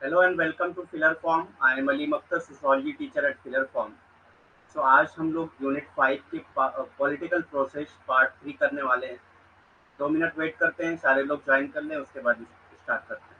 Hello and welcome to Filler Form. I am Ali Akhtar, sociology teacher at Filler Form. So आज हम लोग unit 5 के political process part 3 करने वाले हैं। 2 मिनट वेट करते हैं, सारे लोग ज्वाइन कर लें, उसके बाद स्टार्ट करते हैं।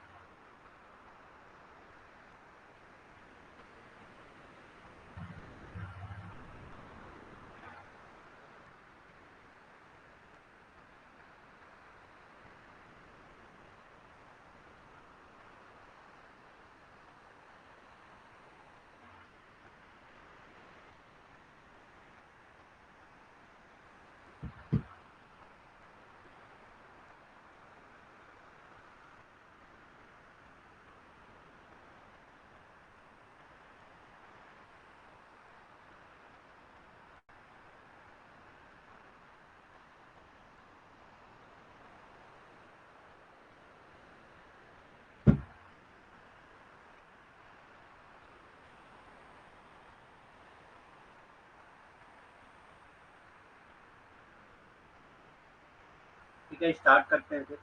ठीक है, स्टार्ट करते हैं फिर।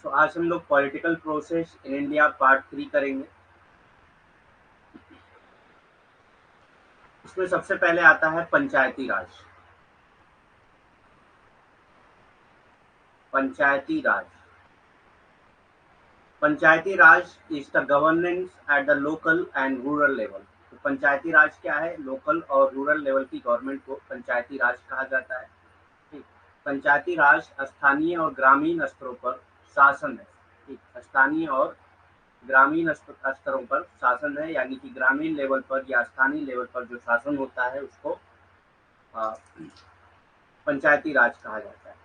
तो आज हम लोग political process in India part 3 करेंगे। इसमें सबसे पहले आता है Panchayati Raj. Panchayati Raj Panchayati Raj is the governance at the local and rural level. तो पंचायती राज क्या है? लोकल और रूरल लेवल की गवर्नमेंट को पंचायती राज कहा जाता है। ठीक। पंचायती राज स्थानीय और ग्रामीण स्तरों पर शासन है। ठीक, स्थानीय और ग्रामीण स्तरों पर शासन है, यानी कि ग्रामीण लेवल पर या स्थानीय लेवल पर जो शासन होता है उसको अ, पंचायती राज कहा जाता है।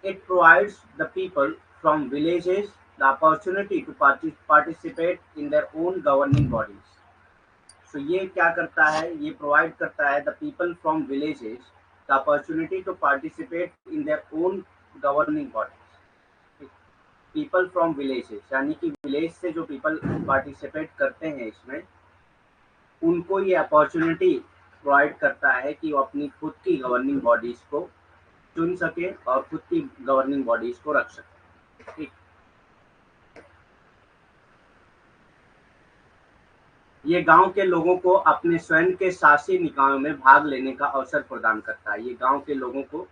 It provides the people from villages the opportunity to participate in their own governing bodies. So ये क्या करता है? ये प्रोवाइड करता है the people from villages the opportunity to participate in their own governing bodies. People from villages यानी कि village से जो पीपल पार्टिसिपेट करते हैं इसमें, उनको ये अपॉर्चुनिटी प्रोवाइड करता है कि वो अपनी खुद की गवर्निंग बॉडीज को चुन सके और खुद की गवर्निंग बॉडीज को रख सके। ठीक। ये गांव के लोगों को अपने स्वयं के शासी निकायों में भाग लेने का अवसर प्रदान करता है। ये गांव के लोगों को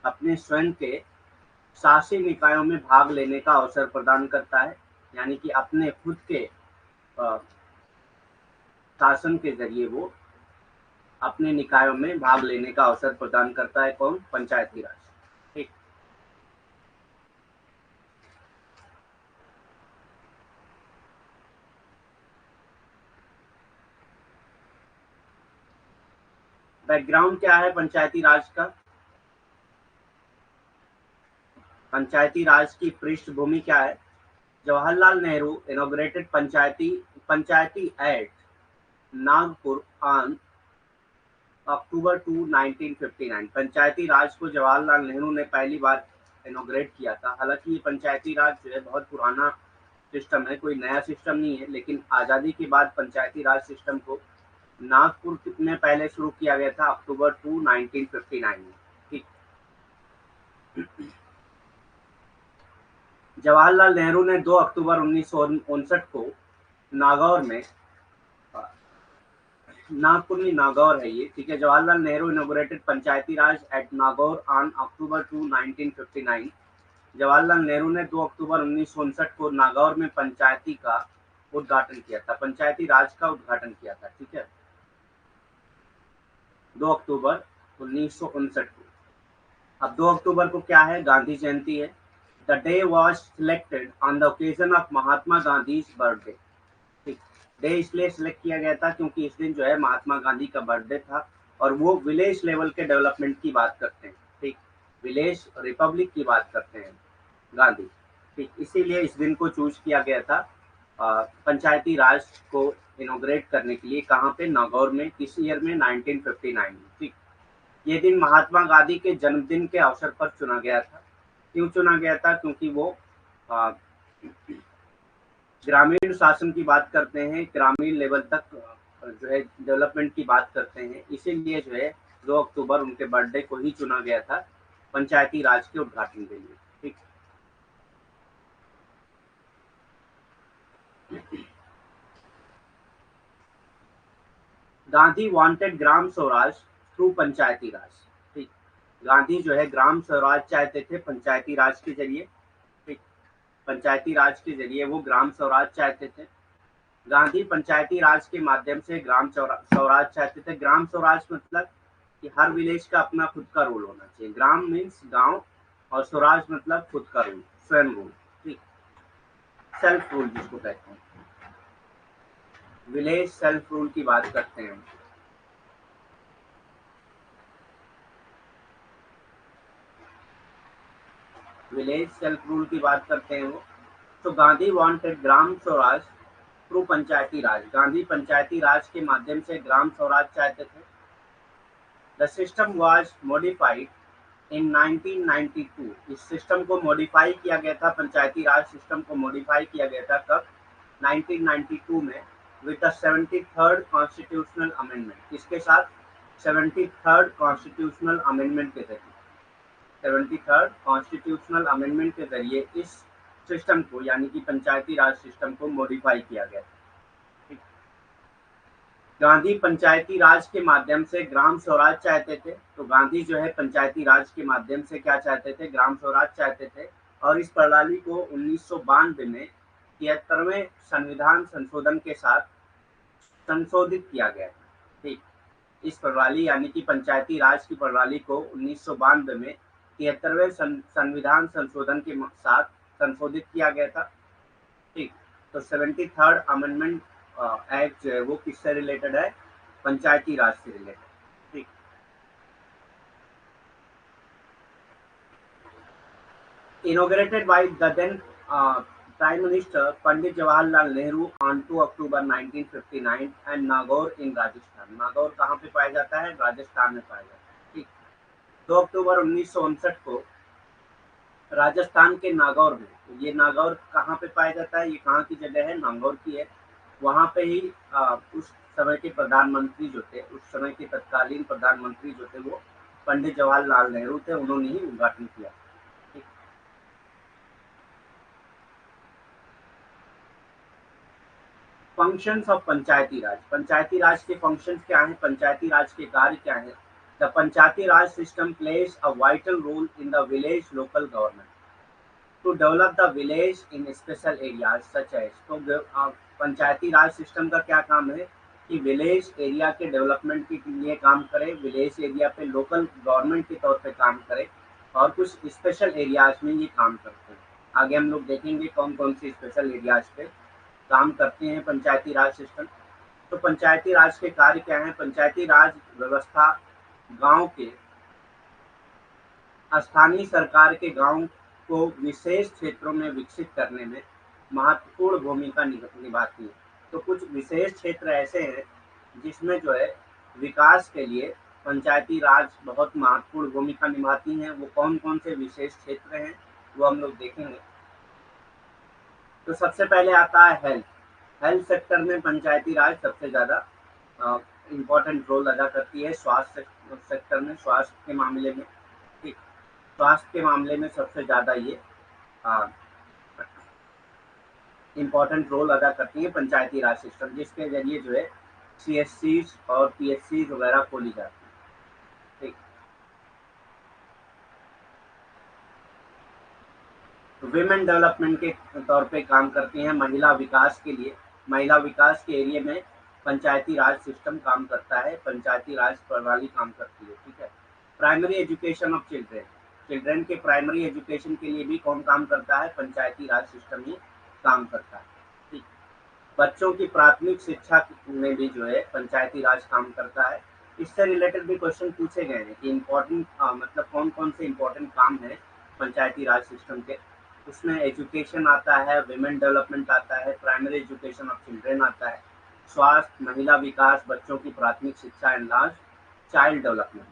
अपने स्वयं के शासी निकायों में भाग लेने का अवसर प्रदान करता है, यानी कि अपने खुद के शासन के जरिए वो अपने निकायों में भाग लेने का अवसर प्रदान करता है। कौन? पंचायती राज। ठीक। बैकग्राउंड क्या है पंचायती राज का? पंचायती राज की पृष्ठभूमि क्या है? Jawaharlal Nehru inaugurated Panchayati act Nagpur on October 2, 1959। पंचायती राज को जवाहरलाल नेहरू ने पहली बार इनॉग्रेट किया था। हालांकि ये पंचायती राज जो है बहुत पुराना सिस्टम है, कोई नया सिस्टम नहीं है, लेकिन आज़ादी के बाद पंचायती राज सिस्टम को नागपुर में पहले शुरू किया गया था अक्टूबर 2, 1959 में। ठीक। जवाहरलाल नेहरू ने 2 अक्टूबर 1959 को नागौर में, नागपुर में नागौर है ये, ठीक है। Jawaharlal Nehru inaugurated Panchayati Raj at Nagaur on October 2, 1959। Jawaharlal Nehru ने 2 अक्टूबर 1959 को नागौर में पंचायती का उद्घाटन किया था, पंचायती राज का उद्घाटन किया था। ठीक है, 2 अक्टूबर 1959 को। अब 2 अक्टूबर को क्या है? गांधी जयंती है। The day was selected on the occasion of Mahatma Gandhi birthday. ठीक, डे इसलिए सिलेक्ट किया गया था क्योंकि इस दिन जो है महात्मा गांधी का बर्थडे था, और वो विलेज लेवल के डेवलपमेंट की बात करते हैं। ठीक, विलेज रिपब्लिक की बात करते हैं गांधी। ठीक, इसीलिए इस दिन को चूज किया गया था पंचायती राज को इनोग्रेट करने के लिए। कहाँ पे? नागौर में। किस ईयर में? 1959 में। ठीक, ये दिन महात्मा गांधी के जन्मदिन के अवसर पर चुना गया था। क्यों चुना गया था? क्योंकि वो आ, ग्रामीण शासन की बात करते हैं, ग्रामीण लेवल तक जो है डेवलपमेंट की बात करते हैं, इसीलिए जो है 2 अक्टूबर उनके बर्थडे को ही चुना गया था पंचायती राज के उद्घाटन के लिए। ठीक, गांधी वांटेड ग्राम स्वराज थ्रू पंचायती राज। ठीक, गांधी जो है ग्राम स्वराज चाहते थे पंचायती राज के जरिए। ठीक, पंचायती राज के जरिए वो ग्राम स्वराज चाहते थे। गांधी पंचायती राज के माध्यम से ग्राम स्वराज चाहते थे। ग्राम स्वराज मतलब कि हर विलेज का अपना खुद का रूल होना चाहिए। ग्राम मीन्स गांव और स्वराज मतलब खुद का रूल, स्वयं रूल। ठीक, सेल्फ रूल जिसको कहते हैं, विलेज सेल्फ रूल की बात करते हैं। विलेज सेल्फ रूल की बात करते हैं वो। तो गांधी वांटेड ग्राम स्वराज थ्रू पंचायती राज। गांधी पंचायती राज के माध्यम से ग्राम स्वराज चाहते थे। द सिस्टम वाज मॉडिफाइड इन 1992। इस सिस्टम को मॉडिफाई किया गया था, पंचायती राज सिस्टम को मॉडिफाई किया गया था कब? 1992 में, with the 73rd constitutional amendment. किसके साथ? 73rd कॉन्स्टिट्यूशनल अमेंडमेंट के जरिए। 73rd कॉन्स्टिट्यूशनल अमेंडमेंट के जरिए इस सिस्टम को यानी कि पंचायती राज सिस्टम को मॉडिफाई किया गया। गांधी पंचायती राज के माध्यम से ग्राम स्वराज चाहते थे। तो गांधी जो है पंचायती राज के माध्यम से क्या चाहते थे? ग्राम स्वराज चाहते थे। और इस प्रणाली को 1992 में 73वें संविधान संशोधन के साथ संशोधित किया गया। ठीक, इस प्रणाली यानी कि पंचायती राज की प्रणाली को 1992 में 73वें संविधान संशोधन के साथ संशोधित किया गया था। ठीक, तो 73rd अमेंडमेंट एक्ट जो है वो किससे रिलेटेड है? पंचायती राज से रिलेटेड। ठीक, inaugurated by the then prime minister Pandit Jawaharlal Nehru on 2 October 1959 and Nagaur in Rajasthan. Nagaur कहाँ पे पाया जाता है? राजस्थान में पाया जाता है। ठीक, 2 अक्टूबर 1959 को राजस्थान के नागौर में, ये नागौर कहाँ पे पाया जाता है? ये कहाँ की जगह है? नागौर की है। वहाँ पे ही उस समय के प्रधानमंत्री जो थे, उस समय के तत्कालीन प्रधानमंत्री जो थे वो पंडित जवाहरलाल नेहरू थे, उन्होंने ही उद्घाटन किया। Functions of Panchayati Raj. पंचायती राज के फंक्शंस क्या हैं? पंचायती राज के कार्य क्या हैं? The Panchayati Raj system plays a vital role in the village local government to develop the village in special areas such as. तो पंचायती राज सिस्टम का क्या काम है? कि विलेज एरिया के डेवलपमेंट के लिए काम करे, विलेज एरिया पे लोकल गवर्नमेंट के तौर पे काम करे, और कुछ स्पेशल एरियाज में ये काम करते हैं। आगे हम लोग देखेंगे कौन कौन सी स्पेशल एरियाज पे काम करते हैं पंचायती राज सिस्टम। तो पंचायती राज के कार्य क्या हैं? पंचायती राज व्यवस्था गांव के स्थानीय सरकार के गांव को विशेष क्षेत्रों में विकसित करने में महत्वपूर्ण भूमिका निभाती है। तो कुछ विशेष क्षेत्र ऐसे हैं जिसमें जो है विकास के लिए पंचायती राज बहुत महत्वपूर्ण भूमिका निभाती हैं। वो कौन कौन से विशेष क्षेत्र हैं वो हम लोग देखेंगे। तो सबसे पहले आता है हेल्थ। हेल्थ सेक्टर में पंचायती राज सबसे ज़्यादा इम्पोर्टेंट रोल अदा करती है। स्वास्थ्य सेक्टर में, स्वास्थ्य के मामले में, ठीक, स्वास्थ्य के मामले में सबसे ज़्यादा ये इम्पोर्टेंट रोल अदा करती है पंचायती राज सिस्टम, जिसके जरिए जो है CSC और PSC वगैरह खोली जाती है। ठीक, विमेन डेवलपमेंट के तौर पे काम करती हैं, महिला विकास के लिए। महिला विकास के एरिया में पंचायती राज सिस्टम काम करता है, पंचायती राज प्रणाली काम करती है। ठीक है, primary education of children. Children के प्राइमरी एजुकेशन के लिए भी कौन काम करता है? पंचायती राज सिस्टम ही काम करता है। ठीक, बच्चों की प्राथमिक शिक्षा में भी जो है पंचायती राज काम करता है। इससे रिलेटेड भी क्वेश्चन पूछे गए हैं कि इम्पोर्टेंट मतलब कौन कौन से इम्पोर्टेंट काम है पंचायती राज सिस्टम के। उसमें एजुकेशन आता है, विमेन डेवलपमेंट आता है, प्राइमरी एजुकेशन ऑफ चिल्ड्रेन आता है, स्वास्थ्य, महिला विकास, बच्चों की प्राथमिक शिक्षा and last child development.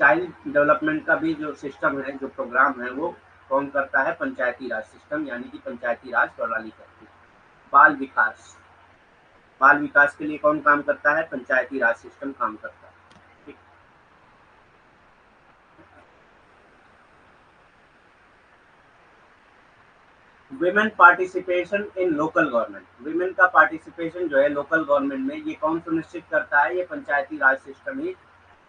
Child development का भी जो सिस्टम है, जो प्रोग्राम है, वो कौन करता है? पंचायती राज सिस्टम यानी कि पंचायती राज प्रणाली करती है। बाल विकास। बाल विकास के लिए कौन काम करता है? पंचायती राज सिस्टम काम करता है। ठीक। Women participation in local government, women का पार्टिसिपेशन जो है लोकल गवर्नमेंट में, ये कौन सुनिश्चित करता है? ये पंचायती राज सिस्टम ही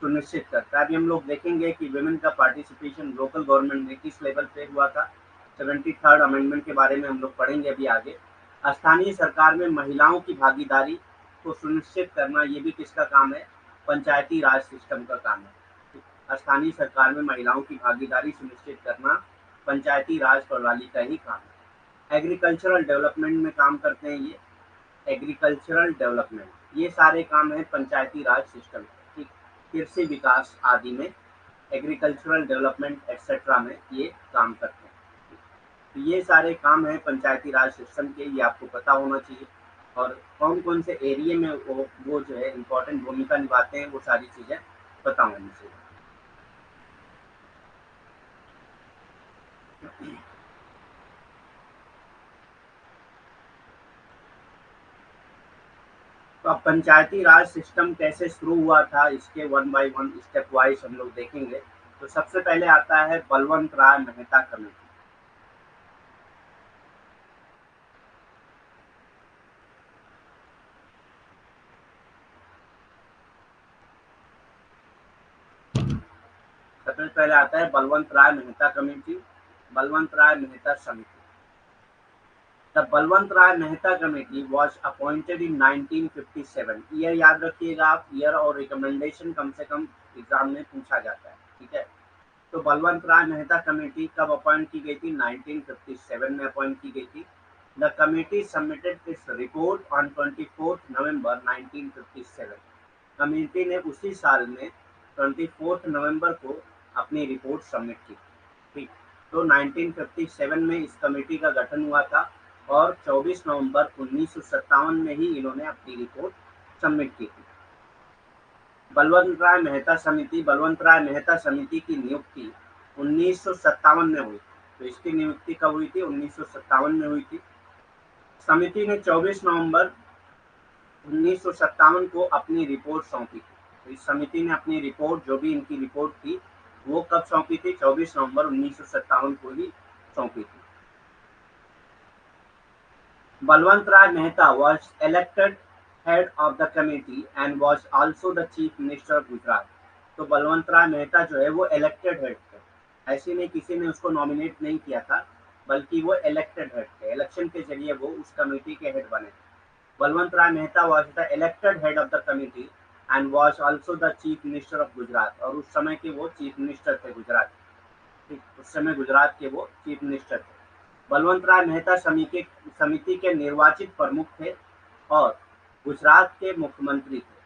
सुनिश्चित करता है। अभी हम लोग देखेंगे कि विमेन का पार्टिसिपेशन लोकल गवर्नमेंट में किस लेवल पे हुआ था। 73rd अमेंडमेंट के बारे में हम लोग पढ़ेंगे अभी आगे। स्थानीय सरकार में महिलाओं की भागीदारी को सुनिश्चित करना, ये भी किसका काम है? पंचायती राज सिस्टम का काम है। स्थानीय सरकार में महिलाओं की भागीदारी सुनिश्चित करना पंचायती राज प्रणाली का ही काम है। एग्रीकल्चरल डेवलपमेंट में काम करते हैं ये, एग्रीकल्चरल डेवलपमेंट, ये सारे काम है पंचायती राज सिस्टम के। ठीक। कृषि विकास आदि में, एग्रीकल्चरल डेवलपमेंट एक्सेट्रा में ये काम करते हैं। तो ये सारे काम हैं पंचायती राज सिस्टम के, ये आपको पता होना चाहिए। और कौन कौन से एरिया में वो जो है इम्पोर्टेंट भूमिका निभाते हैं, वो सारी चीज़ें पता होनी चाहिए। तो अब पंचायती राज सिस्टम कैसे शुरू हुआ था, इसके one by one step wise हम लोग देखेंगे। तो सबसे पहले आता है बलवंत राय मेहता कमेटी। सबसे पहले आता है बलवंत राय मेहता कमेटी, बलवंत राय मेहता समिति। The Balwant Rai Mehta committee was appointed in 1957। Year याद रखिएगा आप, ईयर और रिकमेंडेशन कम से कम एग्जाम में पूछा जाता है। ठीक है। तो बलवंत राय मेहता कमेटी कब अपॉइंट की गई थी? 1957 में अपॉइंट की गई थी। The committee submitted its report on 24 November 1957। Committee ने उसी साल में 24 नवंबर को अपनी रिपोर्ट सबमिट की। ठीक। तो 1957 में इस कमेटी का गठन हुआ था और 24 नवंबर 1957 में ही इन्होंने अपनी रिपोर्ट सबमिट की थी। बलवंत राय मेहता समिति, बलवंत राय मेहता समिति की नियुक्ति 1957 में हुई। तो इसकी नियुक्ति कब हुई थी? 1957 में हुई थी। समिति ने 24 नवंबर 1957 को अपनी रिपोर्ट सौंपी थी। तो इस समिति ने अपनी रिपोर्ट, जो भी इनकी रिपोर्ट थी, वो कब सौंपी थी? 24 नवंबर 1957 को ही सौंपी थी। Balwant Rai Mehta was elected head of the committee and was also the chief minister of Gujarat। तो बलवंत राय मेहता जो है वो इलेक्टेड हेड थे, ऐसे नहीं किसी ने उसको नॉमिनेट नहीं किया था, बल्कि वो इलेक्टेड हेड थे। इलेक्शन के जरिए वो उस कमेटी के हेड बने। Balwant Rai Mehta was the elected head of the committee and was also the chief minister of Gujarat। और उस समय के वो चीफ मिनिस्टर थे गुजरात। ठीक, उस समय गुजरात के वो चीफ मिनिस्टर थे। बलवंत राय मेहता समिति के निर्वाचित प्रमुख थे और गुजरात के मुख्यमंत्री थे।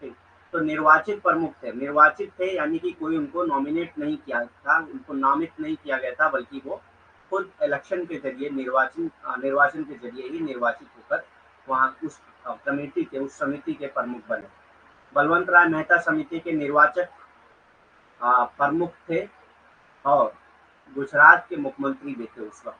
ठीक, तो निर्वाचित प्रमुख थे, निर्वाचित थे यानी कि कोई उनको नॉमिनेट नहीं किया था, उनको नामित नहीं किया गया था, बल्कि वो खुद इलेक्शन के जरिए, निर्वाचन के जरिए ही निर्वाचित होकर वहाँ उस कमेटी के, उस समिति के प्रमुख बने। बलवंत राय मेहता समिति के निर्वाचक प्रमुख थे और गुजरात के मुख्यमंत्री भी थे उस वक्त।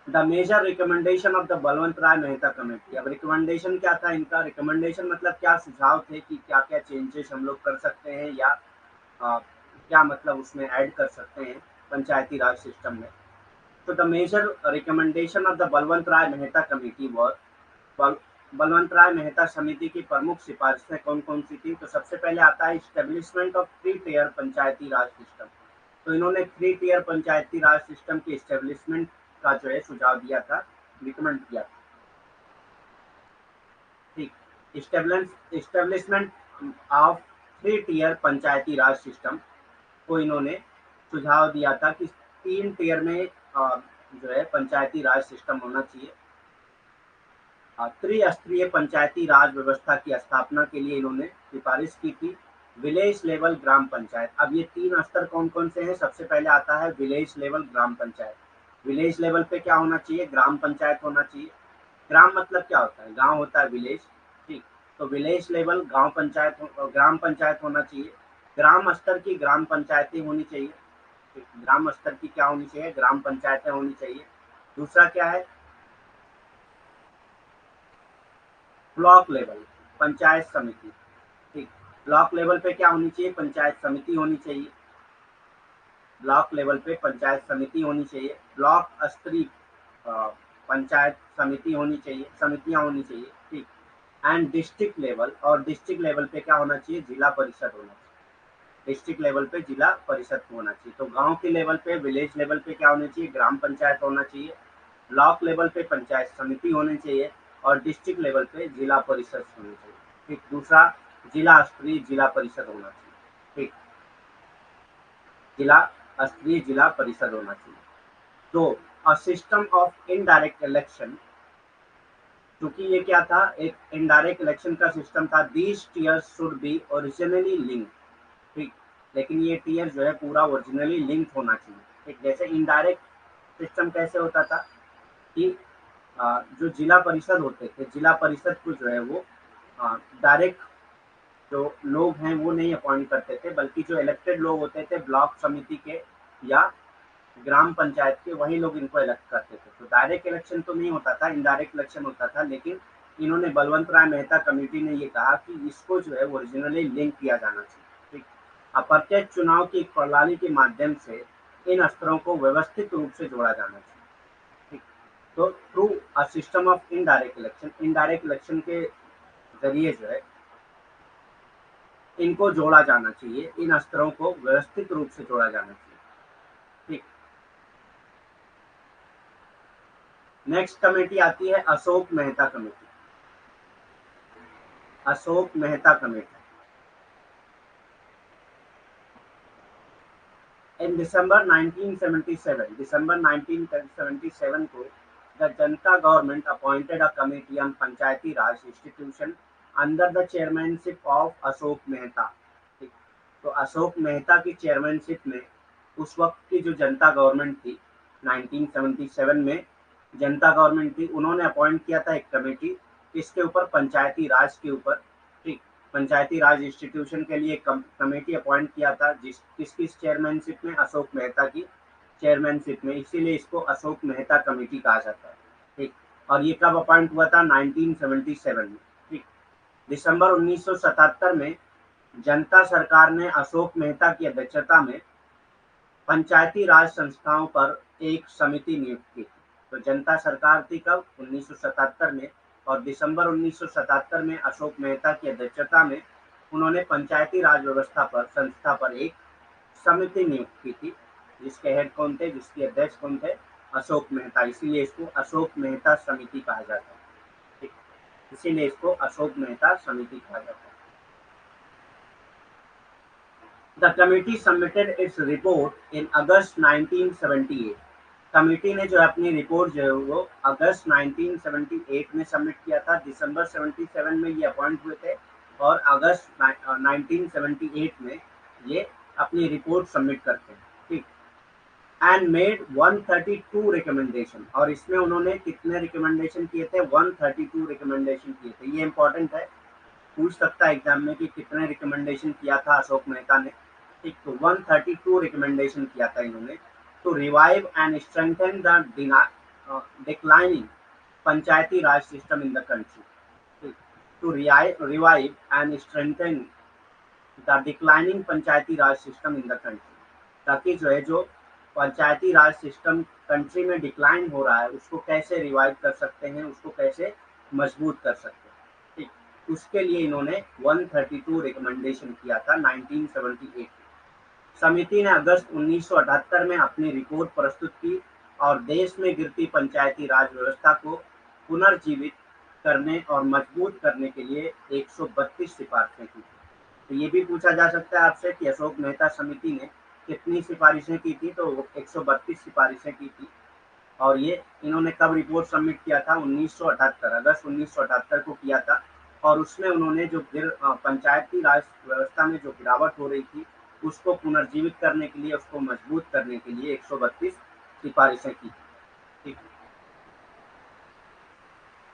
The major recommendation of the Balwant Rai Mehta committee. अब रिकमेंडेशन क्या था इनका? रिकमेंडेशन मतलब क्या सुझाव थे कि क्या क्या चेंजेस हम लोग कर सकते हैं या क्या मतलब उसमें ऐड कर सकते हैं पंचायती राज सिस्टम में। तो the major recommendation of the Balwant Rai Mehta committee was, Balwant Rai Mehta समिति की प्रमुख सिफारिशें कौन कौन सी थी? तो सबसे पहले आता है establishment of 3 tier Panchayati Raj system. तो इन्होंने 3 टियर पंचायती राज सिस्टम के इस्टेब्लिशमेंट का जो है सुझाव दिया था, रिकमेंड किया था। ठीक, establishment of 3 tier Panchayati Raj system को इन्होंने सुझाव दिया था कि 3 टियर में जो है पंचायती राज सिस्टम होना चाहिए। त्रिस्तरीय पंचायती राज व्यवस्था की स्थापना के लिए इन्होंने सिफारिश की थी। विलेज लेवल ग्राम पंचायत। अब ये 3 स्तर कौन कौन से हैं? सबसे पहले आता है विलेज लेवल ग्राम पंचायत। विलेज लेवल पे क्या होना चाहिए? ग्राम पंचायत होना चाहिए। ग्राम मतलब क्या होता है? गांव होता है विलेज। ठीक, तो विलेज लेवल ग्राम पंचायत होना चाहिए। ग्राम स्तर की ग्राम पंचायतें होनी चाहिए। ग्राम स्तर की क्या होनी चाहिए? ग्राम पंचायतें होनी चाहिए। दूसरा क्या है? ब्लॉक लेवल पंचायत समिति, ठीक। ब्लॉक लेवल पे क्या होनी चाहिए? पंचायत समिति होनी चाहिए। ब्लॉक लेवल पे पंचायत समिति होनी चाहिए। ब्लॉक स्तरीय पंचायत समिति होनी चाहिए, समितियां होनी चाहिए, ठीक। एंड डिस्ट्रिक्ट लेवल, और डिस्ट्रिक्ट लेवल पे क्या होना चाहिए? जिला परिषद होना चाहिए। डिस्ट्रिक्ट लेवल पे जिला परिषद होना चाहिए। तो गांव के लेवल पे, विलेज लेवल पे क्या होना चाहिए? ग्राम पंचायत होना चाहिए। ब्लॉक लेवल पे पंचायत समिति होनी चाहिए और डिस्ट्रिक्ट लेवल पे जिला परिषद होनी चाहिए, ठीक। दूसरा, जिला स्तरीय जिला परिषद होना चाहिए, ठीक। जिला स्तरीय जिला परिषद होना चाहिए। तो a system of indirect election, क्योंकि ये क्या था? एक इनडायरेक्ट इलेक्शन का सिस्टम था। These tears should be originally linked, ठीक। लेकिन ये टीयर जो है पूरा ओरिजिनली लिंक होना चाहिए, ठीक। जैसे इनडायरेक्ट सिस्टम कैसे होता था कि जो जिला परिषद होते थे, जिला परिषद को जो है वो डायरेक्ट जो लोग हैं वो नहीं अपॉइंट करते थे, बल्कि जो इलेक्टेड लोग होते थे ब्लॉक समिति के या ग्राम पंचायत के, वही लोग इनको इलेक्ट करते थे। तो डायरेक्ट इलेक्शन तो नहीं होता था, इनडायरेक्ट इलेक्शन होता था। लेकिन इन्होंने, बलवंत राय मेहता कमेटी ने ये कहा कि इसको जो है ओरिजिनली लिंक किया जाना चाहिए, ठीक। अप्रत्यक्ष चुनाव की एक प्रणाली के माध्यम से इन स्तरों को व्यवस्थित रूप से जोड़ा जाना चाहिए, ठीक। तो through a system of indirect election, indirect election के जरिए जो है इनको जोड़ा जाना चाहिए, इन स्तरों को व्यवस्थित रूप से जोड़ा जाना चाहिए, ठीक। नेक्स्ट कमेटी आती है अशोक मेहता कमेटी। अशोक मेहता कमेटी इन दिसंबर 1977, दिसंबर 1977 को the Janata government appointed a committee on Panchayati Raj institution under the chairmanship of Ashok Mehta, ठीक। तो अशोक मेहता की चेयरमैनशिप में उस वक्त की जो जनता गवर्नमेंट थी, 1977 में जनता गवर्नमेंट थी, उन्होंने अपॉइंट किया था एक कमेटी, किसके ऊपर? पंचायती राज के ऊपर, ठीक। पंचायती राज इंस्टीट्यूशन के लिए कमेटी अपॉइंट किया था, किसकी चेयरमैनशिप में? अशोक मेहता की चेयरमैनशिप में, इसीलिए इसको अशोक मेहता कमेटी कहा जाता है, ठीक। और ये कब अपॉइंट हुआ था? 1977 में, ठीक। दिसंबर 1977 में जनता सरकार ने अशोक मेहता की अध्यक्षता में पंचायती राज संस्थाओं पर एक समिति नियुक्त की थी। तो जनता सरकार थी कब? 1977 में। और दिसंबर 1977 में अशोक मेहता की अध्यक्षता में उन्होंने पंचायती राज व्यवस्था पर, संस्था पर एक समिति नियुक्त की थी, जिसके हेड कौन थे, जिसके अध्यक्ष कौन थे? अशोक मेहता। इसीलिए इसको अशोक मेहता समिति कहा जाता है, ठीक। इसीलिए इसको अशोक मेहता समिति कहा जाता है। The committee submitted its report in August 1978. Committee ने जो अपनी रिपोर्ट जो है वो अगस्त 1978 में सबमिट किया था। दिसंबर 77 में ये अपॉइंट हुए थे और अगस्त 1978 में ये अपनी रिपोर्ट सबमिट करते हैं, ठीक। एंड मेड 132 रिकमेंडेशन, और इसमें उन्होंने कितने रिकमेंडेशन किए थे? 132 रिकमेंडेशन किए थे। ये इंपॉर्टेंट है, पूछ सकता है एग्जाम में कि कितने रिकमेंडेशन किया था अशोक मेहता ने, ठीक। तो 132 रिकमेंडेशन किया था इन्होंने। to revive and strengthen the declining panchayati raj system in the country. To revive and strengthen the declining panchayati raj system in the country, ताकि जो है जो पंचायती राज सिस्टम कंट्री में डिक्लाइन हो रहा है उसको कैसे रिवाइव कर सकते हैं, उसको कैसे मजबूत कर सकते हैं, ठीक। उसके लिए इन्होंने 132 रिकमेंडेशन किया था 1978। समिति ने अगस्त 1978 में अपनी रिपोर्ट प्रस्तुत की और देश में गिरती पंचायती राज व्यवस्था को पुनर्जीवित करने और मजबूत करने के लिए 132 सिफारिशें की। तो ये भी पूछा जा सकता है आपसे कि अशोक मेहता समिति ने कितनी सिफारिशें की थी? तो 132 सिफारिशें की थी। और ये इन्होंने कब रिपोर्ट सबमिट किया था? 1978, अगस्त 1978 को किया था। और उसमें उन्होंने जो पंचायती राज व्यवस्था में जो गिरावट हो रही थी उसको पुनर्जीवित करने के लिए, उसको मजबूत करने के लिए 132 सिफारिशें की, ठीक।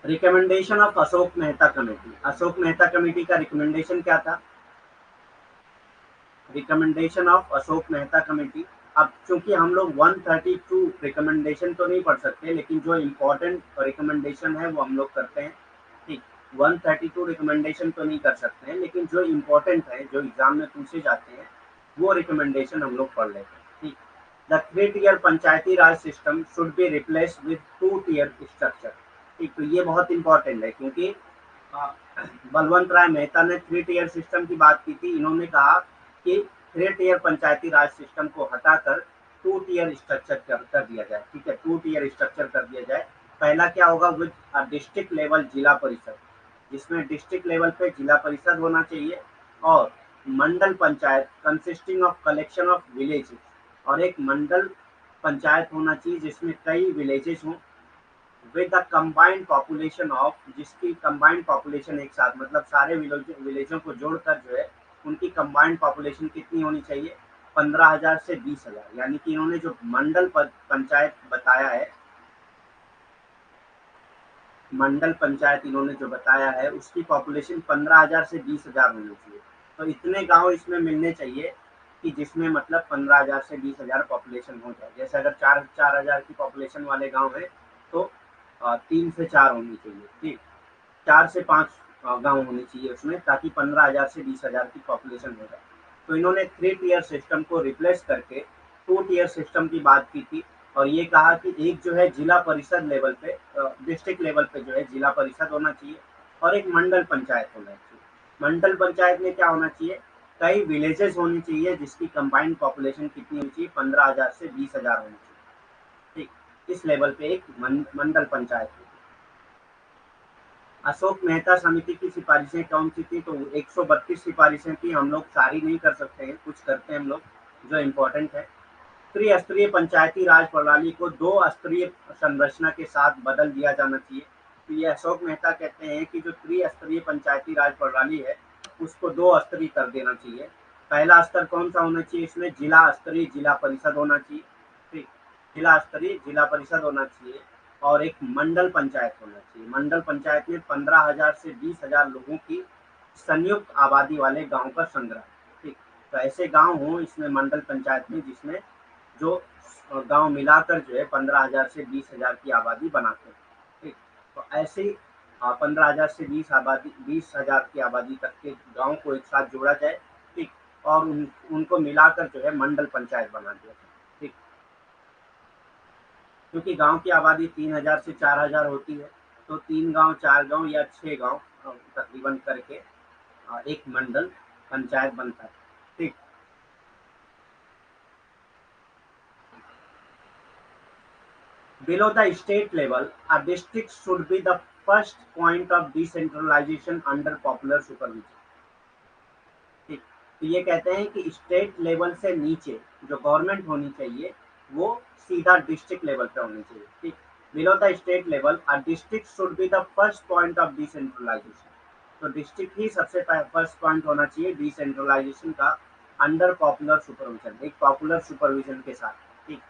Recommendation of Ashok Mehta committee. Ashok Mehta committee का रिकमेंडेशन क्या था? Recommendation of Ashok Mehta committee. अब चूंकि हम लोग 132 रिकमेंडेशन तो नहीं पढ़ सकते, लेकिन जो इम्पोर्टेंट रिकमेंडेशन है वो हम लोग करते हैं, ठीक। 132 रिकमेंडेशन तो नहीं कर सकते हैं, लेकिन जो इम्पोर्टेंट है, जो एग्जाम में पूछे जाते हैं, वो रिकमेंडेशन हम लोग पढ़ लेते हैं। ठीक, the 3 tier Panchayati Raj system should be replaced with 2 tier structure. ठीक, तो ये बहुत इंपॉर्टेंट है, क्योंकि बलवंत राय मेहता ने 3 tier सिस्टम की बात की थी। इन्होंने कहा कि 3 tier पंचायती राज सिस्टम को हटाकर 2 tier स्ट्रक्चर कर दिया जाए। ठीक है, 2 tier स्ट्रक्चर कर दिया जाए। पहला क्या होगा, विद डिस्ट्रिक्ट लेवल जिला परिषद, जिसमें डिस्ट्रिक्ट लेवल पे जिला परिषद होना चाहिए, और Mandal panchayat consisting of collection of villages, और एक मंडल पंचायत होना चाहिए जिसमें कई विलेजेस हों, with the combined population of, जिसकी कंबाइंड पॉपुलेशन एक साथ, मतलब सारे विलेजों को जोड़कर जो है उनकी कंबाइंड पॉपुलेशन कितनी होनी चाहिए, 15,000 से 20,000। यानी कि इन्होंने जो मंडल पंचायत बताया है, मंडल पंचायत इन्होंने जो बताया है, उसकी पॉपुलेशन 15,000 से 20,000 होनी चाहिए। तो इतने गांव इसमें मिलने चाहिए कि जिसमें मतलब 15,000 से 20,000 पॉपुलेशन हो जाए। जैसे अगर 4,000 की पॉपुलेशन वाले गांव है, तो 3 से 4 होनी चाहिए। ठीक, 4 से 5 गांव होनी चाहिए उसमें, ताकि 15,000 से 20,000 की पॉपुलेशन हो जाए। तो इन्होंने 3 tier सिस्टम को रिप्लेस करके 2 tier सिस्टम की बात की थी, और ये कहा कि एक जो है जिला परिषद लेवल पे, डिस्ट्रिक्ट लेवल पे जो है जिला परिषद होना चाहिए, और एक मंडल पंचायत होना चाहिए। मंडल पंचायत में क्या होना चाहिए, कई विलेजेस होनी चाहिए जिसकी कंबाइंड पॉपुलेशन कितनी होनी चाहिए, 15,000 से 20,000 होनी चाहिए। ठीक, इस लेवल पे एक मंडल पंचायत होगी। अशोक मेहता समिति की सिफारिशें कौन सी थी, तो 132 सिफारिशें थी। हम लोग सारी नहीं कर सकते हैं, कुछ करते हैं हम लोग जो इम्पोर्टेंट है। त्रिस्तरीय पंचायती राज प्रणाली को 2 स्तरीय संरचना के साथ बदल दिया जाना चाहिए। तो ये अशोक मेहता कहते हैं कि जो त्रिस्तरीय पंचायती राज प्रणाली है, उसको 2 स्तरीय कर देना चाहिए। पहला स्तर कौन सा होना चाहिए, इसमें जिला स्तरीय जिला परिषद होना चाहिए। ठीक, जिला स्तरीय जिला परिषद होना चाहिए, और एक मंडल पंचायत होना चाहिए। मंडल पंचायत में 15,000 से 20,000 लोगों की संयुक्त आबादी वाले गांव का संग्रह। ठीक, तो ऐसे गांव हों इसमें मंडल पंचायत में, जिसमें जो गांव मिलाकर जो है 15,000 से 20,000 की आबादी बनाते हैं। ठीक, तो ऐसे 15,000 से 20,000 की आबादी तक के गांव को एक साथ जोड़ा जाए। ठीक, और उनको मिलाकर जो है मंडल पंचायत बना दिया जाए। ठीक, क्योंकि गांव की आबादी 3,000 से 4,000 होती है, तो 3 गांव, 4 गांव या 6 गांव तकरीबन करके एक मंडल पंचायत बनता है। ठीक, below the state level, a district should be the first point of decentralization under popular supervision। ठीक, तो ये कहते हैं कि स्टेट लेवल से नीचे जो गवर्नमेंट होनी चाहिए, वो सीधा डिस्ट्रिक्ट लेवल पे होनी चाहिए। ठीक, below the state level a district should be the first point of decentralization. तो डिस्ट्रिक्ट ही सबसे फर्स्ट पॉइंट होना चाहिए डिसेंट्रलाइजेशन का, अंडर पॉपुलर सुपरविजन, एक पॉपुलर सुपरविजन के साथ। ठीक,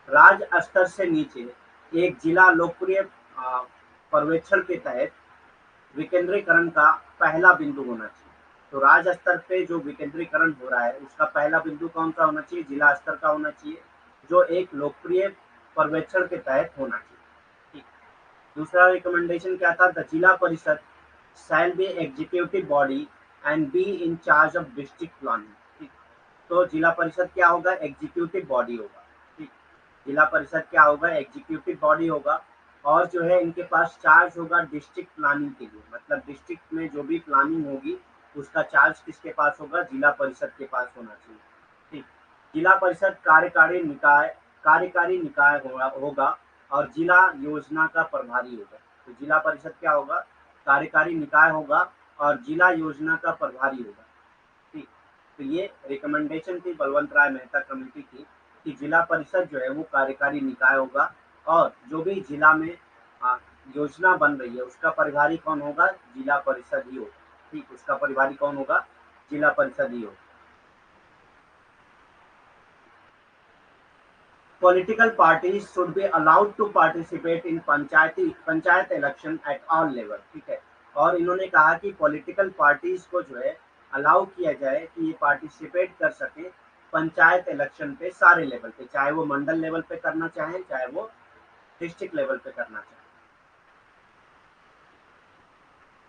राज्य स्तर से नीचे एक जिला लोकप्रिय पर्यवेक्षण के तहत विकेंद्रीकरण का पहला बिंदु होना चाहिए। तो राज्य स्तर पे जो विकेंद्रीकरण हो रहा है, उसका पहला बिंदु कौन सा होना चाहिए, जिला स्तर का होना चाहिए, जो एक लोकप्रिय पर्यवेक्षण के तहत होना चाहिए। ठीक, दूसरा रिकमेंडेशन क्या था, द जिला परिषद shall be executive body and be in charge of district planning. ठीक, तो जिला परिषद क्या होगा, एग्जीक्यूटिव बॉडी होगा। ठीक, जिला परिषद क्या होगा, एग्जीक्यूटिव बॉडी होगा, और जो है इनके पास चार्ज होगा डिस्ट्रिक्ट प्लानिंग के लिए, मतलब डिस्ट्रिक्ट में जो भी प्लानिंग होगी उसका चार्ज किसके पास होगा, जिला परिषद के पास होना चाहिए। ठीक, जिला परिषद कार्यकारी निकाय होगा, और जिला योजना का प्रभारी होगा। तो जिला परिषद क्या होगा, कार्यकारी निकाय होगा, और जिला योजना का प्रभारी होगा। ठीक, तो ये रिकमेंडेशन थी बलवंत राय मेहता कमेटी की, कि जिला परिषद जो है वो कार्यकारी निकाय होगा, और जो भी जिला में योजना बन रही है उसका प्रभारी कौन होगा, जिला परिषद ही होगा। ठीक, उसका प्रभारी कौन होगा, जिला परिषद ही होगा। Political parties should be allowed to participate in panchayat election at all level. ठीक है, और इन्होंने कहा कि पॉलिटिकल पार्टीज को जो है अलाउ किया जाए कि ये पार्टिसिपेट कर सके पंचायत इलेक्शन पे सारे लेवल पे, चाहे वो मंडल लेवल पे करना चाहे, चाहे वो डिस्ट्रिक्ट लेवल पे करना चाहे।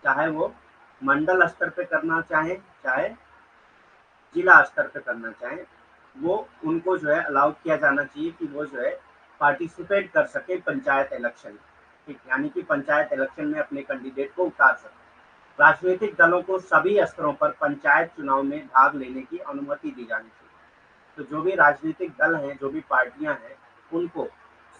चाहे वो मंडल स्तर पे करना चाहे, चाहे जिला स्तर पे करना चाहे, वो उनको जो है अलाउ किया जाना चाहिए कि वो जो है पार्टिसिपेट कर सके पंचायत इलेक्शन में। ठीक, यानी कि पंचायत इलेक्शन में अपने कैंडिडेट को उतार सके। राजनीतिक दलों को सभी स्तरों पर पंचायत चुनाव में भाग लेने की अनुमति दी जानी चाहिए। तो जो भी राजनीतिक दल हैं, जो भी पार्टियां हैं, उनको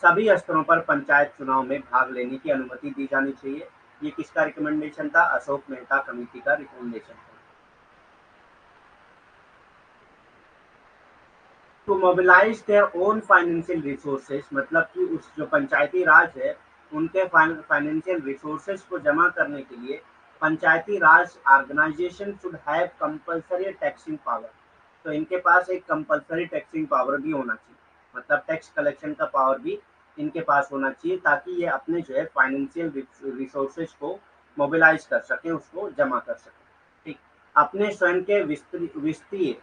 सभी स्तरों पर पंचायत चुनाव में भाग लेने की अनुमति दी जानी चाहिए। ये किसका रिकमेंडेशन था? अशोक मेहता कमेटी का रिकमेंडेशन था। To mobilize their own financial resources, मतलब कि उस जो पंचायती राज है उनके फाइनेंशियल रिसोर्सेज को जमा करने के लिए Panchayati Raj organisation should have compulsory taxing power. तो इनके पास एक कंपल्सरी टैक्सिंग पावर भी होना चाहिए, मतलब टैक्स कलेक्शन का पावर भी इनके पास होना चाहिए, ताकि ये अपने जो है फाइनेंशियल रिसोर्सेज को मोबिलाइज कर सकें, उसको जमा कर सकें। ठीक, अपने स्वयं के वित्तीय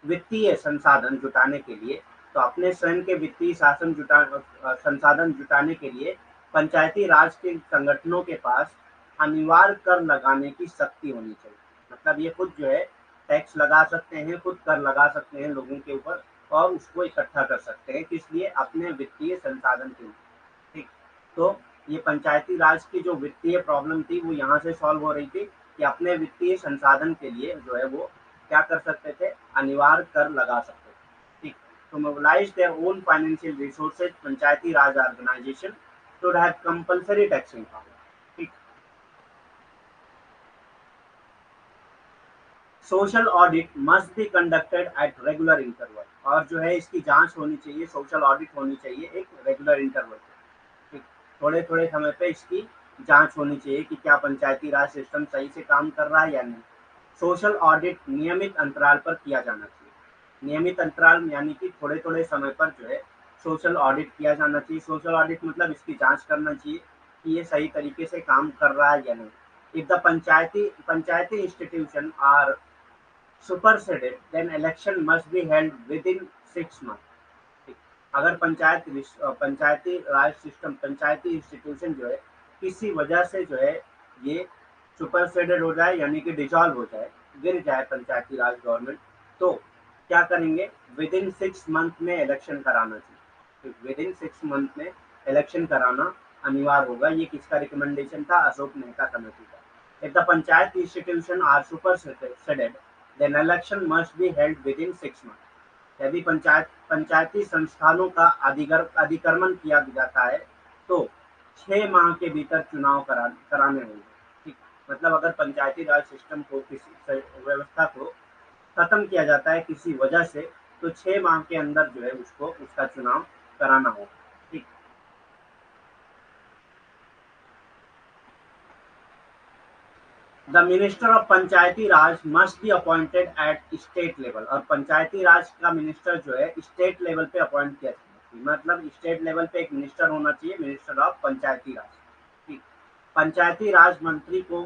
वित्तीय संसाधन जुटाने के लिए, तो अपने स्वयं के वित्तीय संसाधन जुटाने के लिए पंचायती राज के संगठनों के पास अनिवार्य कर लगाने की शक्ति होनी चाहिए। मतलब ये खुद जो है टैक्स लगा सकते हैं, खुद कर लगा सकते हैं लोगों के ऊपर, और उसको इकट्ठा कर सकते हैं, किस लिए? अपने वित्तीय संसाधन के लिए। ठीक, तो ये पंचायती राज की जो वित्तीय प्रॉब्लम थी वो यहाँ से सॉल्व हो रही थी कि अपने वित्तीय संसाधन के लिए जो है वो क्या कर सकते थे? अनिवार्य कर लगा सकते थे। ठीक, तो mobilise their own financial resources, Panchayati Raj organisation should have compulsory taxing power. ठीक, social audit must be conducted at regular interval, और जो है इसकी जांच होनी चाहिए, सोशल ऑडिट होनी चाहिए एक रेगुलर इंटरवल पे। ठीक, थोड़े थोड़े समय पे इसकी जांच होनी चाहिए कि क्या पंचायती राज सिस्टम सही से काम कर रहा है या नहीं। सोशल ऑडिट नियमित अंतराल पर किया जाना चाहिए। नियमित अंतराल यानी कि थोड़े थोड़े समय पर जो है सोशल ऑडिट किया जाना चाहिए। सोशल ऑडिट मतलब इसकी जांच करना चाहिए कि ये सही तरीके से काम कर रहा है या नहीं। If the Panchayati institution are superseded, then election must be held within 6 months। अगर पंचायती राज सिस्टम, पंचायती इंस्टीट्यूशन जो है किसी वजह से जो है ये सुपरसेडेड हो जाए, यानी कि डिजॉल्व हो जाए, गिर जाए पंचायती राज गवर्नमेंट, तो क्या करेंगे? विद इन 6 मंथ में इलेक्शन कराना चाहिए। विद इन 6 मंथ में इलेक्शन कराना अनिवार्य होगा। ये किसका रिकमेंडेशन था? अशोक मेहता कमेटी का। If the panchayat institution are superseded, then election must be held within 6 month. यदि पंचायती संस्थानों का अधिक्रमण किया जाता है तो 6 माह के भीतर चुनाव कराने होंगे। ठीक, मतलब अगर पंचायती राज सिस्टम को, किसी व्यवस्था को खत्म किया जाता है किसी वजह से, तो 6 माह के अंदर जो है उसका चुनाव कराना होगा। ठीक, the minister of Panchayati Raj must be appointed at state level, और पंचायती राज का मिनिस्टर जो है स्टेट लेवल पे अपॉइंट किया जाना चाहिए। मतलब स्टेट लेवल पे एक मिनिस्टर होना चाहिए, मिनिस्टर ऑफ पंचायती राज। ठीक, पंचायती राज मंत्री को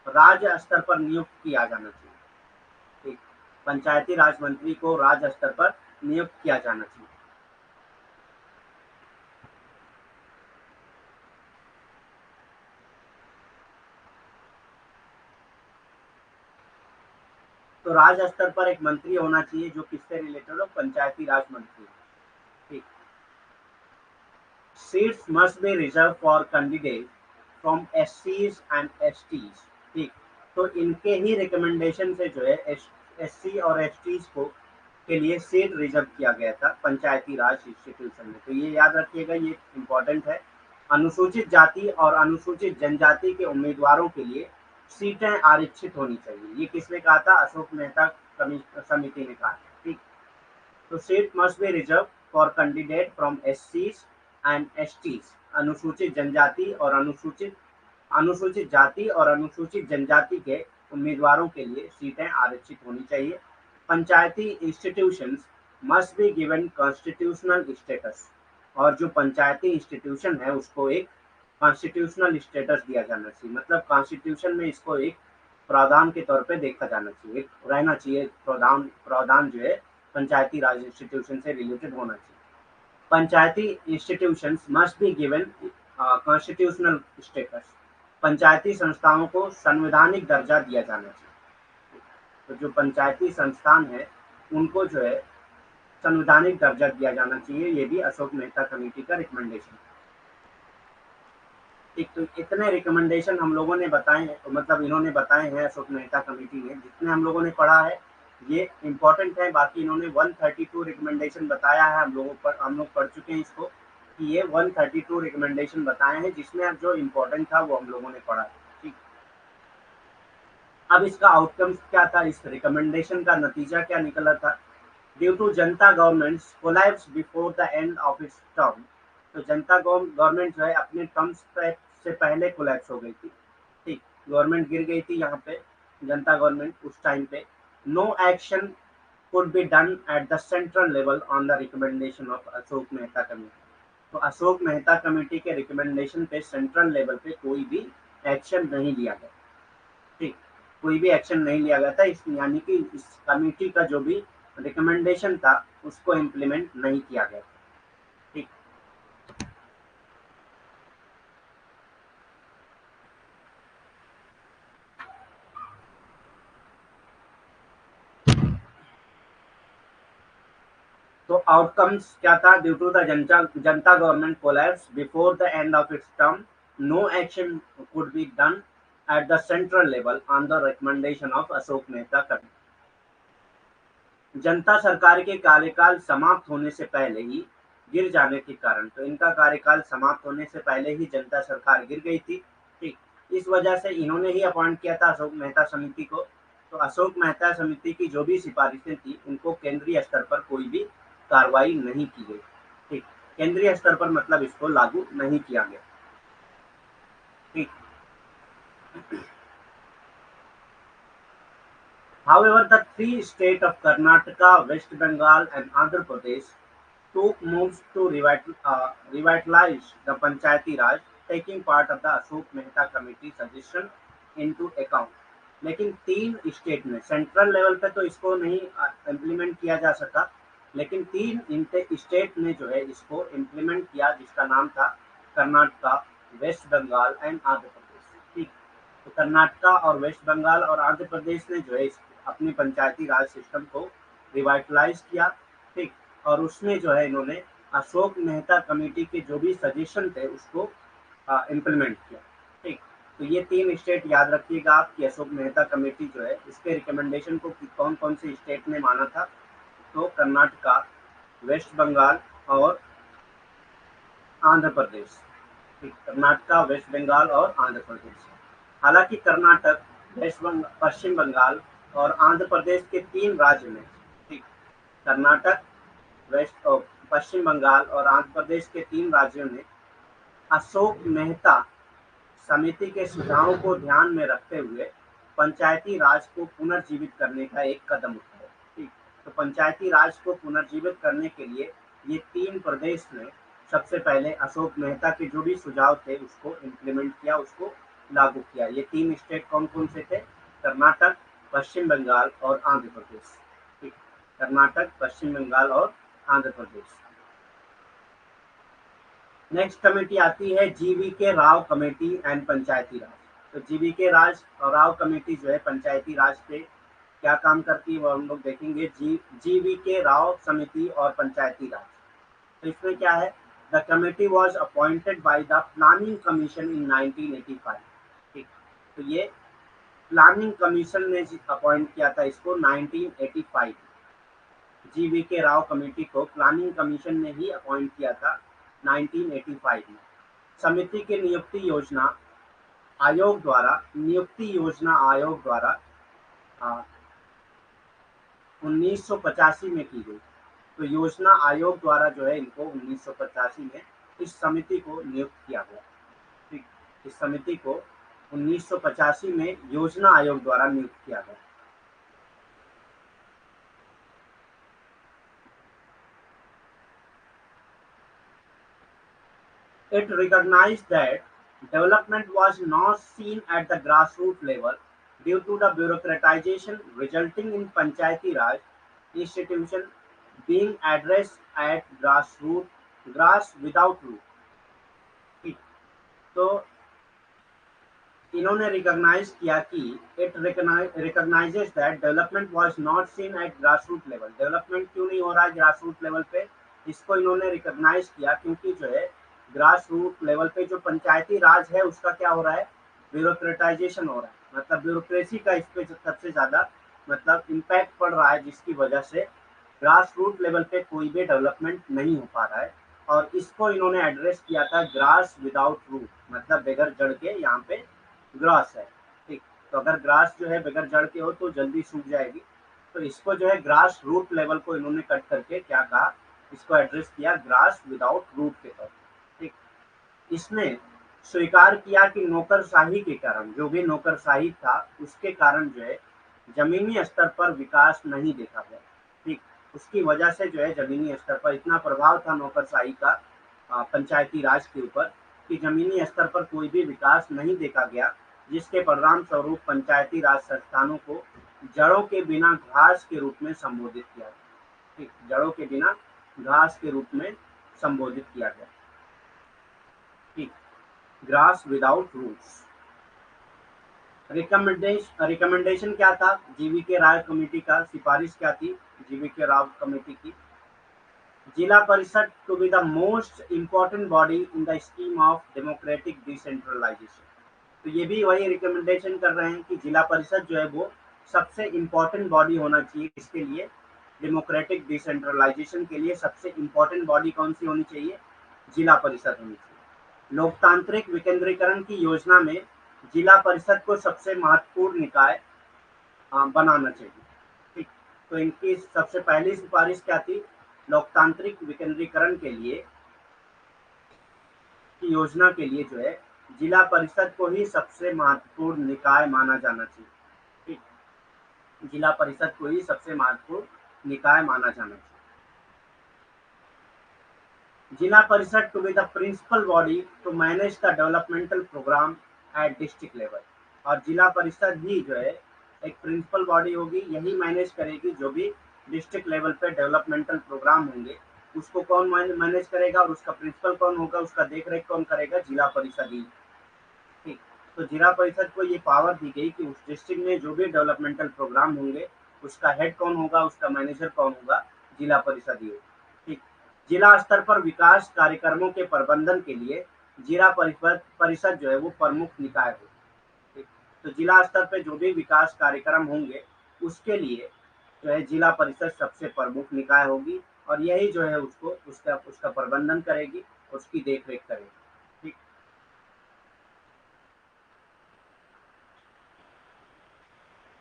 राज्य स्तर पर नियुक्त किया जाना चाहिए। ठीक, पंचायती राज मंत्री को राज्य स्तर पर नियुक्त किया जाना चाहिए। तो राज्य स्तर पर एक मंत्री होना चाहिए जो किससे रिलेटेड हो? पंचायती राज मंत्री। ठीक, seats must be reserve for candidate from एससीज एंड एसटीज। ठीक, तो इनके ही रिकमेंडेशन से जो है एससी और एसटीज को के लिए सीट रिजर्व किया गया था पंचायती राज इंस्टीट्यूशन में। तो ये याद रखिएगा, ये इम्पोर्टेंट है। अनुसूचित जाति और अनुसूचित जनजाति के उम्मीदवारों के लिए सीटें आरक्षित होनी चाहिए। ये किसने कहा था? अशोक मेहता समिति ने कहा। ठीक, तो seat must be reserve for candidate from एससीज एंड एसटीज। अनुसूचित जनजाति और अनुसूचित जाति और अनुसूचित जनजाति के उम्मीदवारों के लिए सीटें आरक्षित होनी चाहिए। Panchayati institutions must be given constitutional status, और जो पंचायती इंस्टीट्यूशन है उसको एक कॉन्स्टिट्यूशनल स्टेटस दिया जाना चाहिए। मतलब कॉन्स्टिट्यूशन में इसको एक प्रावधान के तौर पे देखा जाना चाहिए, रहना चाहिए प्रावधान जो है पंचायती राज इंस्टीट्यूशन से रिलेटेड होना चाहिए। Panchayati institutions must be given constitutional status, Panchayati संस्थाओं को संवैधानिक दर्जा दिया जाना चाहिए। तो जो पंचायती संस्थान है उनको जो है संवैधानिक दर्जा दिया जाना चाहिए, ये भी अशोक मेहता कमेटी का रिकमेंडेशन। ठीक, तो इतने रिकमेंडेशन हम लोगों ने बताए हैं, मतलब इन्होंने बताए हैं अशोक मेहता कमेटी ने, जितने हम लोगों ने पढ़ा है ये इम्पोर्टेंट है। बाकी इन्होंने 132 रिकमेंडेशन बताया है, हम लोग पढ़ चुके हैं इसको कि ये 132 रिकमेंडेशन बताए हैं, जिसमें जो इम्पोर्टेंट था वो हम लोगों ने पढ़ा है। ठीक, अब इसका आउटकम क्या था, इस रिकमेंडेशन का नतीजा क्या निकला था? Due to Janata government collapse before the end of its term. तो जनता गवर्नमेंट जो है अपने टर्म से पहले कोलैप्स हो गई थी। ठीक, गवर्नमेंट गिर गई थी यहाँ पे, जनता गवर्नमेंट उस टाइम पे। No action could be done at the central level on the recommendation of Ashok Mehta committee. तो अशोक मेहता कमेटी के रिकमेंडेशन पे सेंट्रल लेवल पे कोई भी एक्शन नहीं लिया गया। ठीक, कोई भी एक्शन नहीं लिया गया था, इस यानी कि इस कमेटी का जो भी रिकमेंडेशन था उसको इम्प्लीमेंट नहीं किया गया। ठीक, तो आउटकम्स क्या था? Due to the Janata government collapse before the end of its term, no action could be done at the central level on the recommendation of Ashok Mehta committee. Janata सरकार के कार्यकाल समाप्त होने से पहले ही गिर जाने के कारण, तो इनका कार्यकाल समाप्त होने से पहले ही जनता सरकार गिर गई थी। ठीक, इस वजह से इन्होंने ही अपॉइंट किया था अशोक मेहता समिति को। तो अशोक मेहता समिति की जो भी सिफारिशें थी उनको केंद्रीय स्तर पर कोई भी कार्रवाई नहीं की गई। ठीक, केंद्रीय स्तर पर मतलब इसको लागू नहीं किया गया। ठीक, however, the three states of Karnataka, West Bengal, and Andhra Pradesh took moves to revitalize the Panchayati Raj, taking part of the Ashok Mehta Committee suggestion into account. लेकिन तीन स्टेट में सेंट्रल लेवल पे तो इसको नहीं implement किया जा सका, लेकिन तीन स्टेट ने जो है इसको इम्प्लीमेंट किया, जिसका नाम था कर्नाटका, वेस्ट बंगाल एंड आंध्र प्रदेश। ठीक, तो कर्नाटका और वेस्ट बंगाल और आंध्र प्रदेश ने जो है अपनी पंचायती राज सिस्टम को रिवाइटलाइज किया। ठीक, और उसमें जो है इन्होंने अशोक मेहता कमेटी के जो भी सजेशन थे उसको इम्प्लीमेंट किया। ठीक, तो ये तीन स्टेट याद रखिएगा आप कि अशोक मेहता कमेटी जो है इसके रिकमेंडेशन को कौन कौन से स्टेट ने माना था। तो कर्नाटका, वेस्ट बंगाल और आंध्र प्रदेश। ठीक, कर्नाटका, वेस्ट बंगाल और आंध्र प्रदेश। हालांकि कर्नाटक, पश्चिम बंगाल और आंध्र प्रदेश के तीन राज्य में, ठीक, कर्नाटक, वेस्ट और पश्चिम बंगाल और आंध्र प्रदेश के तीन राज्यों ने अशोक मेहता समिति के सुझावों को ध्यान में रखते हुए पंचायती राज को पुनर्जीवित करने का एक कदम उठाया। ठीक, तो पंचायती राज को पुनर्जीवित करने के लिए ये तीन प्रदेश ने सबसे पहले अशोक मेहता के जो भी सुझाव थे उसको इम्प्लीमेंट किया, उसको लागू किया। ये तीन स्टेट कौन कौन से थे? कर्नाटक, पश्चिम बंगाल और आंध्र प्रदेश। ठीक, कर्नाटक, पश्चिम बंगाल और आंध्र प्रदेश। नेक्स्ट कमेटी आती है जीवी के राव कमेटी एंड पंचायती राज। तो जीवी के राज और राव कमेटी जो है पंचायती राज पे क्या काम करती है वो हम लोग देखेंगे। जीवी के राव समिति और पंचायती राज, तो इसमें क्या है? The committee was appointed by the planning commission इन 1985। ठीक, तो ये प्लानिंग कमीशन ने अपॉइंट किया था इसको 1985। जीवी के राव कमेटी को प्लानिंग कमीशन ने ही अपॉइंट किया था 1985 में। समिति के नियुक्ति योजना आयोग द्वारा 1985 में की गई। तो योजना आयोग द्वारा जो है इनको 1985 में इस समिति को नियुक्त किया गया। ठीक, इस समिति को 1985 में योजना आयोग द्वारा नियुक्त किया गया। It recognized that development was not seen at the grassroots level due to the bureaucratization resulting in Panchayati Raj institution being addressed at grass without root। ठीक, तो इन्होंने रिकॉग्नाइज किया कि it recognizes that development was not seen at grass root level. Development क्यों नहीं हो रहा है ग्रास रूट लेवल पे, इसको इन्होंने रिकॉग्नाइज किया क्योंकि जो है ग्रास रूट लेवल पे जो पंचायती राज है उसका क्या हो रहा है, ब्यूरोक्रेटाइजेशन हो रहा है, मतलब ब्यूरोक्रेसी का इस पे सबसे ज्यादा मतलब इम्पैक्ट पड़ रहा है, जिसकी वजह से ग्रास रूट लेवल पे कोई भी डेवलपमेंट नहीं हो पा रहा है। और इसको इन्होंने एड्रेस किया था ग्रास विदाउट रूट, मतलब बगैर जड़ के यहाँ पे ग्रास है, ठीक। तो अगर ग्रास जो है बगैर जड़ के हो तो जल्दी सूख जाएगी, तो इसको जो है ग्रास रूट लेवल को इन्होंने कट करके क्या कहा, इसको एड्रेस किया ग्रास विदाउट रूट के तौर, ठीक। इसने स्वीकार किया कि नौकरशाही के कारण, जो भी नौकरशाही था उसके कारण जो है जमीनी स्तर पर विकास नहीं देखा गया, ठीक। उसकी वजह से जो है जमीनी स्तर पर इतना प्रभाव था नौकरशाही का पंचायती राज के ऊपर कि जमीनी स्तर पर कोई भी विकास नहीं देखा गया, जिसके परिणाम स्वरूप पंचायती राज संस्थानों को जड़ों के बिना घास के रूप में संबोधित किया गया, ठीक। जड़ों के बिना घास के रूप में संबोधित किया गया, ठीक। Grass without roots. रिकमेंडेशन क्या था जीवी के राय कमेटी का, सिफारिश क्या थी जीवी के राव कमेटी की, Zila Parishad to be the most important body in the scheme of democratic decentralization. तो ये भी वही रिकमेंडेशन कर रहे हैं कि जिला परिषद जो है वो सबसे इम्पोर्टेंट बॉडी होना चाहिए, इसके लिए डेमोक्रेटिक डिसेंट्रलाइजेशन के लिए सबसे इम्पोर्टेंट बॉडी कौन सी होनी चाहिए, जिला परिषद होनी चाहिए। लोकतांत्रिक विकेंद्रीकरण की योजना में जिला परिषद को सबसे महत्वपूर्ण निकाय बनाना चाहिए, ठीक। तो इनकी सबसे पहली सिफारिश क्या थी, लोकतांत्रिक विकेंद्रीकरण के लिए की योजना के लिए जो है जिला परिषद को ही सबसे महत्वपूर्ण निकाय माना जाना चाहिए, ठीक। जिला परिषद को ही सबसे महत्वपूर्ण निकाय माना जाना चाहिए। Zila Parishad to be the principal body to manage the developmental program at district level. और जिला परिषद ही जो है एक प्रिंसिपल बॉडी होगी, यही मैनेज करेगी जो भी डिस्ट्रिक्ट लेवल पे डेवलपमेंटल प्रोग्राम होंगे, उसको कौन मैनेज करेगा और उसका प्रिंसिपल कौन होगा, उसका देख रेख कौन करेगा, जिला परिषद ही, ठीक। तो जिला परिषद को ये पावर दी गई कि उस डिस्ट्रिक्ट में जो भी डेवलपमेंटल प्रोग्राम होंगे उसका हेड कौन होगा, उसका मैनेजर कौन होगा, जिला परिषद ही होगा, ठीक। जिला स्तर पर विकास कार्यक्रमों के प्रबंधन के लिए जिला परिषद जो है वो प्रमुख निकाय होगी, ठीक। तो जिला स्तर पे जो भी विकास कार्यक्रम होंगे उसके लिए जो है जिला परिषद सबसे प्रमुख निकाय होगी, और यही जो है उसको उसका उसका प्रबंधन करेगी, उसकी देख रेख करेगी, ठीक।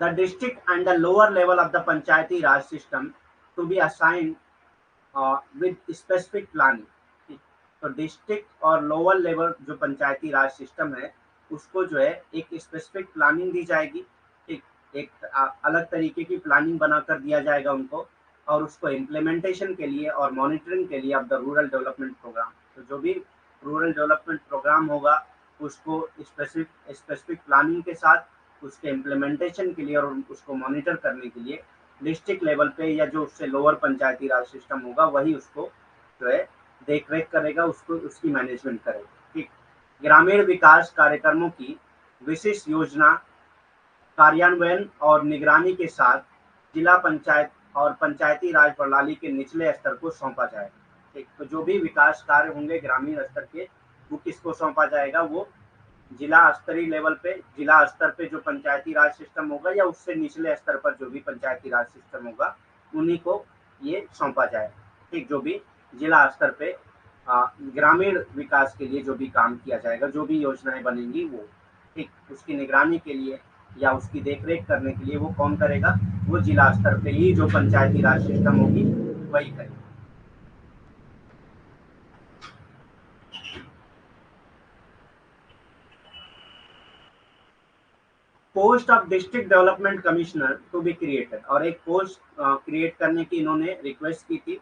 The district and the lower level of the Panchayati Raj system to be assigned with specific planning, ठीक। तो डिस्ट्रिक्ट और लोअर लेवल जो पंचायती राज सिस्टम है उसको जो है एक स्पेसिफिक प्लानिंग दी जाएगी, ठीक। एक अलग तरीके की प्लानिंग बनाकर दिया जाएगा उनको, और उसको इम्प्लीमेंटेशन के लिए और मॉनिटरिंग के लिए of the rural development program. तो जो भी रूरल डेवलपमेंट प्रोग्राम होगा उसको स्पेसिफिक स्पेसिफिक प्लानिंग के साथ उसके इम्प्लीमेंटेशन के लिए और उसको मॉनिटर करने के लिए डिस्ट्रिक्ट लेवल पे या जो उससे लोअर पंचायती राज सिस्टम होगा वही उसको जो है देख रेख करेगा, उसको उसकी मैनेजमेंट करेगा, ठीक। ग्रामीण विकास कार्यक्रमों की विशिष्ट योजना कार्यान्वयन और निगरानी के साथ जिला पंचायत और पंचायती राज प्रणाली के निचले स्तर को सौंपा जाएगा, ठीक। तो जो भी विकास कार्य होंगे ग्रामीण स्तर के वो किसको सौंपा जाएगा, वो जिला स्तरीय लेवल पे, जिला स्तर पे जो पंचायती राज सिस्टम होगा या उससे निचले स्तर पर जो भी पंचायती राज सिस्टम होगा उन्हीं को ये सौंपा जाएगा, ठीक। जो भी जिला स्तर पे ग्रामीण विकास के लिए जो भी काम किया जाएगा, जो भी योजनाएं बनेंगी वो, ठीक। उसकी निगरानी के लिए या उसकी देखरेख करने के लिए वो कौन करेगा, वो जिला स्तर पे ही जो पंचायती राज सिस्टम होगी वही करेगा। Post of district development commissioner to be created, और एक पोस्ट क्रिएट करने की इन्होंने रिक्वेस्ट की थी,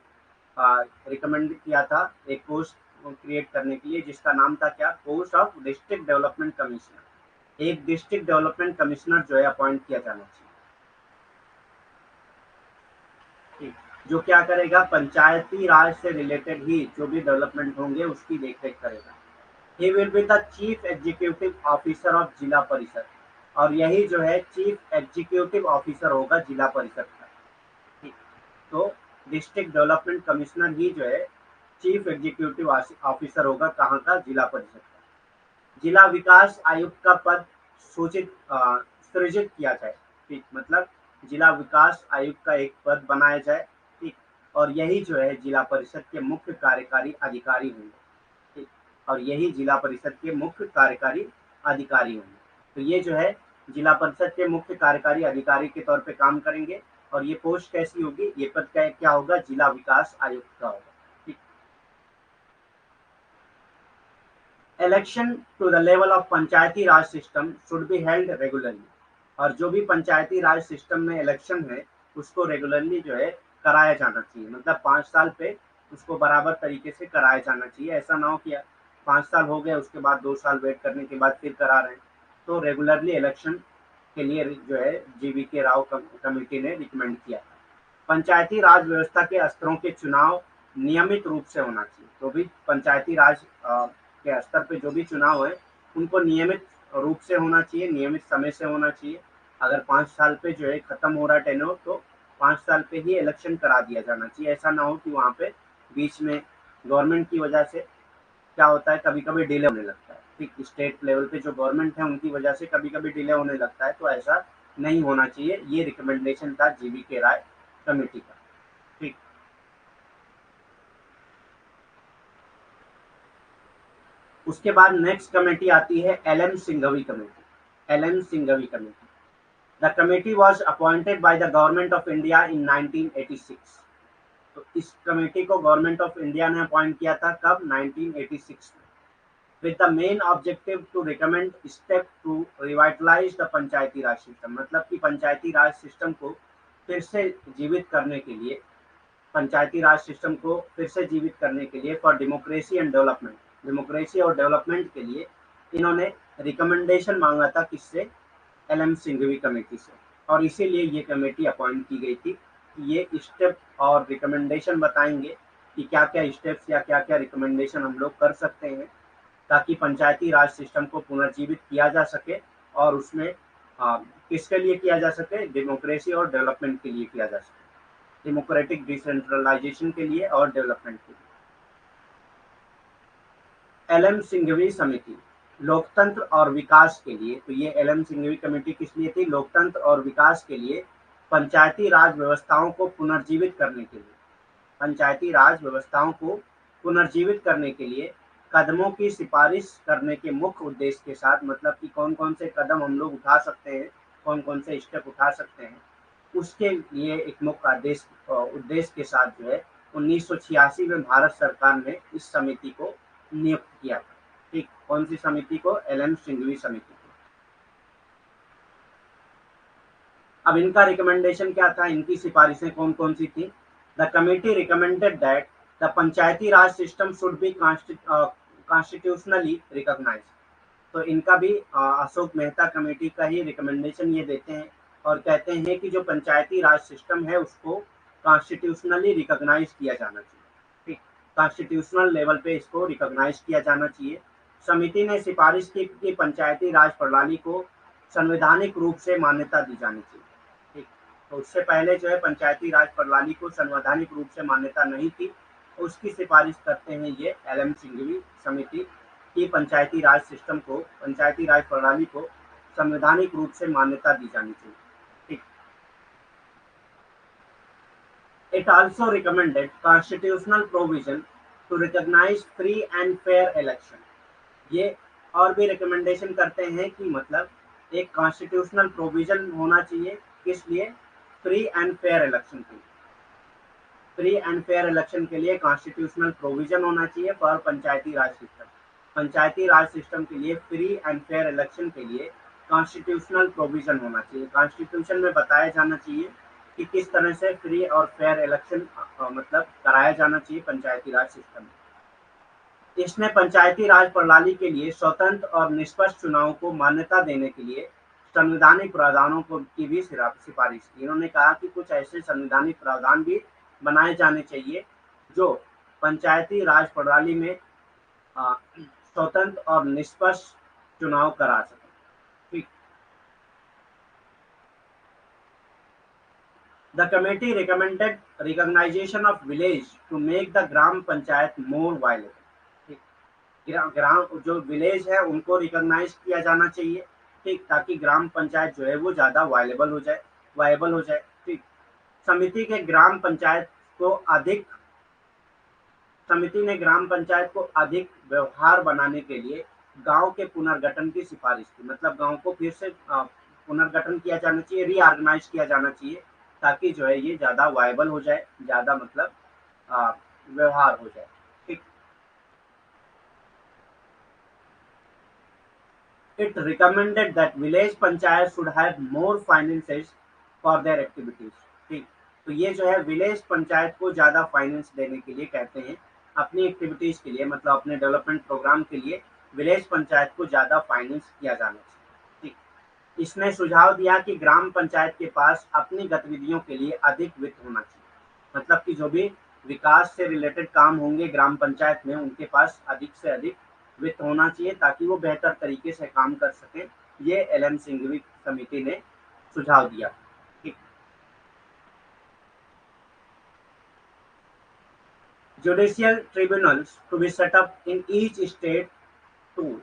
रिकमेंड किया था एक पोस्ट क्रिएट करने के लिए जिसका नाम था क्या, post of district development commissioner. एक डिस्ट्रिक्ट डेवलपमेंट कमिश्नर जो है अपॉइंट किया जाना चाहिए, ठीक। जो क्या करेगा, पंचायती राज से रिलेटेड ही जो भी डेवलपमेंट होंगे उसकी देखरेख करेगा। He will be the chief executive officer of जिला परिषद, और यही जो है चीफ एग्जीक्यूटिव ऑफिसर होगा जिला परिषद का। ठीक, तो डिस्ट्रिक्ट डेवलपमेंट कमिश्नर ही जो है चीफ एग्जीक्यूटिव ऑफिसर होगा, कहाँ का, जिला परिषद का। जिला विकास आयुक्त का पद सृजित किया जाए। ठीक, मतलब जिला विकास आयुक्त का एक पद बनाया जाए। ठीक, और यही जो है जिला परिषद के मुख्य कार्यकारी अधिकारी होंगे। ठीक, और यही जिला परिषद के मुख्य कार्यकारी अधिकारी होंगे। तो ये जो है जिला परिषद के मुख्य कार्यकारी अधिकारी के तौर पे काम करेंगे। और ये पोस्ट कैसी होगी, ये पद क्या होगा, जिला विकास आयुक्त का होगा। ठीक, election to the level of Panchayati Raj system should be held regularly, और जो भी पंचायती राज सिस्टम में इलेक्शन है उसको रेगुलरली जो है कराया जाना चाहिए। मतलब 5 साल पे उसको बराबर तरीके से कराया जाना चाहिए। ऐसा ना हो कि 5 साल हो गए उसके बाद 2 साल वेट करने के बाद फिर करा रहे हैं। तो रेगुलरली इलेक्शन के लिए जो है GV राव कमेटी ने रिकमेंड किया। पंचायती राज व्यवस्था के स्तरों के चुनाव नियमित रूप से होना चाहिए। तो भी पंचायती राज के स्तर पे जो भी चुनाव है उनको नियमित रूप से होना चाहिए, नियमित समय से होना चाहिए। अगर 5 साल पे जो है खत्म हो रहा टेन्योर, तो 5 साल पे ही इलेक्शन करा दिया जाना चाहिए। ऐसा ना हो कि वहाँ पे बीच में गवर्नमेंट की वजह से क्या होता है, कभी कभी डिले होने लगता है। ठीक, स्टेट लेवल पे जो गवर्नमेंट है उनकी वजह से कभी कभी डिले होने लगता है, तो ऐसा नहीं होना चाहिए। ये रिकमेंडेशन था GV राय कमेटी का। ठीक, उसके बाद नेक्स्ट कमेटी आती है LM Singhvi committee. LM Singhvi committee, the committee was appointed by the government of India in 1986। तो इस कमेटी को गवर्नमेंट ऑफ इंडिया ने अपॉइंट किया था, कब, 1986 में। with the main objective to recommend step to revitalize the Panchayati Raj system, मतलब कि पंचायती राज सिस्टम को फिर से जीवित करने के लिए, पंचायती राज सिस्टम को फिर से जीवित करने के लिए for democracy and development, democracy और डेवलपमेंट के लिए इन्होंने रिकमेंडेशन मांगा था, किससे, LM सिंघवी कमेटी से। और इसीलिए ये कमेटी अपॉइंट की गई थी कि ये स्टेप और रिकमेंडेशन बताएंगे कि क्या क्या स्टेप्स या क्या क्या रिकमेंडेशन हम लोग कर सकते हैं ताकि पंचायती राज सिस्टम को पुनर्जीवित किया जा सके। और उसमें किसके लिए किया जा सके, डेमोक्रेसी और डेवलपमेंट के लिए किया जा सके, डेमोक्रेटिक डिसेंट्रलाइजेशन के लिए और डेवलपमेंट के लिए। LM सिंघवी समिति, लोकतंत्र और विकास के लिए। तो ये LM सिंघवी कमेटी किस लिए थी, लोकतंत्र और विकास के लिए, पंचायती राज व्यवस्थाओं को पुनर्जीवित करने के लिए, पंचायती राज व्यवस्थाओं को पुनर्जीवित करने के लिए कदमों की सिफारिश करने के मुख्य उद्देश्य के साथ, मतलब कि कौन कौन से कदम हम लोग उठा सकते हैं, कौन कौन से स्टेप उठा सकते हैं, उसके लिए एक मुख्य उद्देश्य के साथ जो है 1986 में भारत सरकार ने इस समिति को नियुक्त किया था। ठीक, कौन सी समिति को, LM सिंघवी समिति को। अब इनका रिकमेंडेशन क्या था, इनकी सिफारिशें कौन कौन सी थी। The committee recommended that the Panchayati Raj system should be constitutionally recognize. तो इनका भी अशोक मेहता कमेटी का ही रिकमेंडेशन ये देते हैं और कहते हैं कि जो पंचायती राज सिस्टम है उसको कॉन्स्टिट्यूशनली रिकॉग्नाइज किया जाना चाहिए। ठीक, कॉन्स्टिट्यूशनल लेवल पे इसको रिकॉग्नाइज किया जाना चाहिए। समिति ने सिफारिश की कि पंचायती राज प्रणाली को संवैधानिक रूप से मान्यता दी जानी चाहिए। ठीक, तो उससे पहले जो है पंचायती राज प्रणाली को संवैधानिक रूप से मान्यता नहीं थी, उसकी सिफारिश करते हैं ये LM सिंघवी समिति की पंचायती राज सिस्टम को, पंचायती राज प्रणाली को संवैधानिक रूप से मान्यता दी जानी चाहिए। ठीक, it also recommended constitutional provision to recognize free and fair election. ये और भी रिकमेंडेशन करते हैं कि मतलब एक कॉन्स्टिट्यूशनल प्रोविजन होना चाहिए, किस लिए, फ्री एंड फेयर इलेक्शन के लिए। फ्री एंड फेयर इलेक्शन के लिए कॉन्स्टिट्यूशनल प्रोविजन होना चाहिए for Panchayati Raj system. Panchayati Raj system के लिए फ्री एंड फेयर इलेक्शन के लिए कॉन्स्टिट्यूशनल प्रोविजन होना चाहिए, कॉन्स्टिट्यूशन में बताया जाना चाहिए कि किस तरह से फ्री और फेयर इलेक्शन मतलब कराया जाना चाहिए पंचायती राज सिस्टम में। इसने पंचायती राज प्रणाली के लिए स्वतंत्र और निष्पक्ष चुनाव को मान्यता देने के लिए संवैधानिक प्रावधानों को की भी सिफारिश की। इन्होंने कहा कि कुछ ऐसे संवैधानिक प्रावधान भी बनाए जाने चाहिए जो पंचायती राज प्रणाली में स्वतंत्र और निष्पक्ष चुनाव करा सके। ठीक। The committee recommended recognisation of village to make the Gram Panchayat more viable. ठीक। ग्राम जो विलेज है उनको रिकॉग्नाइज किया जाना चाहिए, ठीक, ताकि ग्राम पंचायत जो है वो ज्यादा वायबल हो जाए। ठीक। समिति के ग्राम पंचायत को अधिक समिति ने ग्राम पंचायत को अधिक व्यवहार बनाने के लिए गांव के पुनर्गठन की सिफारिश की। मतलब गांव को फिर से पुनर्गठन किया जाना चाहिए, रीऑर्गेनाइज किया जाना चाहिए, ताकि जो है ये ज्यादा वायबल हो जाए, ज्यादा मतलब अ, व्यवहार हो जाए। ठीक। It recommended that village panchayat should have more finances for their activities। ठीक। तो ये जो है विलेज पंचायत को ज्यादा फाइनेंस देने के लिए कहते हैं, अपनी एक्टिविटीज के लिए, मतलब अपने डेवलपमेंट प्रोग्राम के लिए विलेज पंचायत को ज्यादा फाइनेंस किया जाना चाहिए। ठीक। इसने सुझाव दिया कि ग्राम पंचायत के पास अपनी गतिविधियों के लिए अधिक वित्त होना चाहिए। मतलब कि जो भी विकास से रिलेटेड काम होंगे ग्राम पंचायत में, उनके पास अधिक से अधिक वित्त होना चाहिए, ताकि वो बेहतर तरीके से काम कर सकें। ये एलएम सिंघवी समिति ने सुझाव दिया। ठीक। Judicial tribunals to be set up in each state to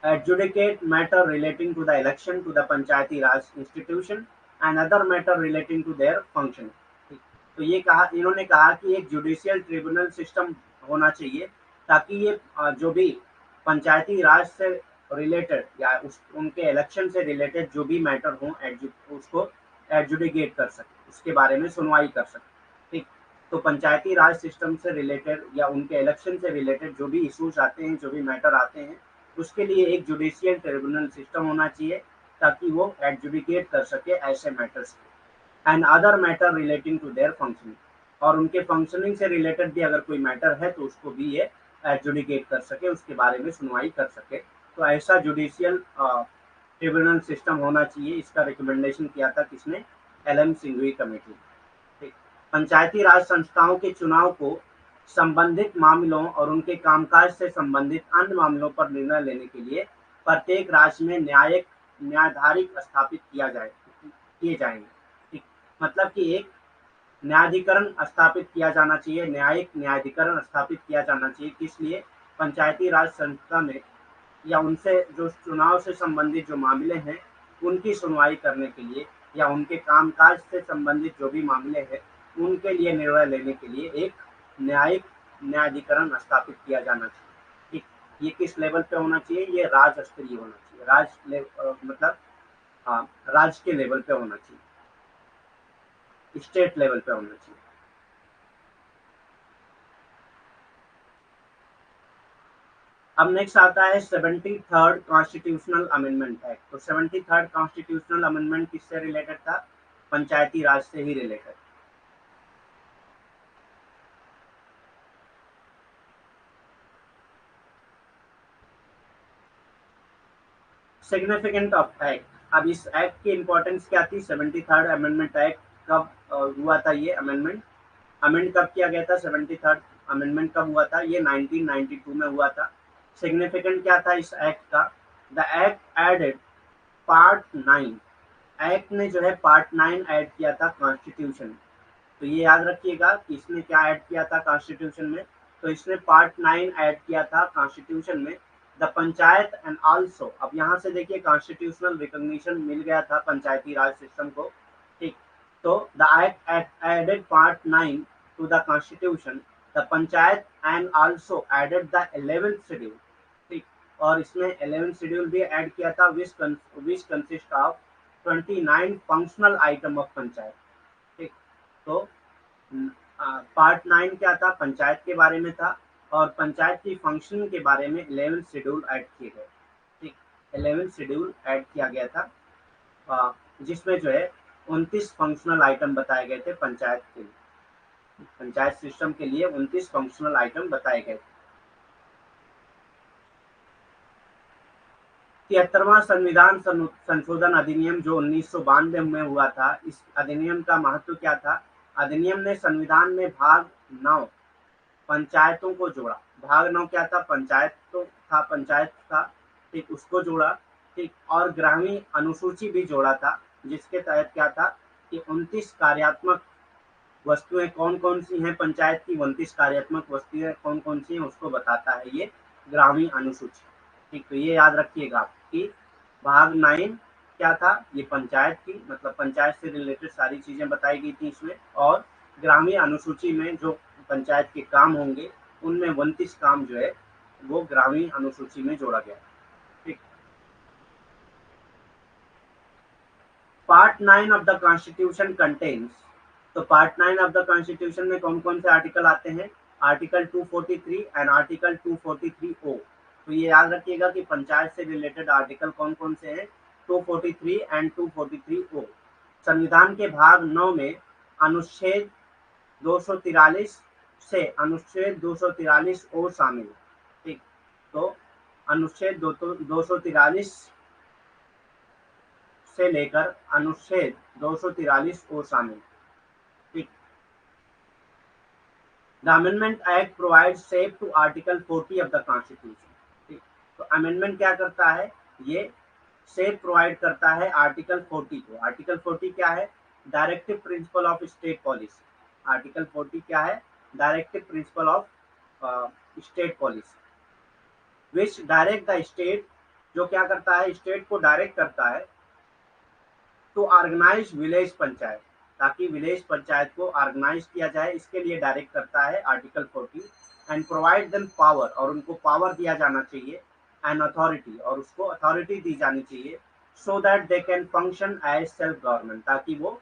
adjudicate matter relating to the election to the Panchayati Raj institution and other matter relating to their function। तो ये कहा, इन्होंने कहा कि एक जुडिशियल ट्रिब्यूनल सिस्टम होना चाहिए, ताकि ये जो भी पंचायती राज से रिलेटेड या उनके इलेक्शन से रिलेटेड जो भी मैटर हो उसको एडजुडिकेट कर सके, उसके बारे में सुनवाई कर सके। ठीक। तो पंचायती राज सिस्टम से रिलेटेड या उनके इलेक्शन से रिलेटेड जो भी इश्यूज आते हैं, जो भी मैटर आते हैं, उसके लिए एक जुडिशियल ट्रिब्यूनल सिस्टम होना चाहिए, ताकि वो एडजुडिकेट कर सके ऐसे matters and other matter relating to their functioning. और उनके फंक्शनिंग से रिलेटेड भी अगर कोई मैटर है तो उसको भी ये एडजुडिकेट कर सके, उसके बारे में सुनवाई कर सके। तो ऐसा जुडिशियल ट्रिब्यूनल सिस्टम होना चाहिए। इसका रिकमेंडेशन किया था किसने? LM Singhvi committee. ठीक। पंचायती राज संस्थाओं के चुनाव को संबंधित मामलों और उनके कामकाज से संबंधित अन्य मामलों पर निर्णय लेने के लिए प्रत्येक राज्य में न्यायाधिकरण स्थापित किए जाएंगे। ठीक। मतलब कि एक न्यायाधिकरण स्थापित किया जाना चाहिए, न्यायिक न्यायाधिकरण स्थापित किया जाना चाहिए। किस लिए? पंचायती राज संस्था में या उनसे जो चुनाव से संबंधित जो मामले हैं उनकी सुनवाई करने के लिए, या उनके कामकाज से संबंधित जो भी मामले हैं उनके लिए निर्णय लेने के लिए एक न्यायिक न्यायाधिकरण स्थापित किया जाना चाहिए। ठीक। ये किस लेवल पे होना चाहिए? ये राज्य स्तरीय होना चाहिए, मतलब हाँ, राज्य के लेवल पे होना चाहिए, स्टेट लेवल पे होना चाहिए। अब नेक्स्ट आता है 73rd कॉन्स्टिट्यूशनल अमेंडमेंट एक्ट। तो 73rd कॉन्स्टिट्यूशनल अमेंडमेंट किससे रिलेटेड था? पंचायती राज से ही रिलेटेड। Significant of act. अब इस एक्ट की इंपॉर्टेंस क्या थी? 73rd अमेंडमेंट एक्ट कब हुआ था? ये अमेंड कब किया गया था? 73rd अमेंडमेंट कब हुआ था? ये 1992 में हुआ था। सिग्निफिकेंट क्या था इस एक्ट का? The act added part 9। Act ने जो है पार्ट 9 ऐड किया था कॉन्स्टिट्यूशन में। तो ये याद रखिएगा कि इसने क्या ऐड किया था कॉन्स्टिट्यूशन में। तो इसने पार्ट 9 ऐड किया था कॉन्स्टिट्यूशन में। द पंचायत एंड आल्सो, अब यहाँ से देखिए कॉन्स्टिट्यूशनल रिकॉग्निशन मिल गया था पंचायती राज सिस्टम को। ठीक। तो the act added part 9 to the constitution, the panchayat and also added the 11th schedule. ठीक। और इसमें 11th शेड्यूल भी ऐड किया था which consist of 29 functional item of panchayat. ठीक। तो पार्ट 9 क्या था? पंचायत के बारे में था, और पंचायत की फंक्शनिंग के बारे में 11th शेड्यूल ऐड किए गए। ठीक। 11th शेड्यूल ऐड किया गया था, जिसमें जो है 29 फंक्शनल आइटम बताए गए थे पंचायत के लिए। पंचायत सिस्टम के लिए 29 फंक्शनल आइटम बताए गए थे। 73वां संविधान संशोधन अधिनियम जो 1992 में हुआ था, इस अधिनियम का महत्व क्या था? अधिनियम ने संविधान में भाग 9 पंचायतों को जोड़ा। भाग 9 क्या था, पंचायत तो था, पंचायत था, ठीक, उसको जोड़ा, ठीक, और ग्रामीण अनुसूची भी जोड़ा था, जिसके तहत क्या था कि 29 कार्यात्मक वस्तुएं कौन कौन सी हैं, पंचायत की 29 कार्यात्मक वस्तुएं कौन कौन सी हैं उसको बताता है ये ग्रामीण अनुसूची। ठीक, तो ये याद रखिएगा आप कि भाग 9 क्या था, ये पंचायत की, मतलब पंचायत से रिलेटेड सारी चीजें बताई गई थी इसमें, और ग्रामीण अनुसूची में जो पंचायत के काम होंगे उनमें 29 काम जो है वो ग्रामीण अनुसूची में जोड़ा गया। ठीक, part 9 of the constitution contains, तो पार्ट 9 ऑफ द कॉन्स्टिट्यूशन में कौन कौन से आर्टिकल आते हैं, आर्टिकल 243 एंड आर्टिकल 243 ओ। तो ये याद रखिएगा कि पंचायत से रिलेटेड आर्टिकल कौन कौन से हैं, 243 एंड 243 ओ। संविधान के भाग 9 में अनुच्छेद 243 से अनुच्छेद 243 ओ शामिल है। ठीक, तो अनुच्छेद 243 से लेकर अनुच्छेद 243 ओ शामिल। ठीक, the amendment act provide safe to article 40 of the constitution. ठीक, तो अमेंडमेंट क्या करता है, ये सेफ प्रोवाइड करता है आर्टिकल 40 को। आर्टिकल 40 क्या है, directive principle of state policy. Article 40 क्या है, directive principle of state policy, which direct the state, जो क्या करता है, स्टेट को डायरेक्ट करता है टू ऑर्गेनाइज विलेज पंचायत, ताकि विलेज पंचायत को ऑर्गेनाइज किया जाए, इसके लिए डायरेक्ट करता है article 40। And provide them power, और उनको पावर दिया जाना चाहिए, एंड अथॉरिटी, और उसको अथॉरिटी दी जानी चाहिए, so that they can function as self government, ताकि वो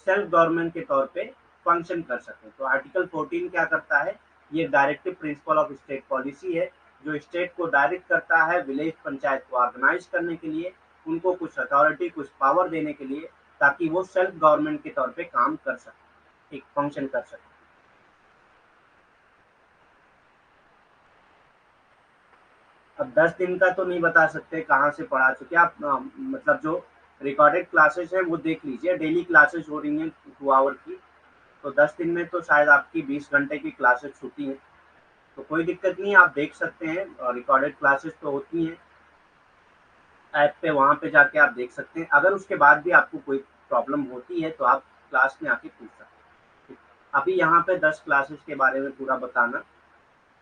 सेल्फ गवर्नमेंट के तौर पे फंक्शन कर सके। तो आर्टिकल 14 क्या करता है, ये directive principle of state policy है, जो स्टेट को डायरेक्ट करता है विलेज पंचायत को ऑर्गेनाइज करने के लिए, उनको कुछ अथॉरिटी, कुछ पावर देने के लिए, ताकि वो सेल्फ गवर्नमेंट के तौर पे काम कर सके, एक फंक्शन कर सके। अब 10 दिन का तो नहीं बता सकते कहाँ से पढ़ा चुके आप, मतलब जो रिकॉर्डेड क्लासेस है वो देख लीजिए, डेली क्लासेस हो रही हैं 2 आवर की, तो 10 दिन में तो शायद आपकी 20 घंटे की क्लासेस छूटी हैं, तो कोई दिक्कत नहीं है, आप देख सकते हैं, और रिकॉर्डेड क्लासेस तो होती हैं ऐप पे, वहाँ पे जाके आप देख सकते हैं। अगर उसके बाद भी आपको कोई प्रॉब्लम होती है तो आप क्लास में आके पूछ सकते हैं। अभी यहाँ पे 10 क्लासेस के बारे में पूरा बताना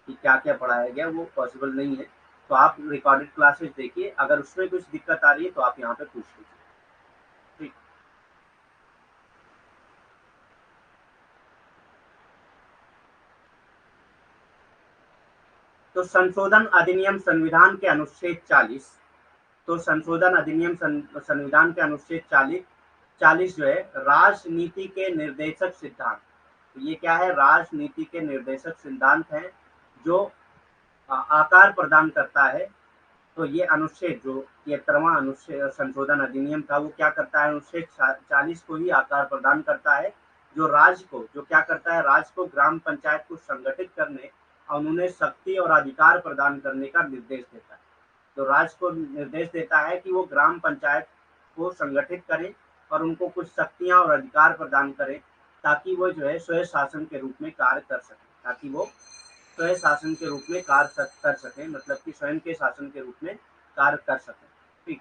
कि क्या क्या पढ़ाया गया वो पॉसिबल नहीं है, तो आप रिकॉर्डेड क्लासेस देखिए, अगर उसमें कुछ दिक्कत आ रही है तो आप यहाँ पे पूछ लीजिए। ठीक, तो संशोधन अधिनियम संविधान के अनुच्छेद 40, तो संशोधन अधिनियम संविधान के अनुच्छेद 40 जो है राजनीति के निर्देशक सिद्धांत, तो ये क्या है, राजनीति के निर्देशक सिद्धांत है, जो आकार प्रदान करता है। तो ये अनुच्छेद जो 73वां अनुच्छेद संशोधन अधिनियम था वो क्या करता है, अनुच्छेद 40 को ही आकार प्रदान करता है, जो राज्य को, जो क्या करता है, राज्य को ग्राम पंचायत को संगठित करने और उन्हें शक्ति और अधिकार प्रदान करने का निर्देश देता है। तो राज्य को निर्देश देता है कि वो ग्राम पंचायत को संगठित करें और उनको कुछ शक्तियां और अधिकार प्रदान करें, ताकि वो जो है स्वयं शासन के रूप में कार्य कर सकें, ताकि वो स्वयं शासन के रूप में कार्य कर सकें, मतलब कि स्वयं के शासन के रूप में कार्य कर सकें। ठीक,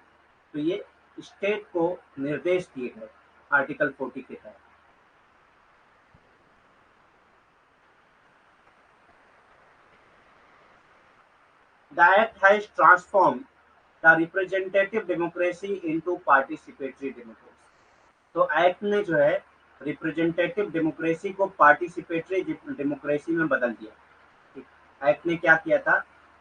तो ये स्टेट को निर्देश दिए गए आर्टिकल 40 के तहत। The act has transformed the representative democracy into participatory democracy. तो एक्ट ने जो है रिप्रेजेंटेटिव डेमोक्रेसी को पार्टिसिपेटरी डेमोक्रेसी में बदल दिया। एक्ट ने क्या किया था,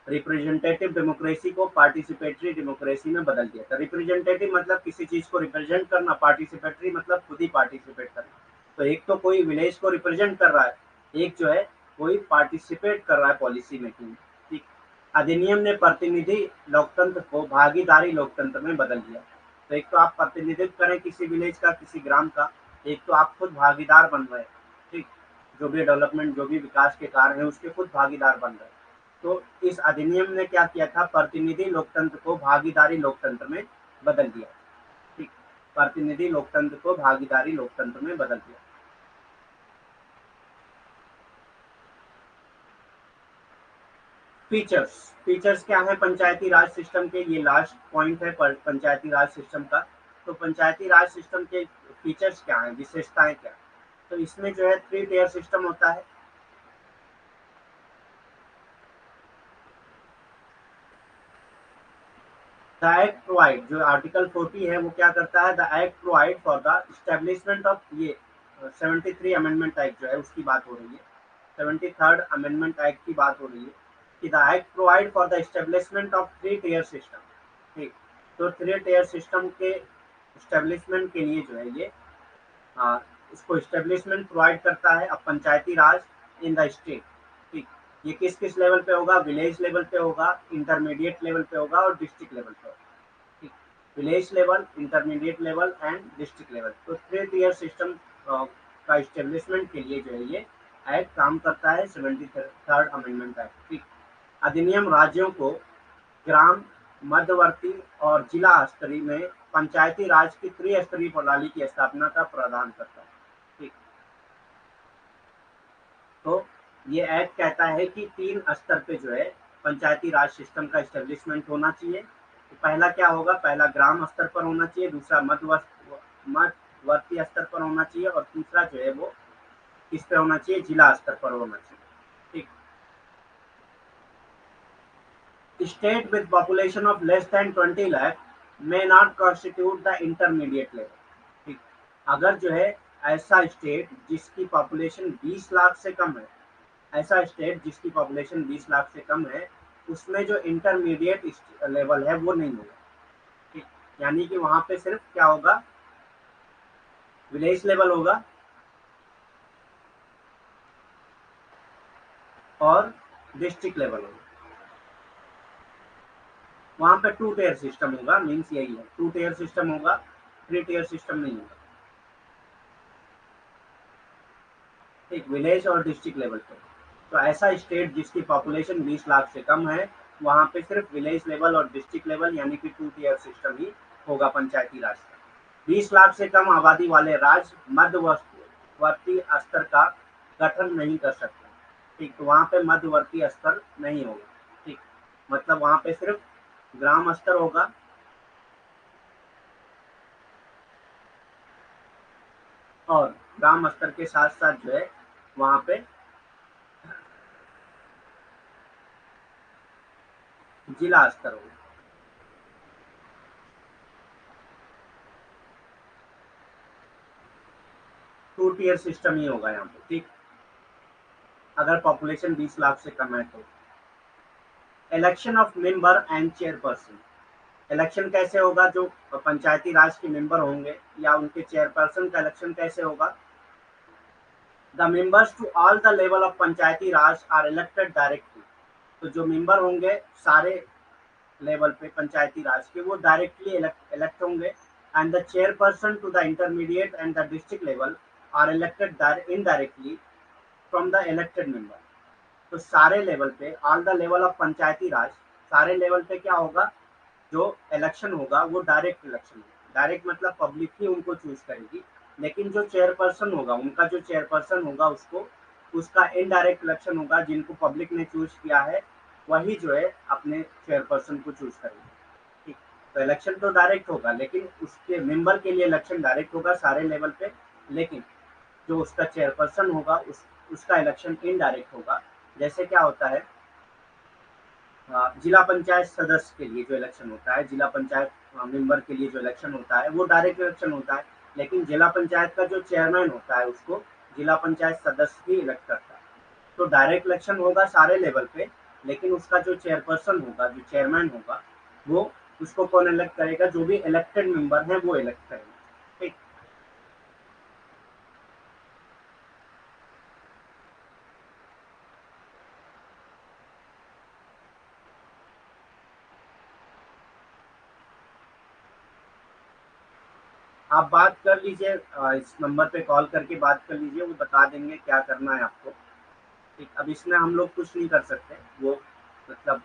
रिप्रेजेंटेटिव डेमोक्रेसी को पार्टिसिपेटरी डेमोक्रेसी में बदल दिया था। रिप्रेजेंटेटिव मतलब किसी चीज को रिप्रेजेंट करना, पार्टिसिपेटरी मतलब खुद ही पार्टिसिपेट करना। तो एक तो कोई विलेज को रिप्रेजेंट कर रहा है, एक जो है कोई पार्टिसिपेट कर रहा है पॉलिसी मेकिंग में। ठीक, अधिनियम ने प्रतिनिधि लोकतंत्र को भागीदारी लोकतंत्र में बदल दिया। तो एक तो आप प्रतिनिधित्व करें किसी विलेज का, किसी ग्राम का, एक तो आप खुद भागीदार बन रहे हैं। ठीक, जो भी डेवलपमेंट, जो भी विकास के कार्य हैं उसके खुद भागीदार बन रहे हैं। तो इस अधिनियम ने क्या किया था, प्रतिनिधि लोकतंत्र को भागीदारी लोकतंत्र में बदल दिया। ठीक, प्रतिनिधि लोकतंत्र को भागीदारी लोकतंत्र में बदल दिया। फीचर्स, फीचर्स क्या है पंचायती राज सिस्टम के, ये लास्ट पॉइंट है पंचायती राज सिस्टम का। तो पंचायती राज सिस्टम के फीचर्स क्या है, विशेषताएं क्या है? तो इसमें जो है 3 टियर सिस्टम होता है। द एक्ट प्रोवाइड, जो आर्टिकल 40 है वो क्या करता है, the act provide for the establishment of, ये 73 अमेंडमेंट एक्ट जो है उसकी बात हो रही है, 73rd अमेंडमेंट एक्ट की बात हो रही है कि the act provide for the establishment of 3 tier system. ठीक, तो 3 टियर सिस्टम के इस्टेब्लिशमेंट के लिए जो है ये इसको इस्टेब्लिशमेंट प्रोवाइड करता है अब पंचायती राज इन द स्टेट। ठीक, ये किस किस लेवल पे होगा, विलेज लेवल पे होगा, इंटरमीडिएट लेवल पे होगा और डिस्ट्रिक्ट लेवल पे होगा। ठीक, village level, intermediate level and district level. तो 3 टियर सिस्टम का इस्टेब्लिशमेंट के लिए जो है ये एक्ट काम करता है, 73rd अमेंडमेंट एक्ट। ठीक, अधिनियम राज्यों को ग्राम, मध्यवर्ती और जिला स्तरीय में पंचायती राज की त्रिस्तरीय प्रणाली की स्थापना का प्रावधान करता है। ठीक, तो ये एक्ट कहता है कि 3 स्तर पे जो है पंचायती राज सिस्टम का इस्टेब्लिशमेंट होना चाहिए। तो पहला क्या होगा, पहला ग्राम स्तर पर होना चाहिए, दूसरा मध्यवर्ती स्तर पर होना चाहिए और तीसरा जो है वो किस पे होना चाहिए, जिला स्तर पर होना चाहिए। ठीक, state with population of less than 20 lakh may not constitute the intermediate level। ठीक, अगर जो है ऐसा स्टेट जिसकी पॉपुलेशन 20 लाख से कम है, ऐसा स्टेट जिसकी पॉपुलेशन 20 लाख से कम है, उसमें जो इंटरमीडिएट लेवल है वो नहीं होगा। ठीक, यानी कि वहां पे सिर्फ क्या होगा, विलेज लेवल होगा और डिस्ट्रिक्ट लेवल होगा। वहां पे 2 टियर सिस्टम होगा, मीन्स यही है, 2 टियर सिस्टम होगा, 3 टियर सिस्टम नहीं होगा। एक विलेज और डिस्ट्रिक्ट लेवल पे। तो ऐसा स्टेट जिसकी पॉपुलेशन 20 लाख से कम है, वहां पे सिर्फ विलेज लेवल और डिस्ट्रिक्ट लेवल यानी कि 2 टियर सिस्टम ही होगा पंचायती राज का। 20 लाख से कम आबादी वाले राज्य मध्यवर्ती स्तर का गठन नहीं कर सकते। ठीक, तो वहां पे मध्यवर्ती स्तर नहीं होगा। ठीक, मतलब वहां पे सिर्फ ग्राम स्तर होगा और ग्राम स्तर के साथ साथ जो है वहां पे जिला स्तर होगा। 2 टियर सिस्टम ही होगा यहाँ पे। ठीक, अगर पॉपुलेशन 20 लाख से कम है तो। Election of member and chairperson, election कैसे होगा, जो पंचायती राज के मेंबर होंगे या उनके चेयरपर्सन का इलेक्शन कैसे होगा। The members to all the level of Panchayati Raj are elected directly, तो जो मेंबर होंगे सारे लेवल पे पंचायती राज के वो डायरेक्टली इलेक्ट होंगे। And the chairperson to the intermediate and the district level are elected indirectly from the elected member. तो सारे लेवल पे, all the level of Panchayati Raj, सारे लेवल पे क्या होगा, जो इलेक्शन होगा वो डायरेक्ट इलेक्शन होगा। डायरेक्ट मतलब पब्लिक ही उनको चूज करेगी, लेकिन जो चेयरपर्सन होगा, उनका जो चेयरपर्सन होगा उसको, उसका इनडायरेक्ट इलेक्शन होगा, जिनको पब्लिक ने चूज किया है वही जो है अपने चेयरपर्सन को चूज करेंगे। ठीक, तो इलेक्शन तो डायरेक्ट होगा, लेकिन उसके मेंबर के लिए इलेक्शन डायरेक्ट होगा सारे लेवल पे, लेकिन जो उसका चेयरपर्सन होगा उसका इलेक्शन इनडायरेक्ट होगा। जैसे क्या होता है, जिला पंचायत सदस्य के लिए जो इलेक्शन होता है, जिला पंचायत मेंबर के लिए जो इलेक्शन होता है वो डायरेक्ट इलेक्शन होता है, लेकिन जिला पंचायत का जो चेयरमैन होता है उसको जिला पंचायत सदस्य ही इलेक्ट करता है। तो डायरेक्ट इलेक्शन होगा सारे लेवल पे, लेकिन उसका जो चेयरपर्सन होगा, जो चेयरमैन होगा, वो उसको कौन इलेक्ट करेगा, जो भी इलेक्टेड मेंबर है वो इलेक्ट करेगा। ठीक, आप बात कर लीजिए, इस नंबर पे कॉल करके बात कर लीजिए, वो बता देंगे क्या करना है आपको। ठीक, अब इसमें हम लोग कुछ नहीं कर सकते, वो मतलब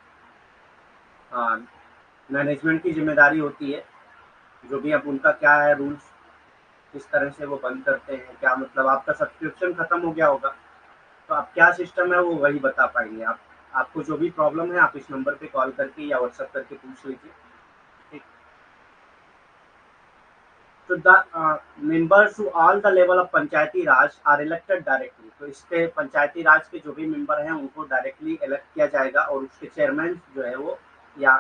मैनेजमेंट की जिम्मेदारी होती है, जो भी अब उनका क्या है रूल्स, किस तरह से वो बंद करते हैं, क्या मतलब आपका सब्सक्रिप्शन खत्म हो गया होगा तो अब क्या सिस्टम है वो वही बता पाएंगे आप। आपको जो भी प्रॉब्लम है आप इस नंबर पे कॉल करके या व्हाट्सएप करके पूछ लीजिए। ठीक। तो the members to all the level of Panchayati Raj are elected directly. तो इसके पंचायती राज के जो भी मेंबर हैं उनको डायरेक्टली इलेक्ट किया जाएगा और उसके चेयरमैन जो है वो या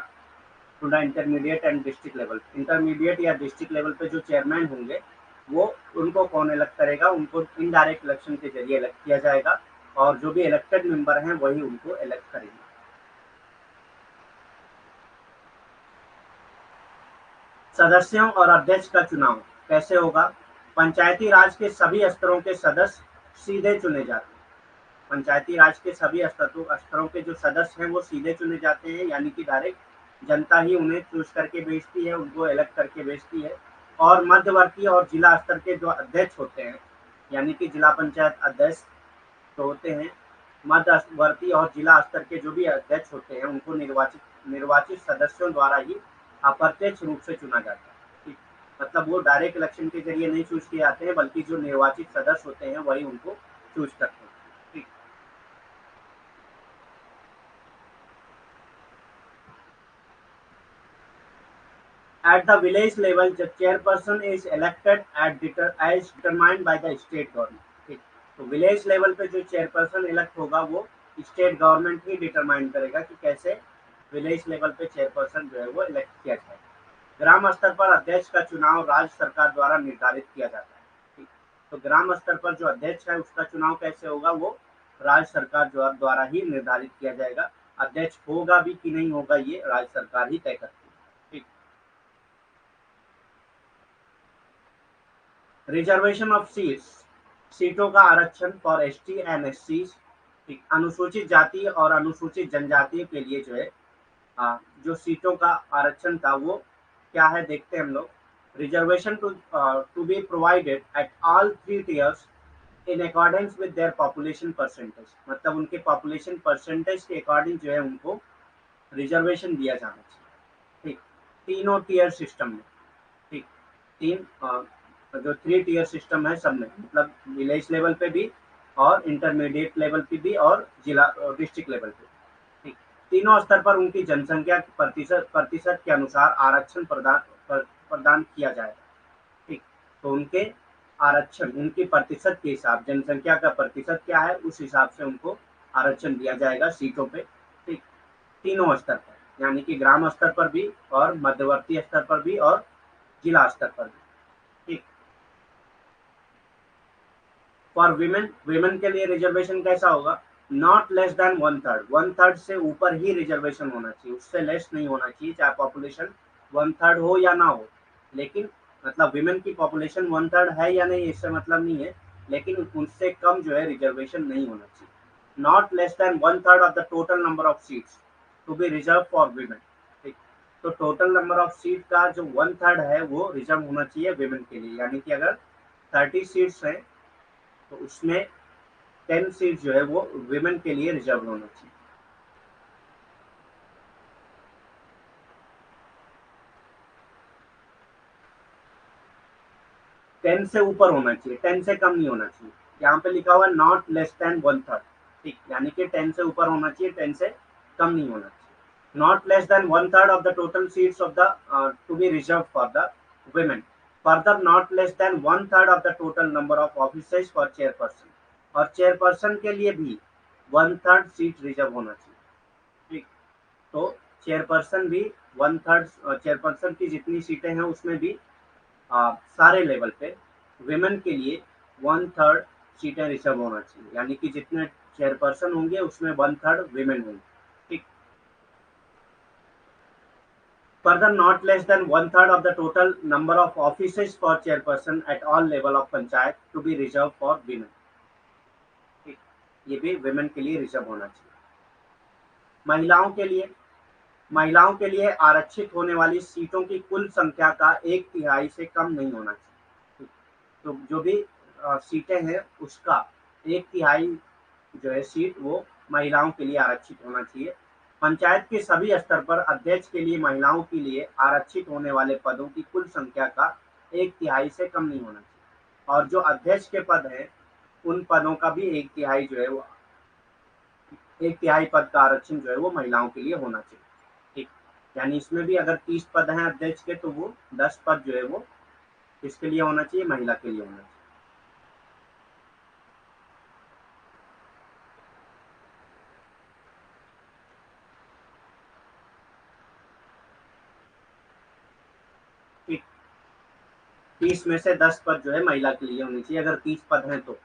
to the intermediate and district level, intermediate या डिस्ट्रिक्ट लेवल पे जो चेयरमैन होंगे वो उनको कौन इलेक्ट करेगा, उनको इनडायरेक्ट इलेक्शन के जरिए इलेक्ट किया जाएगा और जो भी इलेक्टेड मेंबर हैं वही उनको इलेक्ट करेंगे। सदस्यों और अध्यक्ष का चुनाव कैसे होगा? पंचायती राज के सभी स्तरों के सदस्य सीधे चुने जाते हैं। पंचायती राज के सभी स्तरों के जो सदस्य हैं वो सीधे चुने जाते हैं, यानी कि डायरेक्ट जनता ही उन्हें चूज करके भेजती है, उनको इलेक्ट करके भेजती है। और मध्यवर्ती और जिला स्तर के जो अध्यक्ष होते हैं, यानी कि जिला पंचायत अध्यक्ष तो होते हैं, मध्यवर्ती और जिला स्तर के जो भी अध्यक्ष होते हैं उनको निर्वाचित निर्वाचित सदस्यों द्वारा ही अप्रत्यक्ष रूप से चुना जाता है। ठीक। मतलब वो डायरेक्ट इलेक्शन के जरिए नहीं चूज किए जाते हैं, बल्कि जो निर्वाचित सदस्य होते हैं वही उनको चूज करते हैं। ठीक। At the village level, the chairperson is elected as determined by the state government. ठीक। तो विलेज लेवल पे जो चेयरपर्सन इलेक्ट होगा वो स्टेट गवर्नमेंट ही डिटरमाइन करेगा कि कैसे विलेज लेवल पे चेयरपर्सन जो है वो इलेक्ट किया जाए। ग्राम स्तर पर अध्यक्ष का चुनाव राज्य सरकार द्वारा निर्धारित किया जाता है। ठीक। तो ग्राम स्तर पर जो अध्यक्ष है उसका चुनाव कैसे होगा, वो राज्य सरकार द्वारा ही निर्धारित किया जाएगा। अध्यक्ष होगा भी कि नहीं होगा ये राज्य सरकार ही तय करती है। ठीक। रिजर्वेशन ऑफ सीट्स, सीटों का आरक्षण फॉर एसटी एंड एससी। अनुसूचित जाति और अनुसूचित जनजाति के लिए जो है जो सीटों का आरक्षण था वो क्या है देखते हैं हम लोग। Reservation to be provided at all 3 tiers in accordance with their population percentage. मतलब उनके पॉपुलेशन परसेंटेज के अकॉर्डिंग जो है उनको रिजर्वेशन दिया जाना चाहिए। ठीक। तीनों टीयर सिस्टम में। ठीक। तीन जो 3 tier सिस्टम है सब में, मतलब विलेज लेवल पे भी और इंटरमीडिएट लेवल पे भी और जिला डिस्ट्रिक्ट लेवल पे। ठीक। तीनों स्तर पर उनकी जनसंख्या प्रतिशत प्रतिशत के अनुसार आरक्षण प्रदान किया जाएगा। ठीक। तो उनके आरक्षण उनकी प्रतिशत के हिसाब, जनसंख्या का प्रतिशत क्या है उस हिसाब से उनको आरक्षण दिया जाएगा सीटों पे। ठीक। तीनों स्तर पर, यानी कि ग्राम स्तर पर भी और मध्यवर्ती स्तर पर भी और जिला स्तर पर भी। ठीक। फॉर विमेन, विमेन के लिए रिजर्वेशन कैसा होगा? नॉट लेस देन 1/3, 1/3 से ऊपर ही रिजर्वेशन होना चाहिए, उससे लेस नहीं होना चाहिए, चाहे पॉपुलेशन 1/3 हो या ना हो। लेकिन मतलब विमेन की पॉपुलेशन 1/3 है या नहीं इससे मतलब नहीं है, लेकिन उनसे कम जो है रिजर्वेशन नहीं होना चाहिए। Not less than 1/3 of the total number of seats to be reserve for women. ठीक। तो टोटल नंबर ऑफ सीट का जो 1/3 है वो रिजर्व होना चाहिए विमेन के लिए, यानी कि अगर 30 सीट्स हैं तो उसमें 10 सीट जो है वो विमेन के लिए रिजर्व होना चाहिए। 10 से ऊपर होना चाहिए, 10 से कम नहीं होना चाहिए। यहाँ पे लिखा हुआ है नॉट लेस देन 1/3। ठीक। यानी कि 10 से ऊपर होना चाहिए, 10 से कम नहीं होना चाहिए। Not less than 1/3 of the total seats of the to be reserve for the women. Further, not less than 1/3 of the total number of offices for chairperson. और चेयरपर्सन के लिए भी 1/3 सीट रिजर्व होना चाहिए। ठीक। तो चेयरपर्सन भी 1/3, chairperson की जितनी सीटें हैं उसमें भी सारे लेवल पे विमेन के लिए 1/3 सीटें रिजर्व होना चाहिए, यानी कि जितने चेयरपर्सन होंगे उसमें 1/3 विमेन होंगे। ठीक। Further, not less than 1/3 of the total number of offices for chairperson at all level of panchayat to be reserved for women. ठीक। ये भी women के लिए रिजर्व होना चाहिए। महिलाओं के लिए, महिलाओं के लिए आरक्षित होने वाली सीटों की कुल संख्या का 1/3 से कम नहीं होना चाहिए। ठीक। तो जो भी सीटें हैं उसका 1/3 जो है सीट वो महिलाओं के लिए आरक्षित होना चाहिए। पंचायत के सभी स्तर पर अध्यक्ष के लिए महिलाओं के लिए आरक्षित होने वाले पदों की कुल संख्या का 1/3 से कम नहीं होना चाहिए। और जो अध्यक्ष के पद हैं उन पदों का भी 1/3 जो है वो एक तिहाई पद का आरक्षण जो है वो महिलाओं के लिए होना चाहिए। ठीक, यानी इसमें भी अगर 30 पद हैं अध्यक्ष के, तो वो 10 पद जो है वो किसके लिए होना चाहिए, महिला के लिए होना चाहिए। ठीक, 30 में से 10 पद जो है महिला के लिए होनी चाहिए, अगर 30 पद हैं तो।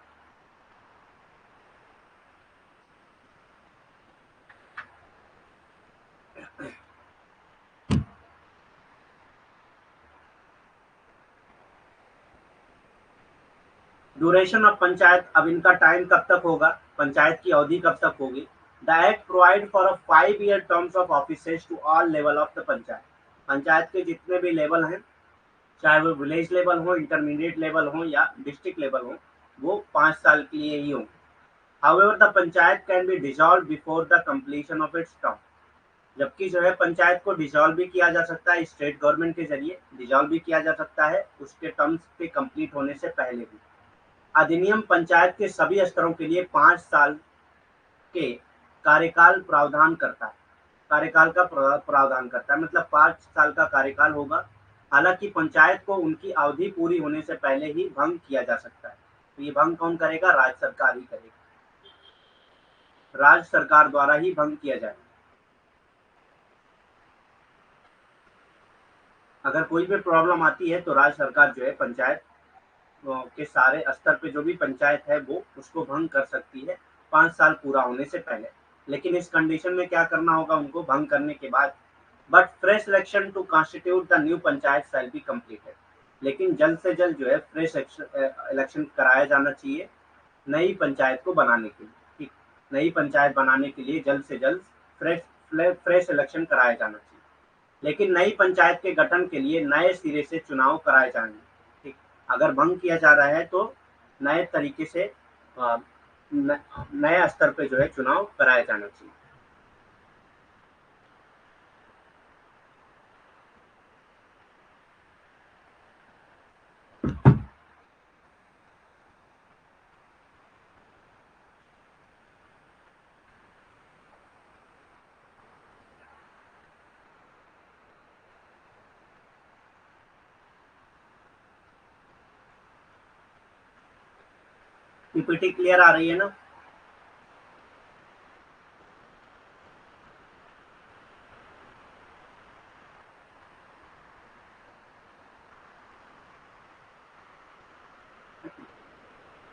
ड्यूरेशन ऑफ पंचायत, अब इनका टाइम कब तक होगा, पंचायत की अवधि कब तक होगी। The act provide for a 5 year terms of offices to all level of the panchayat. Panchayat के जितने भी लेवल हैं, चाहे वो विलेज लेवल हो, इंटरमीडिएट लेवल हो या डिस्ट्रिक्ट लेवल हो, वो 5 साल के लिए ही होंगे। However the panchayat can be dissolve before the completion of its term. जबकि जो है पंचायत को डिसॉल्व भी किया जा सकता है, स्टेट गवर्नमेंट के जरिए डिसॉल्व भी किया जा सकता है उसके टर्म्स के कंप्लीट होने से पहले भी। अधिनियम पंचायत के सभी स्तरों के लिए 5 साल के कार्यकाल प्रावधान करता है, कार्यकाल का प्रावधान करता है, मतलब 5 साल का कार्यकाल होगा। हालांकि पंचायत को उनकी अवधि पूरी होने से पहले ही भंग किया जा सकता है। तो ये भंग कौन करेगा, राज्य सरकार ही करेगी, राज्य सरकार द्वारा ही भंग किया जाएगा। अगर कोई भी प्रॉब्लम आती है तो राज्य सरकार जो है पंचायत के सारे स्तर पे जो भी पंचायत है वो उसको भंग कर सकती है 5 साल पूरा होने से पहले। लेकिन इस कंडीशन में क्या करना होगा उनको भंग करने के बाद, but fresh election to constitute the new panchayat shall be completed. लेकिन जल्द से जल्द जो है फ्रेश इलेक्शन कराया जाना चाहिए नई पंचायत को बनाने के लिए। ठीक, नई पंचायत बनाने के लिए जल्द से जल्द फ्रेश फ्रेश इलेक्शन कराया जाना चाहिए। लेकिन नई पंचायत के गठन के लिए नए सिरे से चुनाव कराए जाएंगे। ठीक, अगर भंग किया जा रहा है तो नए तरीके से अ, नए स्तर पे जो है चुनाव कराया जाना चाहिए। पीपीटी क्लियर आ रही है ना।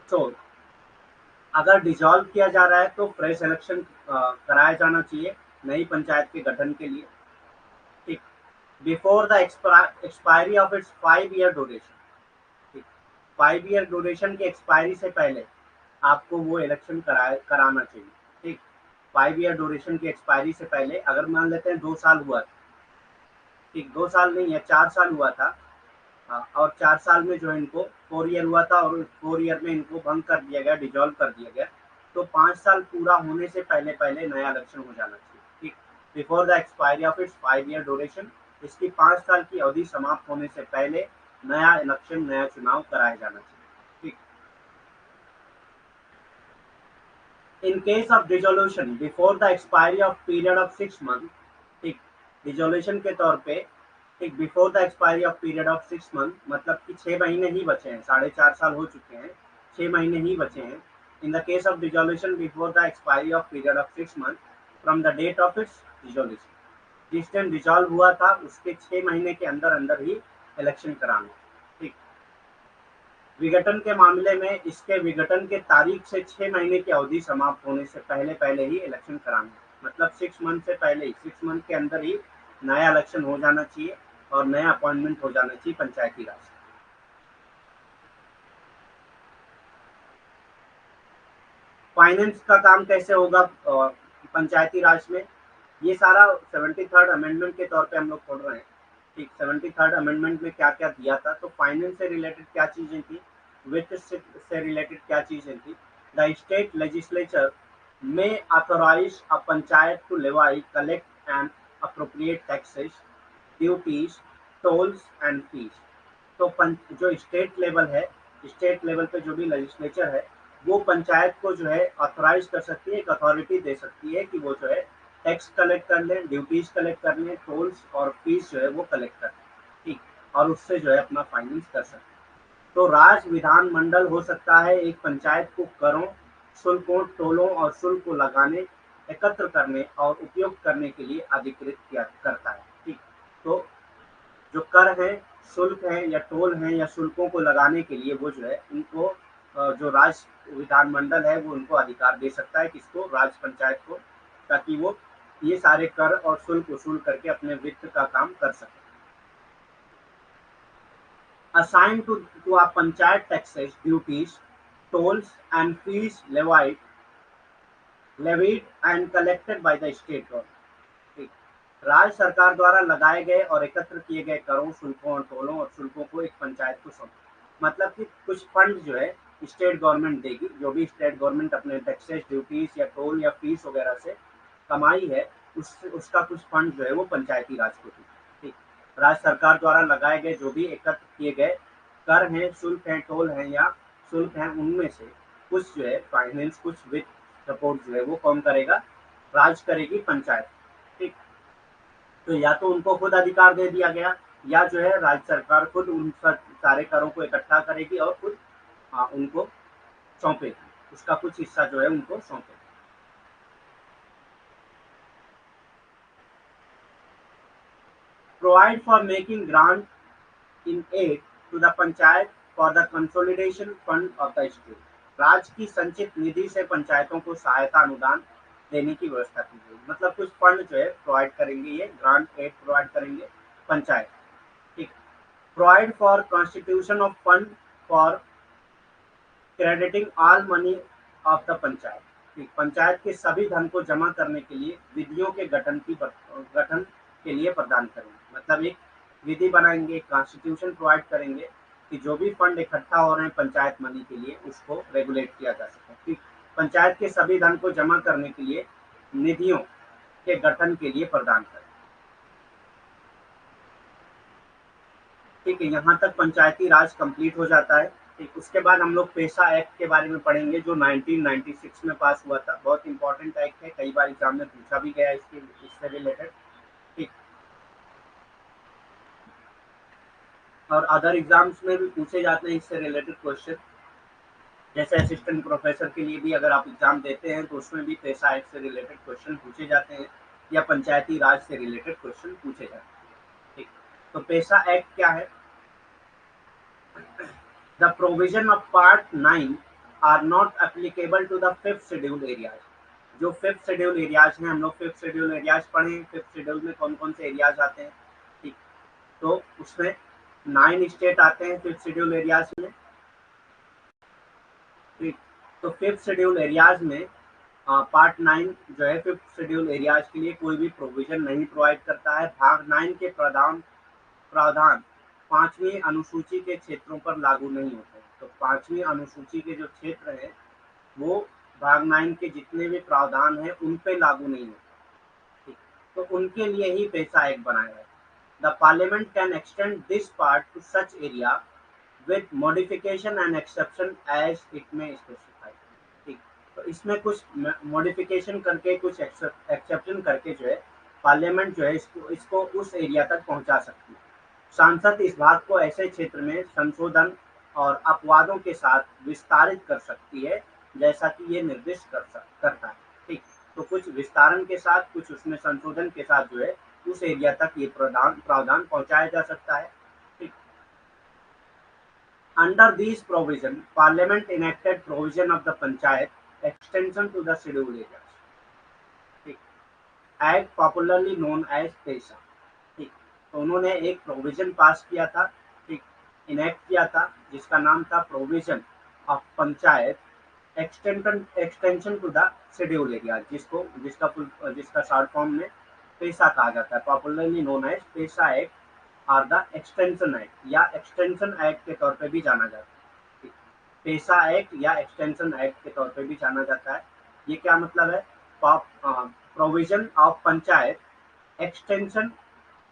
तो अगर डिसॉल्व किया जा रहा है तो फ्रेश इलेक्शन कराया जाना चाहिए नई पंचायत के गठन के लिए। ठीक, before the expiry of its 5 year duration. ठीक, 5 ईयर ड्यूरेशन के एक्सपायरी से पहले आपको वो इलेक्शन कराना चाहिए। ठीक, 5 ईयर ड्यूरेशन की एक्सपायरी से पहले, अगर मान लेते हैं 2 साल हुआ, ठीक 2 साल नहीं है 4 साल हुआ था, और 4 साल में जो है इनको 4 ईयर हुआ था और 4 ईयर में इनको भंग कर दिया गया, डिजॉल्व कर दिया गया, तो 5 साल पूरा होने से पहले पहले नया इलेक्शन हो जाना चाहिए। ठीक, before the expiry of its 5 year duration, इसकी 5 साल की अवधि समाप्त होने से पहले नया इलेक्शन, नया चुनाव कराया जाना चाहिए। ठीक, in case of dissolution before the expiry of period of 6 month. ठीक, डिसोल्यूशन के तौर पे, ठीक before the expiry of period of 6 month, मतलब कि 6 महीने ही बचे हैं, 4.5 साल हो चुके हैं, 6 महीने ही बचे हैं। In the case of dissolution before the expiry of period of 6 month from the date of its dissolution, जिस टाइम डिसॉल्व हुआ था उसके 6 महीने के अंदर अंदर ही इलेक्शन कराना। ठीक, विघटन के मामले में इसके विघटन के तारीख से 6 महीने की अवधि समाप्त होने से पहले पहले ही इलेक्शन कराना, मतलब 6 मंथ से पहले ही, 6 मंथ के अंदर ही नया इलेक्शन हो जाना चाहिए और नया अपॉइंटमेंट हो जाना चाहिए पंचायती राज। फाइनेंस का काम कैसे होगा पंचायती राज में, ये सारा 73rd अमेंडमेंट के तौर पे हम लोग पढ़ रहे हैं। ठीक, 73rd अमेंडमेंट में क्या क्या दिया था, तो फाइनेंस से रिलेटेड क्या चीजें थी, वित्त से रिलेटेड क्या चीजें थी। The state legislature may authorize a panchayat to levy, collect and appropriate taxes, duties, tolls and fees. तो जो स्टेट लेवल है, स्टेट लेवल पे जो भी लेजिस्लेचर है वो पंचायत को जो है ऑथराइज कर सकती है, एक अथॉरिटी दे सकती है कि वो जो है टैक्स कलेक्ट कर लें, ड्यूटीज कलेक्ट कर लें, टोल्स और फीस जो है वो कलेक्ट कर लें, ठीक, और उससे जो है अपना फाइनेंस कर सकते हैं। तो राज्य विधानमंडल हो सकता है एक पंचायत को करों, शुल्कों, टोलों और शुल्क को लगाने, एकत्र करने और उपयोग करने के लिए अधिकृत किया करता है, ठीक। तो जो कर हैं, शुल्क हैं या टोल हैं या शुल्कों को लगाने के लिए वो जो है उनको जो राज्य विधानमंडल है वो उनको अधिकार दे सकता है, किसको, राज्य पंचायत को, ताकि वो ये सारे कर और शुल्क वसूल करके अपने वित्त का काम कर सके। Assigned to a panchayat taxes, duties, tolls and fees levied and collected by the state government। राज्य सरकार द्वारा लगाए गए और एकत्र किए गए करों, शुल्कों और टोलों और शुल्कों को एक पंचायत को सौंपा। मतलब कि कुछ फंड जो है स्टेट गवर्नमेंट देगी, जो भी स्टेट गवर्नमेंट अपने टैक्सेस, ड्यूटीज या टोल या फीस वगैरह से कमाई है, उसका कुछ फंड जो है वो पंचायती राज को देगी, ठीक। राज्य सरकार द्वारा लगाए गए जो भी एकत्र किए गए कर हैं, शुल्क हैं, टोल हैं या शुल्क हैं, उनमें से कुछ जो है फाइनेंस, कुछ वित्त सपोर्ट जो है वो कौन करेगा, राज्य करेगी, पंचायत, ठीक। तो या तो उनको खुद अधिकार दे दिया गया या जो है राज्य सरकार खुद उन सारे करों को इकट्ठा करेगी और खुद उनको सौंपेगी, उसका कुछ हिस्सा जो है उनको सौंपेगी। Provide for making grant in aid to the panchayat for the consolidation fund of the state। राज्य की संचित निधि से पंचायतों को सहायता अनुदान देने की व्यवस्था की गई। मतलब कुछ फंड जो है प्रोवाइड करेंगे, ये ग्रांट एड प्रोवाइड करेंगे पंचायत, ठीक। Provide for constitution of fund for crediting all money of the panchayat, ठीक। पंचायत के सभी धन को जमा करने के लिए विधियों के गठन के लिए प्रदान करेंगे। मतलब एक विधि बनाएंगे, कॉन्स्टिट्यूशन प्रोवाइड करेंगे कि जो भी फंड इकट्ठा हो रहे हैं पंचायत मनी के लिए उसको रेगुलेट किया जा सके, ठीक। पंचायत के सभी धन को जमा करने के लिए निधियों के गठन के लिए प्रदान करें, ठीक है। यहाँ तक पंचायती राज कंप्लीट हो जाता है, ठीक। उसके बाद हम लोग पेशा एक्ट के बारे में पढ़ेंगे जो 1996 में पास हुआ था। बहुत इंपॉर्टेंट एक्ट है, कई बार एग्जाम में पूछा भी गया इससे रिलेटेड, ठीक। और अदर एग्जाम्स में भी पूछे जाते हैं इससे रिलेटेड क्वेश्चन, जैसे असिस्टेंट प्रोफेसर के लिए भी अगर आप एग्जाम देते हैं तो उसमें भी पेशा एक्ट से रिलेटेड क्वेश्चन पूछे जाते हैं या पंचायती राज से रिलेटेड क्वेश्चन पूछे जाते हैं, ठीक। तो पेशा एक्ट क्या है? The provision of Part 9 are not applicable to the fifth schedule areas। जो फिफ्थ शेड्यूल एरियाज हैं, हम लोग फिफ्थ शेड्यूल एरियाज पढ़े, फिफ्थ शेड्यूल में कौन कौन से एरियाज आते हैं, ठीक। तो उसमें 9 स्टेट आते हैं फिफ्थ शेड्यूल एरियाज में, ठीक। तो फिफ्थ शेड्यूल एरियाज में पार्ट 9 जो है फिफ्थ शेड्यूल एरियाज के लिए कोई भी प्रोविजन नहीं प्रोवाइड करता है। भाग 9 के प्रावधान पांचवी अनुसूची के क्षेत्रों पर लागू नहीं होते हैं। तो पांचवी अनुसूची के जो क्षेत्र है वो भाग 9 के जितने भी प्रावधान है उन पे लागू नहीं होते, ठीक। तो उनके लिए ही पेशा एक्ट बनाया है। The parliament can extend this part to such area with modification and exception as it may specified, ठीक। तो इसमें कुछ मॉडिफिकेशन करके, कुछ एक्सेप्शन करके जो है पार्लियामेंट जो है इसको उस एरिया तक पहुंचा सकती है। सांसद इस भाग को ऐसे क्षेत्र में संशोधन और अपवादों के साथ विस्तारित कर सकती है जैसा कि ये निर्दिष्ट करता है, ठीक। तो कुछ विस्तारण के साथ, कुछ उसमें संशोधन के साथ जो है उस एरिया तक ये प्रावधान पहुंचाया जा सकता है, ठीक। Under these provision, Parliament enacted provision of the Panchayat extension to the scheduled areas, ठीक। Act popularly known as पेशा, ठीक। तो उन्होंने एक प्रोविजन पास किया था, ठीक, इनेक्ट किया था, जिसका नाम था provision of panchayat extension to the schedule area, जिसका शॉर्ट फॉर्म में पेशा कहा जाता है, popularly known as PESA act और द एक्सटेंशन एक्ट या एक्सटेंशन एक्ट के तौर पे भी जाना जाता है, ठीक। पेशा एक्ट या एक्सटेंशन एक्ट के तौर पे भी जाना जाता है। ये क्या मतलब है? Provision of panchayat extension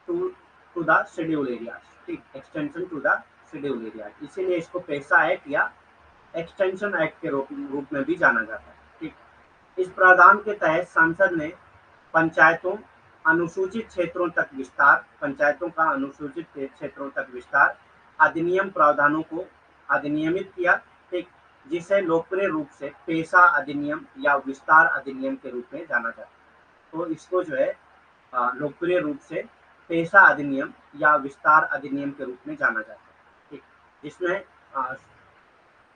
to to the schedule areas, ठीक, extension to the schedule area, इसीलिए इसको पेशा एक्ट या एक्सटेंशन एक्ट के रूप में भी जाना जाता है। ठीक, इस प्रावधान के तहत संसद ने पंचायतों अनुसूचित क्षेत्रों तक विस्तार पंचायतों का अनुसूचित क्षेत्रों तक विस्तार अधिनियम प्रावधानों को अधिनियमित किया। ठीक, जिसे लोकप्रिय रूप से पेशा अधिनियम या विस्तार अधिनियम के रूप में जाना जाता है। तो इसको जो है लोकप्रिय रूप से पेशा अधिनियम या विस्तार अधिनियम के रूप में जाना जाता है। ठीक, जिसमें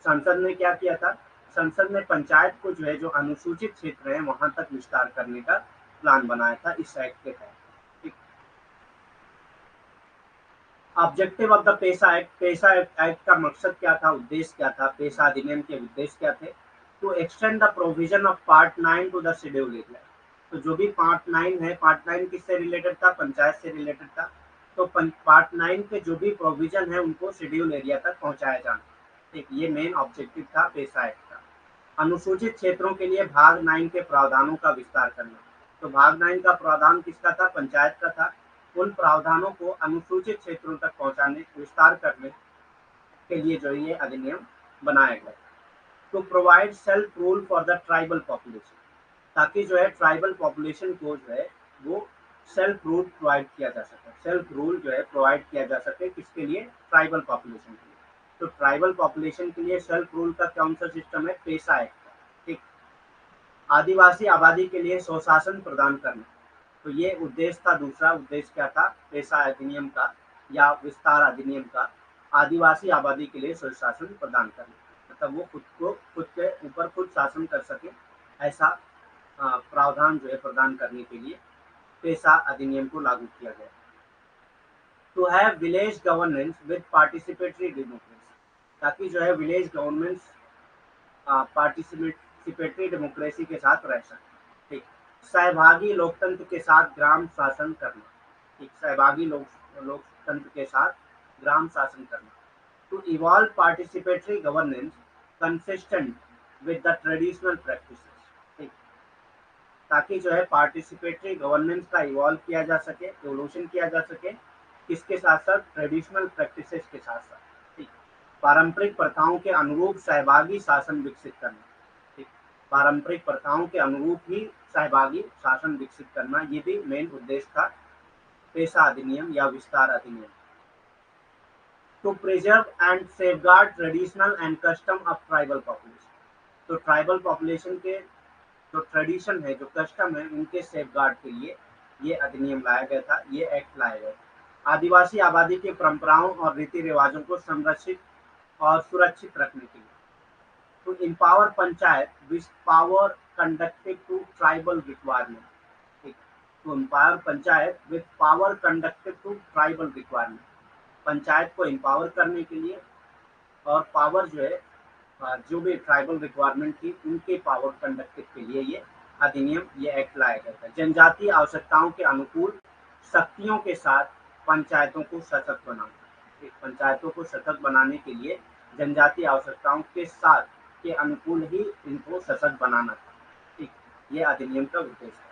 संसद ने क्या किया था, संसद ने पंचायत को जो है जो अनुसूचित क्षेत्र है वहां तक विस्तार करने का प्लान बनाया था इस एक्ट के तहत। ऑब्जेक्टिव ऑफ द पेशा एक्ट, पेशा एक्ट का मकसद क्या था, उद्देश्य क्या था, पेशा अधिनियम के उद्देश्य क्या थे? To extend the provision of part 9 to the schedule area. तो जो भी पार्ट 9 है, पार्ट 9 किससे रिलेटेड था, पंचायत से रिलेटेड था। तो पार्ट 9 के जो भी प्रोविजन है उनको शेड्यूल एरिया तक पहुंचाया जाना। ठीक, ये मेन ऑब्जेक्टिव था पेशा एक्ट का। अनुसूचित क्षेत्रों के लिए भाग 9 के प्रावधानों का विस्तार करना। तो भाग 9 का प्रावधान किसका था, पंचायत का था। उन प्रावधानों को अनुसूचित क्षेत्रों तक पहुंचाने विस्तार करने के लिए जो ये अधिनियम बनाया गया। To provide self rule for the tribal population, ताकि जो है ट्राइबल पॉपुलेशन को जो है वो सेल्फ रूल प्रोवाइड किया जा सके। सेल्फ रूल जो है प्रोवाइड किया जा सके किसके लिए, ट्राइबल पॉपुलेशन के लिए। तो ट्राइबल पॉपुलेशन के लिए सेल्फ रूल का कौन सा सिस्टम है, पेशा एक्ट का। ठीक, आदिवासी आबादी के लिए स्वशासन प्रदान करना। तो ये उद्देश्य था, दूसरा उद्देश्य क्या था पेशा अधिनियम का या विस्तार अधिनियम का, आदिवासी आबादी के लिए स्वशासन प्रदान करना, मतलब वो खुद के ऊपर खुद शासन कर सके, ऐसा प्रावधान जो है प्रदान करने के लिए पेशा अधिनियम को लागू किया गया। To have village governance with participatory democracy, ताकि जो है विलेज गवर्नेंस पार्टिसिपेटरी डेमोक्रेसी के साथ रह सके। ठीक, सहभागी लोकतंत्र के साथ ग्राम शासन करना। ठीक, सहभागी लोकतंत्र के साथ ग्राम शासन करना। To evolve participatory governance consistent with the traditional practices. ठीक, ताकि जो है पार्टिसिपेटरी गवर्नेंस का इवॉल्व किया जा सके, एवोल्यूशन किया जा सके, किसके साथ साथ, ट्रेडिशनल प्रैक्टिसेस के साथ साथ। ठीक, पारंपरिक प्रथाओं के अनुरूप सहभागी शासन विकसित करना। ठीक, पारंपरिक प्रथाओं के अनुरूप ही सहभागी शासन विकसित करना, ये भी मेन उद्देश्य था पेशा अधिनियम या विस्तार अधिनियम। To preserve and safeguard traditional and custom of tribal population, तो ट्राइबल पॉपुलेशन के जो ट्रेडिशन है, जो कस्टम है, उनके सेफगार्ड के लिए ये अधिनियम लाया गया था, ये एक्ट लाया गया था। आदिवासी आबादी के परंपराओं और रीति रिवाजों को संरक्षित और सुरक्षित रखने के लिए। To empower panchayat with power conducive to tribal requirement। ठीक, to empower panchayat with power conducive to tribal requirement, panchayat को empower करने के लिए और पावर जो है जो भी ट्राइबल रिक्वायरमेंट थी उनके पावर कंडक्टिव के लिए ये अधिनियम, ये एक्ट लाया गया था। जनजातीय आवश्यकताओं के अनुकूल शक्तियों के साथ पंचायतों को सशक्त बनाना। पंचायतों को सशक्त बनाने के लिए जनजातीय आवश्यकताओं के साथ के अनुकूल ही इनको सशक्त बनाना था। ठीक, ये अधिनियम का उद्देश्य है।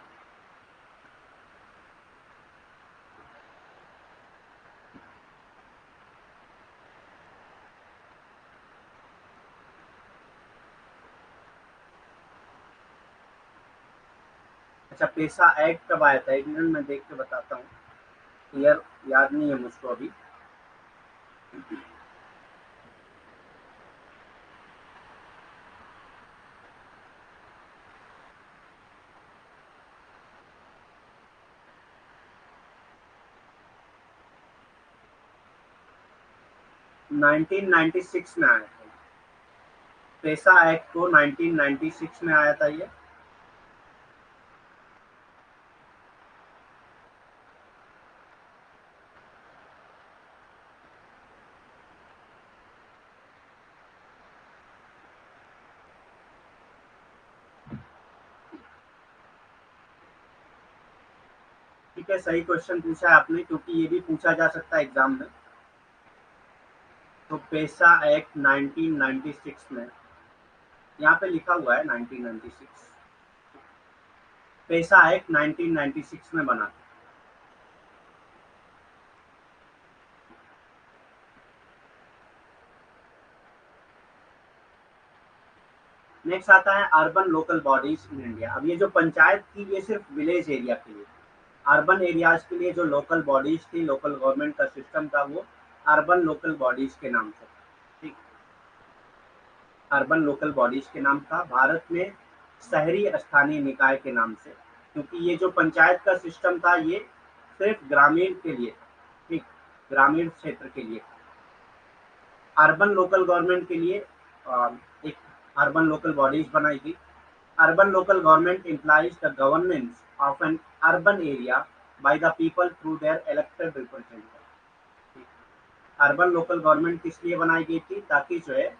अच्छा, पेशा एक्ट कब आया था, एक मिनट मैं देख के बताता हूँ, ईयर याद नहीं है मुझको अभी। नाइनटीन 1996 में आया था पेशा एक्ट को, 1996 में आया था ये। ठीक है, सही क्वेश्चन पूछा है आपने, क्योंकि ये भी पूछा जा सकता है एग्जाम में। तो पेशा एक्ट 1996 में, यहाँ पे लिखा हुआ है 1996, पेशा एक्ट 1996 में बना। नेक्स्ट आता है urban local bodies in India. अब ये जो पंचायत थी ये सिर्फ विलेज एरिया के लिए, अर्बन एरियाज के लिए जो लोकल बॉडीज थी, लोकल गवर्नमेंट का सिस्टम था, वो अर्बन लोकल बॉडीज के नाम से, ठीक, अर्बन लोकल बॉडीज के नाम था। भारत में शहरी स्थानीय निकाय के नाम से, क्योंकि ये जो पंचायत का सिस्टम था ये सिर्फ ग्रामीण के लिए, ठीक, ग्रामीण क्षेत्र के लिए। अर्बन लोकल गवर्नमेंट के लिए एक अर्बन लोकल बॉडीज बनाई गई। Urban local government implies the governance of an urban area by the people through their elected representatives। Urban local government किस लिए बनाई गई थी? ताकि जो है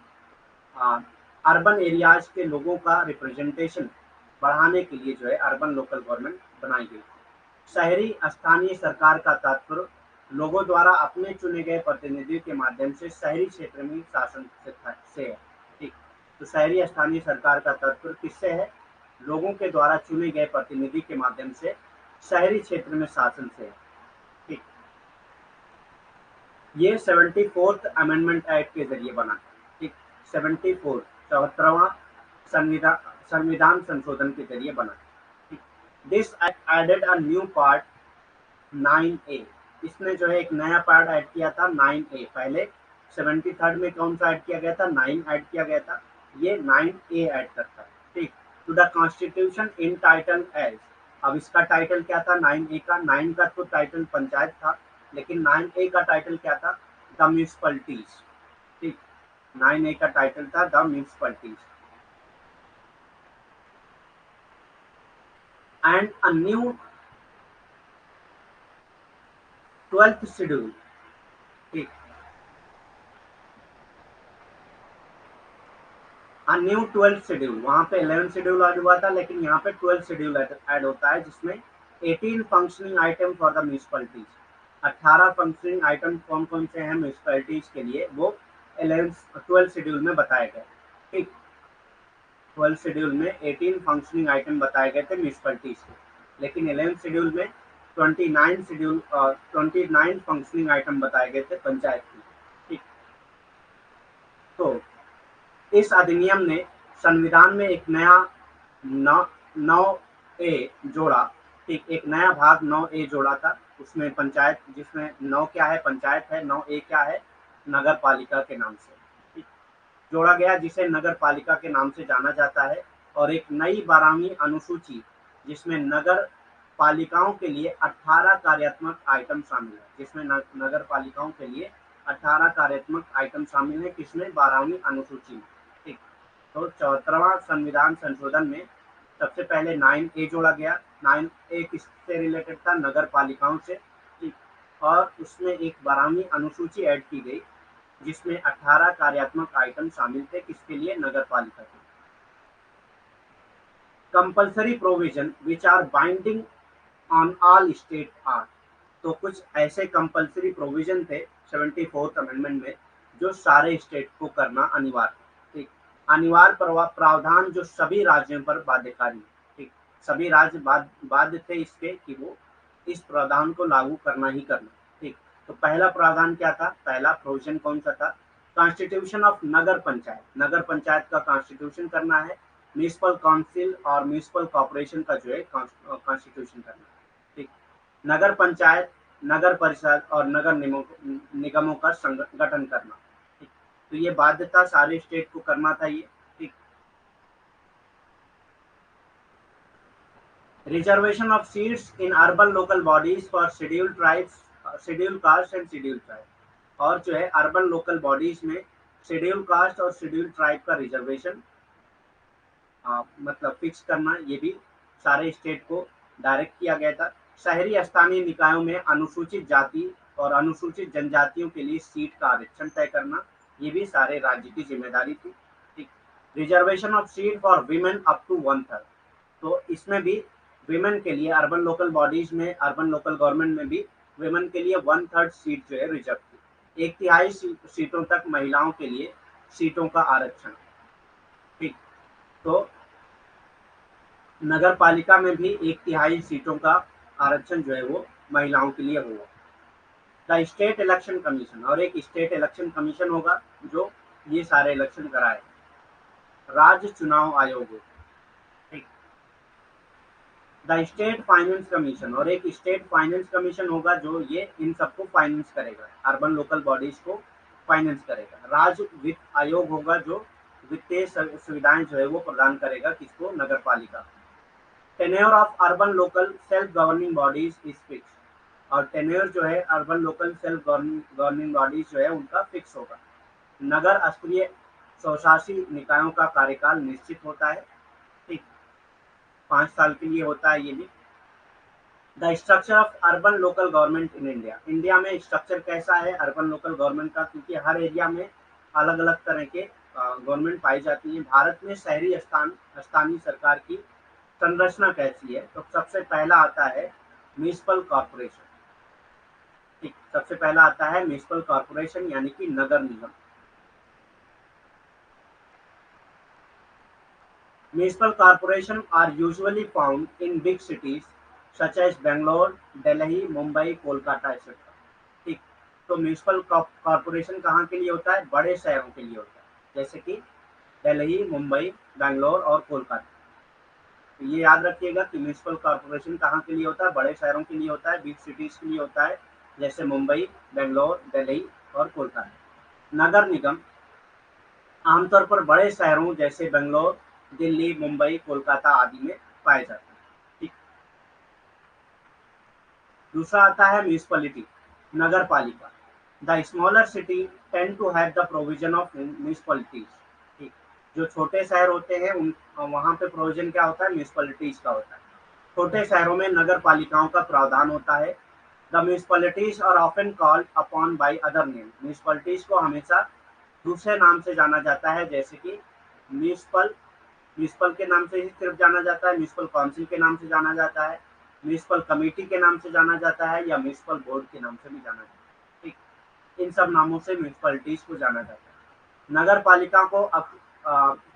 अर्बन एरियाज के लोगों का रिप्रेजेंटेशन बढ़ाने के लिए जो है अर्बन लोकल गवर्नमेंट बनाई गई। शहरी स्थानीय सरकार का तात्पर्य लोगों द्वारा अपने चुने गए प्रतिनिधियों के माध्यम से शहरी क्षेत्र में शासन से है, ठीक। तो शहरी स्थानीय सरकार का तात्पर्य किससे है? लोगों के द्वारा चुने गए प्रतिनिधि के माध्यम से शहरी क्षेत्र में शासन से है, ठीक। ये 74th अमेंडमेंट एक्ट के जरिए बना, ठीक, 74 74वां संविधान संशोधन के जरिए बना, ठीक। This act added a new part 9A। इसने जो है एक नया पार्ट ऐड किया था 9A। पहले 73rd में कौन सा ऐड किया गया था? 9 ऐड किया गया था, ये 9A ऐड करता है, ठीक। To the Constitution in title as. अब इसका टाइटल क्या था 9A का? 9 का तो टाइटल पंचायत था, लेकिन 9A का टाइटल क्या था? द म्यूनिसिपैलिटीज, ठीक। 9A का टाइटल था the municipalities. And a new 12th schedule, ठीक, न्यू 12th शेड्यूल। वहां पे 11th शेड्यूल ऐड हुआ था, लेकिन यहाँ पे 12th शेड्यूल ऐड होता है, जिसमें 18 functioning item for the municipalities. 18 functioning item कौन कौन से हैं म्यूनिसिपैलिटीज के लिए, वो 12th शेड्यूल में बताए गए, ठीक। 12th शेड्यूल में 18 फंक्शनिंग आइटम बताए गए थे म्यूनिसिपैलिटीज के, लेकिन 11th शेड्यूल में 29 फंक्शनिंग आइटम बताए गए थे पंचायत के, ठीक। तो इस अधिनियम ने संविधान में एक नया 9A जोड़ा, ठीक, एक नया भाग 9A जोड़ा था। उसमें पंचायत, जिसमें 9 क्या है? पंचायत है। 9A क्या है? नगर पालिका के नाम से, ठीक, जोड़ा गया, जिसे नगर पालिका के नाम से जाना जाता है। और एक नई 12वीं अनुसूची, जिसमें नगर पालिकाओं के लिए 18 कार्यात्मक आइटम शामिल है, जिसमें नगर पालिकाओं के लिए 18 कार्यात्मक आइटम शामिल है, किसमें? 12वीं अनुसूची में, ठीक। तो 74वां संविधान संशोधन में सबसे पहले 9A जोड़ा गया। 9A किससे रिलेटेड था? नगर पालिकाओं से, ठीक। और उसमें एक 12वीं अनुसूची ऐड की गई, जिसमें 18 कार्यात्मक आइटम शामिल थे, किसके लिए? नगर पालिका के। Compulsory provision which are binding on all state are. तो कुछ ऐसे कंपल्सरी प्रोविजन थे 74th अमेंडमेंट में, जो सारे स्टेट को करना अनिवार्य, ठीक। अनिवार्य प्रावधान जो सभी राज्यों पर बाध्यकारी, ठीक। सभी राज्य बाध्य थे इसके कि वो इस प्रावधान को लागू करना ही करना, ठीक। तो पहला प्रावधान क्या था? पहला प्रोविजन कौन सा था? कॉन्स्टिट्यूशन ऑफ नगर पंचायत। नगर पंचायत का कॉन्स्टिट्यूशन करना है। म्यूनिसिपल काउंसिल और म्यूनिसिपल कॉर्पोरेशन का जो है कॉन्स्टिट्यूशन करना है, ठीक। नगर पंचायत, नगर परिषद और नगर निगमों का गठन करना, ठीक। तो ये बाध्यता सारे स्टेट को करना था ये, ठीक। Reservation of seats in urban local bodies for scheduled tribes, schedule caste and schedule tribe. और जो है अर्बन लोकल बॉडीज में शेड्यूल कास्ट और शेड्यूल ट्राइब का रिजर्वेशन मतलब फिक्स करना, ये भी सारे स्टेट को डायरेक्ट किया गया था। शहरी स्थानीय निकायों में अनुसूचित जाति और अनुसूचित जनजातियों के लिए सीट का आरक्षण तय करना, ये भी सारे राज्य की जिम्मेदारी थी, ठीक। Reservation of seat for women up to 1/3। तो इसमें भी विमेन के लिए अर्बन लोकल बॉडीज में, अर्बन लोकल गवर्नमेंट में भी विमेन के लिए 1/3 सीट जो है रिजर्व थी। 1/3 सीटों तक महिलाओं के लिए सीटों का आरक्षण, ठीक। तो नगर पालिका में भी 1/3 सीटों का आरक्षण जो है वो महिलाओं के लिए होगा। द स्टेट इलेक्शन कमीशन, और एक स्टेट इलेक्शन कमीशन होगा जो ये सारे इलेक्शन कराए। राज्य चुनाव आयोग होगा। ठीक। द स्टेट फाइनेंस कमीशन, और एक स्टेट फाइनेंस कमीशन होगा जो ये इन सबको फाइनेंस करेगा, अर्बन लोकल बॉडीज को फाइनेंस करेगा। राज्य वित्त आयोग होगा जो वित्तीय सुविधाएं जो है वो प्रदान करेगा किसको, नगर पालिका। Tenure of urban local self governing bodies is fix, और टेन्योर जो है urban local self governing bodies जो है उनका फिक्स होगा। नगर स्तरीय स्वशासी निकायों का कार्यकाल निश्चित होता है। ठीक, 5 साल के लिए होता है ये भी। The structure of urban local government in India, India में स्ट्रक्चर कैसा है अर्बन लोकल गवर्नमेंट का, क्योंकि हर एरिया में अलग अलग तरह के गवर्नमेंट पाई जाती है। भारत में शहरी स्थानीय सरकार की संरचना कैसी है, तो सबसे पहला आता है म्यूनिसिपल कॉर्पोरेशन। ठीक, सबसे पहला आता है म्यूनिसिपल कॉर्पोरेशन यानी कि नगर निगम। Municipal corporations are usually found in big cities such as Bangalore, Delhi, Mumbai, Kolkata etc. ठीक, तो म्यूनिसिपल कॉर्पोरेशन कहाँ के लिए होता है, बड़े शहरों के लिए होता है, जैसे कि दिल्ली, मुंबई, बैंगलोर और कोलकाता। तो ये याद रखिएगा कि म्यूनिसिपल कॉर्पोरेशन कहाँ के लिए होता है, बड़े शहरों के लिए होता है, बिग सिटीज के लिए होता है, जैसे मुंबई, बेंगलोर, दिल्ली और कोलकाता। नगर निगम आमतौर पर बड़े शहरों जैसे बेंगलोर, दिल्ली, मुंबई, कोलकाता आदि में पाए जाते हैं। ठीक। दूसरा आता है म्यूनिसिपैलिटी, नगर पालिका। The smaller city tend to have the provision of municipalities. ठीक, जो छोटे शहर होते हैं उन वहाँ पे प्रोविजन क्या होता है, म्यूनिसिपैलिटीज का होता है। छोटे शहरों में नगर पालिकाओं का प्रावधान होता है। The municipalities are often called upon by other name, municipalities को हमेशा दूसरे नाम से जाना जाता है, जैसे कि म्यूनिसिपल म्यूनिसिपल के नाम से ही सिर्फ जाना जाता है, म्यूनिसिपल काउंसिल के नाम से जाना जाता है, म्यूनिसिपल कमेटी के नाम से जाना जाता है, या म्यूनिसिपल बोर्ड के नाम से भी जाना जाता है। ठीक, इन सब नामों से म्यूनिसिपैलिटीज को जाना जाता है। नगर पालिका को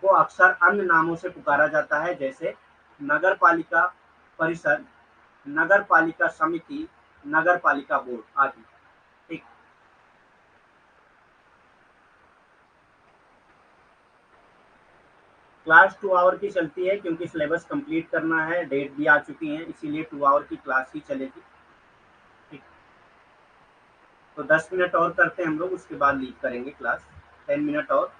अक्सर अन्य नामों से पुकारा जाता है, जैसे नगर पालिका परिषद, नगर पालिका समिति, नगर पालिका बोर्ड आदि। ठीक। क्लास 2 आवर की चलती है क्योंकि सिलेबस कंप्लीट करना है, डेट भी आ चुकी है, इसीलिए 2 आवर की क्लास ही चलेगी। ठीक, तो 10 मिनट और करते हैं हम लोग, उसके बाद लीव करेंगे क्लास, 10 मिनट और।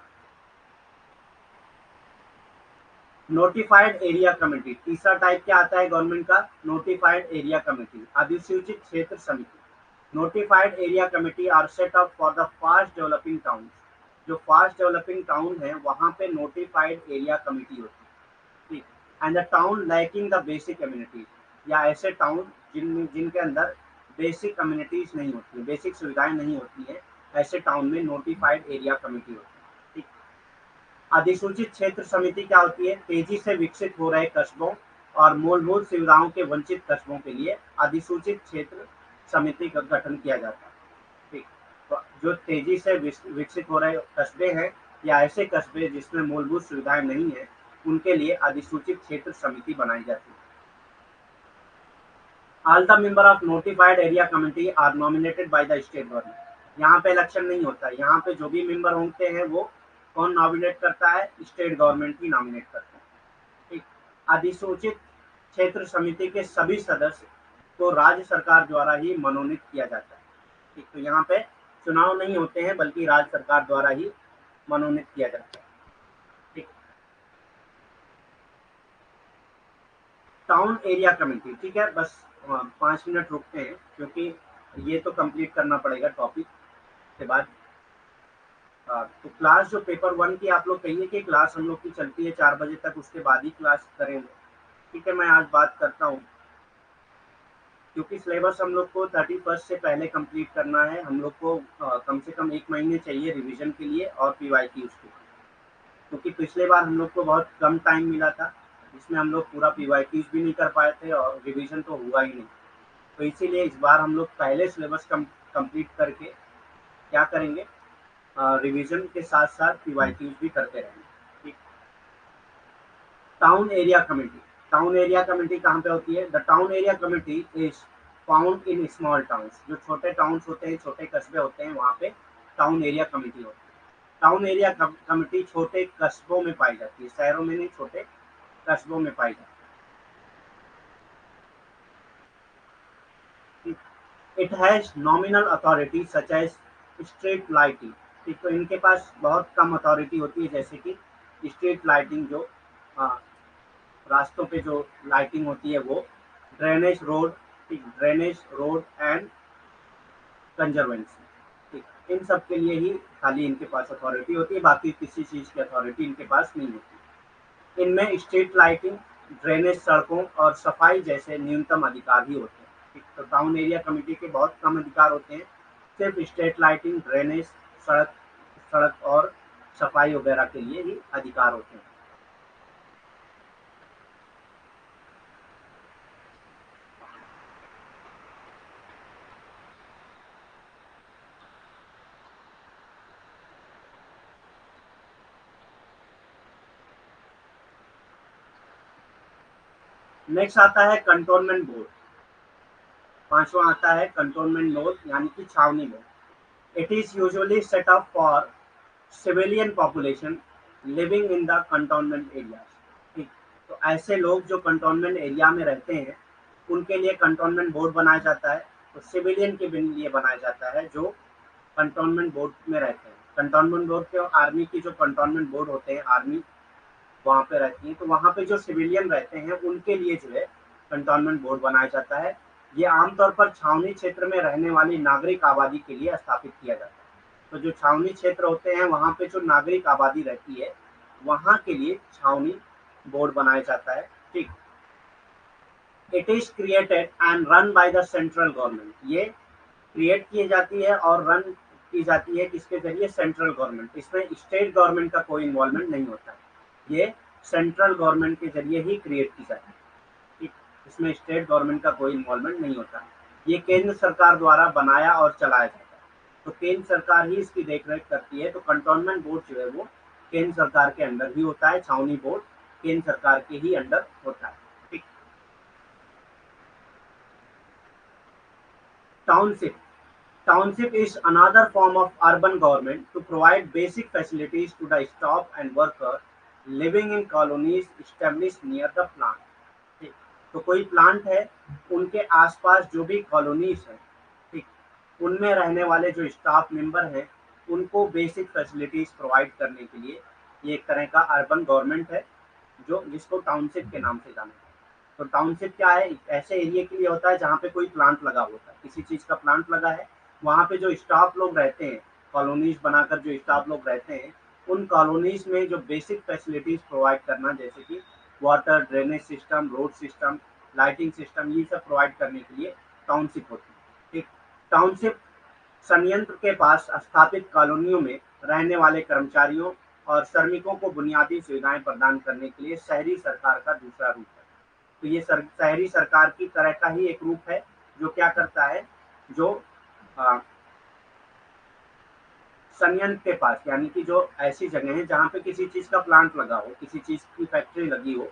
नोटिफाइड एरिया कमेटी, तीसरा टाइप क्या आता है गवर्नमेंट का, नोटिफाइड एरिया कमेटी, अधिसूचित क्षेत्र समिति। Notified area committee are set up for the fast developing town, जो फास्ट डेवलपिंग टाउन है वहां पे नोटिफाइड एरिया कमेटी होती है। And the town lacking the basic communities, या ऐसे टाउन जिनके अंदर बेसिक कम्युनिटीज नहीं होती है, बेसिक सुविधाएं नहीं होती है, ऐसे टाउन में नोटिफाइड एरिया कमेटी होती है। ठीक। अधिसूचित क्षेत्र समिति क्या होती है, तेजी से विकसित हो रहे कस्बों और मूलभूत सुविधाओं के वंचित कस्बों के लिए अधिसूचित क्षेत्र समिति का गठन किया जाता है। ठीक, तो जो तेजी से विकसित हो रहे कस्बे हैं या ऐसे कस्बे जिसमें मूलभूत सुविधाएं नहीं है, उनके लिए अधिसूचित क्षेत्र समिति बनाई जाती है। All the member of notified area committee are nominated by the state government, यहाँ पे इलेक्शन नहीं होता है, यहाँ पे जो भी मेंबर होते हैं वो कौन नॉमिनेट करता है, स्टेट गवर्नमेंट ही नॉमिनेट करता है। ठीक, अधिसूचित क्षेत्र समिति के सभी सदस्य को राज्य सरकार द्वारा ही मनोनीत किया जाता है। ठीक, तो यहाँ पे चुनाव नहीं होते हैं बल्कि राज्य सरकार द्वारा ही मनोनीत किया जाता है। ठीक, टाउन एरिया कमेटी, ठीक है, बस 5 मिनट रुकते हैं क्योंकि ये तो कंप्लीट करना पड़ेगा टॉपिक के बाद। तो क्लास जो पेपर 1 की आप लोग कहिए कि क्लास हम लोग की चलती है 4 बजे तक, उसके बाद ही क्लास करेंगे। ठीक है, मैं आज बात करता हूँ क्योंकि सिलेबस हम लोग को 31 से पहले कंप्लीट करना है। हम लोग को कम से कम 1 महीने चाहिए रिवीजन के लिए और पीवाईक्यू उसके, क्योंकि पिछले बार हम लोग को बहुत कम टाइम मिला था, जिसमें हम लोग पूरा पीवाईक्यूज भी नहीं कर पाए थे और रिवीजन तो हुआ ही नहीं। तो इसीलिए इस बार हम लोग पहले सिलेबस कंप्लीट करके क्या करेंगे, रिवीजन के साथ साथ पीवाईक्यूज भी करते रहेंगे। ठीक। Town area committee, town area committee कहाँ पे होती है, the town area committee is found in small towns, जो छोटे टाउन्स होते हैं, छोटे कस्बे होते हैं, वहाँ पे टाउन एरिया कमेटी होती है। टाउन एरिया कमेटी छोटे कस्बों में पाई जाती है, शहरों में नहीं, छोटे कस्बों में पाई जाती है। It has nominal authority such as street lighting. ठीक, तो इनके पास बहुत कम अथॉरिटी होती है, जैसे कि स्ट्रीट लाइटिंग, जो आ, रास्तों पे जो लाइटिंग होती है वो, ड्रेनेज रोड, ठीक, ड्रेनेज रोड एंड कंजर्वेंसी, ठीक, इन सब के लिए ही खाली इनके पास अथॉरिटी होती है, बाकी किसी चीज की अथॉरिटी इनके पास नहीं होती। इनमें स्ट्रीट लाइटिंग, ड्रेनेज, सड़कों और सफाई जैसे न्यूनतम अधिकार ही होते हैं। ठीक, तो टाउन एरिया कमेटी के बहुत कम अधिकार होते हैं, सिर्फ स्ट्रीट लाइटिंग, ड्रेनेज, सड़क सड़क और सफाई वगैरह के लिए ही अधिकार होते हैं। नेक्स्ट आता है कंटोनमेंट बोर्ड। पांचवा आता है कंटोनमेंट बोर्ड यानी कि छावनी board. It is usually set up for civilian population living in the cantonment area. ठीक, तो ऐसे लोग जो कंटोनमेंट एरिया में रहते हैं उनके लिए कंटोनमेंट बोर्ड बनाया जाता है। तो सिविलियन के लिए बनाया जाता है जो कंटोनमेंट बोर्ड में रहते हैं। कंटोनमेंट बोर्ड के आर्मी की जो कंटोनमेंट बोर्ड होते हैं, आर्मी वहाँ पे रहती है, तो वहाँ पे जो सिविलियन रहते हैं उनके लिए जो है कंटोनमेंट बोर्ड बनाया जाता है। ये आमतौर पर छावनी क्षेत्र में रहने वाली नागरिक आबादी के लिए स्थापित किया जाता है। तो जो छावनी क्षेत्र होते हैं वहाँ पे जो नागरिक आबादी रहती है वहाँ के लिए छावनी बोर्ड बनाया जाता है। ठीक, it is created and run by the central government. ये क्रिएट की जाती है और रन की जाती है किसके जरिए? Central government. इसमें स्टेट गवर्नमेंट का कोई इन्वॉल्वमेंट नहीं होता है, ये सेंट्रल गवर्नमेंट के जरिए ही क्रिएट की जाती है। ठीक, इसमें स्टेट गवर्नमेंट का कोई इन्वॉल्वमेंट नहीं होता। ये केंद्र सरकार द्वारा बनाया और चलाया जाता है, तो केंद्र सरकार ही इसकी देखरेख करती है। तो कंटोनमेंट बोर्ड जो है वो केंद्र सरकार के अंडर ही होता है, छावनी बोर्ड केंद्र सरकार के ही अंडर होता है। ठीक, township. Township is another form of urban government to provide basic facilities to the staff and worker living in colonies established near the plant। ठीक, तो कोई प्लांट है उनके आसपास जो भी कॉलोनीज है, ठीक, उनमें रहने वाले जो स्टाफ मेंबर हैं उनको बेसिक फैसिलिटीज प्रोवाइड करने के लिए ये एक तरह का अर्बन गवर्नमेंट है, जो जिसको टाउनशिप के नाम से जाना जाता है। तो टाउनशिप क्या है? ऐसे एरिया के लिए होता है जहाँ पे कोई प्लांट लगा होता है, किसी चीज का प्लांट लगा है, वहाँ पे जो स्टाफ लोग रहते हैं, कॉलोनीज बनाकर जो स्टाफ लोग रहते हैं, उन कॉलोनीज में जो बेसिक फैसिलिटीज प्रोवाइड करना, जैसे कि water, drainage system, road system, lighting system, ये सब प्रोवाइड करने के लिए टाउनशिप होती है। ठीक, टाउनशिप संयंत्र के पास स्थापित कॉलोनियों में रहने वाले कर्मचारियों और श्रमिकों को बुनियादी सुविधाएं प्रदान करने के लिए शहरी सरकार का दूसरा रूप है। तो ये शहरी सरकार की तरह का ही एक रूप है, जो क्या करता है, जो आ, संयंत्र के पास, यानी कि जो ऐसी जगह है जहाँ पे किसी चीज का प्लांट लगा हो, किसी चीज की फैक्ट्री लगी हो,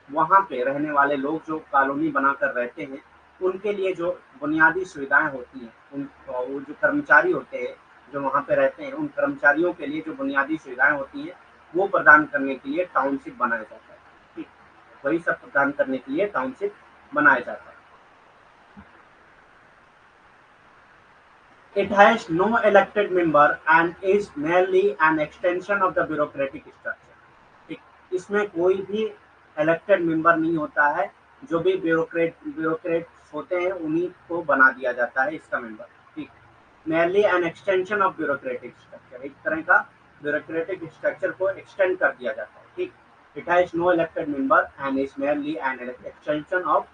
वहां पे रहने वाले लोग जो कॉलोनी बनाकर रहते हैं उनके लिए जो बुनियादी सुविधाएं होती हैं, उन वो जो कर्मचारी होते हैं जो वहां पे रहते हैं, उन कर्मचारियों के लिए जो बुनियादी सुविधाएं होती हैं वो प्रदान करने के लिए टाउनशिप बनाया जाता है। ठीक, वही सब प्रदान करने के लिए टाउनशिप बनाया जाता है। It has no elected member and is merely an extension of the bureaucratic structure। ठीक, इसमें कोई भी इलेक्टेड मेंबर नहीं होता है, जो भी ब्यूरोक्रेट्स होते हैं उन्हीं को बना दिया जाता है इसका मेंबर। ठीक, merely an extension of bureaucratic structure, एक तरह का ब्यूरोक्रेटिक स्ट्रक्चर को एक्सटेंड कर दिया जाता है। ठीक, it has no elected member and is merely an extension of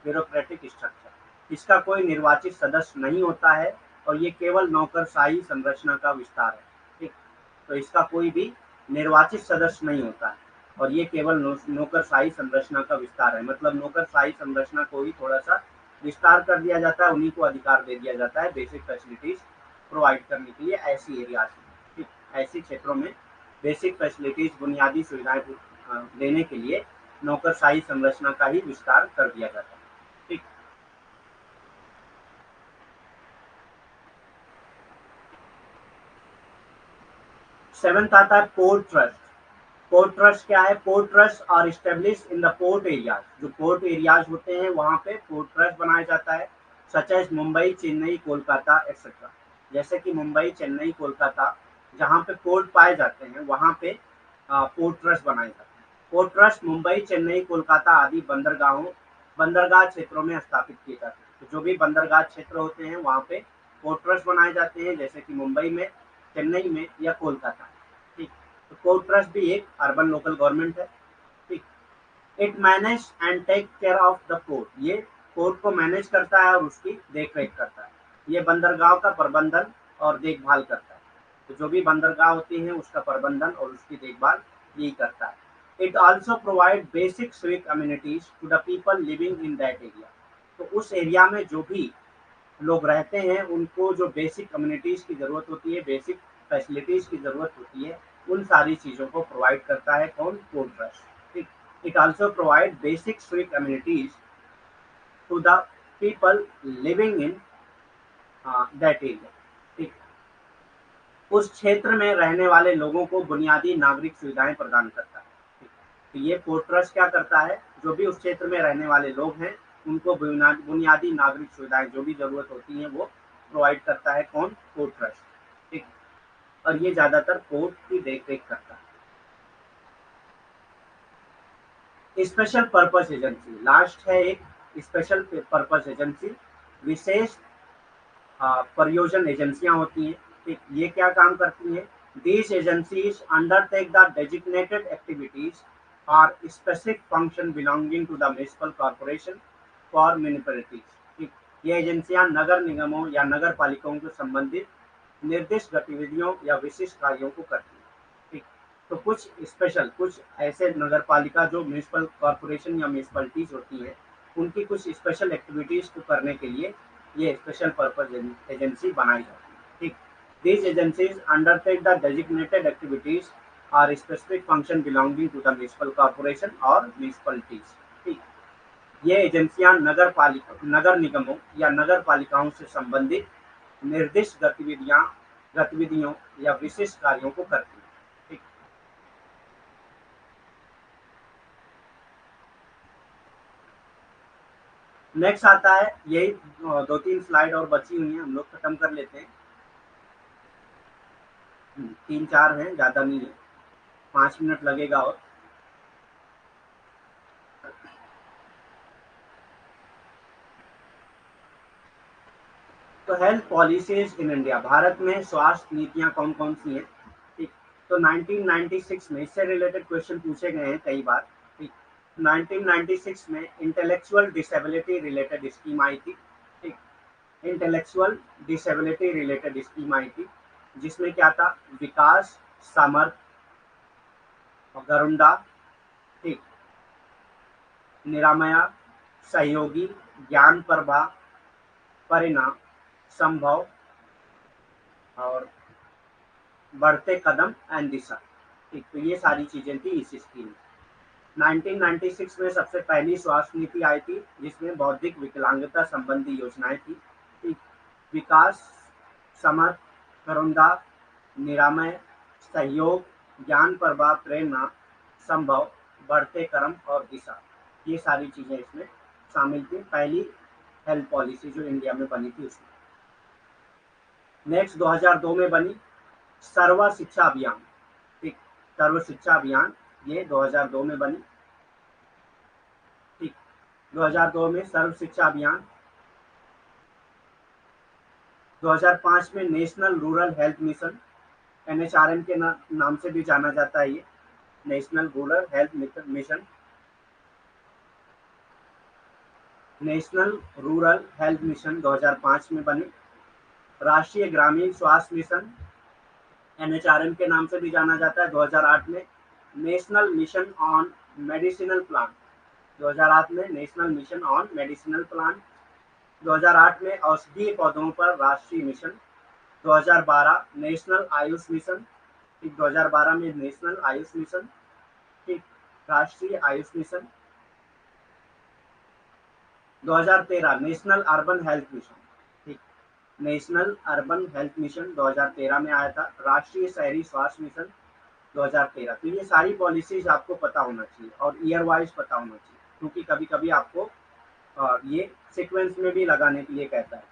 bureaucratic structure। इसका कोई निर्वाचित सदस्य नहीं होता है और ये केवल नौकरशाही संरचना का विस्तार है। ठीक, तो इसका कोई भी निर्वाचित सदस्य नहीं होता है और ये केवल नौकरशाही संरचना का विस्तार है। मतलब नौकरशाही संरचना को ही थोड़ा सा विस्तार कर दिया जाता है, उन्हीं को अधिकार दे दिया जाता है बेसिक फैसिलिटीज प्रोवाइड करने के लिए ऐसी एरियाज में। ठीक, ऐसे क्षेत्रों में बेसिक फैसिलिटीज, बुनियादी सुविधाएं देने के लिए नौकरशाही संरचना का ही विस्तार कर दिया जाता है। ठीक, सेवेंथ आता है पोर्ट ट्रस्ट। पोर्ट ट्रस्ट क्या है? Port trust are establish in the port areas. जो पोर्ट एरियाज होते हैं वहां पे पोर्ट ट्रस्ट बनाया जाता है, such as Mumbai, Chennai, Kolkata etcetera. जैसे कि मुंबई, चेन्नई, कोलकाता जहाँ पे पोर्ट पाए जाते हैं वहां पे पोर्ट ट्रस्ट बनाए जाते हैं। पोर्ट ट्रस्ट मुंबई, चेन्नई, कोलकाता आदि बंदरगाह क्षेत्रों में स्थापित किए जाते हैं। तो जो भी बंदरगाह क्षेत्र होते हैं वहां पे पोर्ट ट्रस्ट बनाए जाते हैं, जैसे कि मुंबई में, चेन्नई में या कोलकाता। ठीक। तो पोर्ट ट्रस्ट भी एक अर्बन लोकल गवर्नमेंट है। ठीक। It manage and take care of the port. ये पोर्ट को मैनेज करता है और उसकी देख रेख करता है। ये बंदरगाह का प्रबंधन और देखभाल करता है। तो जो भी बंदरगाह होती है उसका प्रबंधन और उसकी देखभाल यही करता है। It also provide basic civic amenities to the people living in that area. तो उस एरिया में जो भी लोग रहते हैं उनको जो बेसिक कम्युनिटीज की जरूरत होती है, बेसिक फैसिलिटीज की जरूरत होती है, उन सारी चीजों को प्रोवाइड करता है कौन? Port trust. ठीक। It also provide basic civic communities to the people living in that area. ठीक। उस क्षेत्र में रहने वाले लोगों को बुनियादी नागरिक सुविधाएं प्रदान करता है। ठीक। तो ये पोर्ट ट्रस्ट क्या करता है? जो भी उस क्षेत्र में रहने वाले लोग हैं उनको बुनियादी नागरिक सुविधाएं जो भी जरूरत होती हैं वो प्रोवाइड करता है कौन? Port trust. ठीक। और ये ज्यादातर पोर्ट की देख रेख करता है। स्पेशल पर्पस एजेंसी लास्ट है एक। स्पेशल पर्पस एजेंसी विशेष परियोजन एजेंसियां होती हैं। ठीक। ये क्या काम करती हैं? These agencies undertake the designated activities और specific function belonging to the municipal corporation for municipalities. ठीक। ये एजेंसियां नगर निगमों या नगर पालिकाओं से संबंधित निर्दिष्ट गतिविधियों या विशिष्ट कार्यों को करती है। ठीक। तो कुछ ऐसे नगर पालिका जो म्यूनिसिपल कॉर्पोरेशन या म्यूनिसिपैलिटीज होती है उनकी कुछ स्पेशल एक्टिविटीज को करने के लिए ये स्पेशल पर्पज एजेंसी बनाई जाती है। ठीक। These agencies undertake the designated activities और specific function belonging to the municipal corporation और म्यूनिसिपैलिटीज। ठीक। ये एजेंसियां नगर निगमों या नगर पालिकाओं से संबंधित निर्दिष्ट गतिविधियों या विशिष्ट कार्यों को करती है। ठीक। नेक्स्ट आता है यही 2-3 स्लाइड और बची हुई हैं, हम लोग खत्म कर लेते हैं। 3-4 हैं, ज्यादा नहीं है, 5 मिनट लगेगा। और तो health policies in India, Bharat में स्वास्थ्य नीतियां कौन कौन सी हैं? ठीक। तो 1996 में इससे रिलेटेड क्वेश्चन पूछे गए हैं कई बार। ठीक। 1996 में इंटेलेक्चुअल डिसेबिलिटी रिलेटेड स्कीम आई थी। ठीक। इंटेलेक्चुअल डिसेबिलिटी रिलेटेड स्कीम आई थी जिसमें क्या था? विकास, सामर्थ्य, गरुंडा, ठीक, निरामया, सहयोगी, ज्ञान प्रभा, परिणाम, संभव और बढ़ते कदम एंड दिशा। ठीक। तो ये सारी चीजें थी इस स्कीम में। 1996 में सबसे पहली स्वास्थ्य नीति आई थी जिसमें बौद्धिक विकलांगता संबंधी योजनाएं थी। ठीक। विकास, समर्थ, करुणा, निरामय, सहयोग, ज्ञान प्रभा, प्रेरणा, संभव, बढ़ते क्रम और दिशा, ये सारी चीजें इसमें शामिल थी पहली हेल्थ पॉलिसी जो इंडिया में बनी थी उसमें। नेक्स्ट 2002 में बनी सर्व शिक्षा अभियान। ठीक। सर्व शिक्षा अभियान ये 2002 में बनी। ठीक। 2002 में सर्व शिक्षा अभियान। 2005 में national rural health mission, NHRM के नाम से भी जाना जाता है ये, national rural health mission. National rural health mission 2005 में बनी। राष्ट्रीय ग्रामीण स्वास्थ्य मिशन, NHRM के नाम से भी जाना जाता है, 2008 में। National mission on medicinal plan, 2008 में national mission on medicinal plan. 2008 में औषधीय पौधों पर राष्ट्रीय मिशन। 2012 national Ayush mission. ठीक। 2012 में नेशनल आयुष मिशन, ठीक, राष्ट्रीय Ayush mission. 2013 national urban health mission. ठीक। नेशनल अर्बन हेल्थ मिशन 2013 में आया था, राष्ट्रीय शहरी स्वास्थ्य मिशन 2013। तो ये सारी पॉलिसीज आपको पता होना चाहिए और ईयर वाइज पता होना चाहिए, क्योंकि कभी कभी आपको ये सीक्वेंस में भी लगाने के लिए कहता है।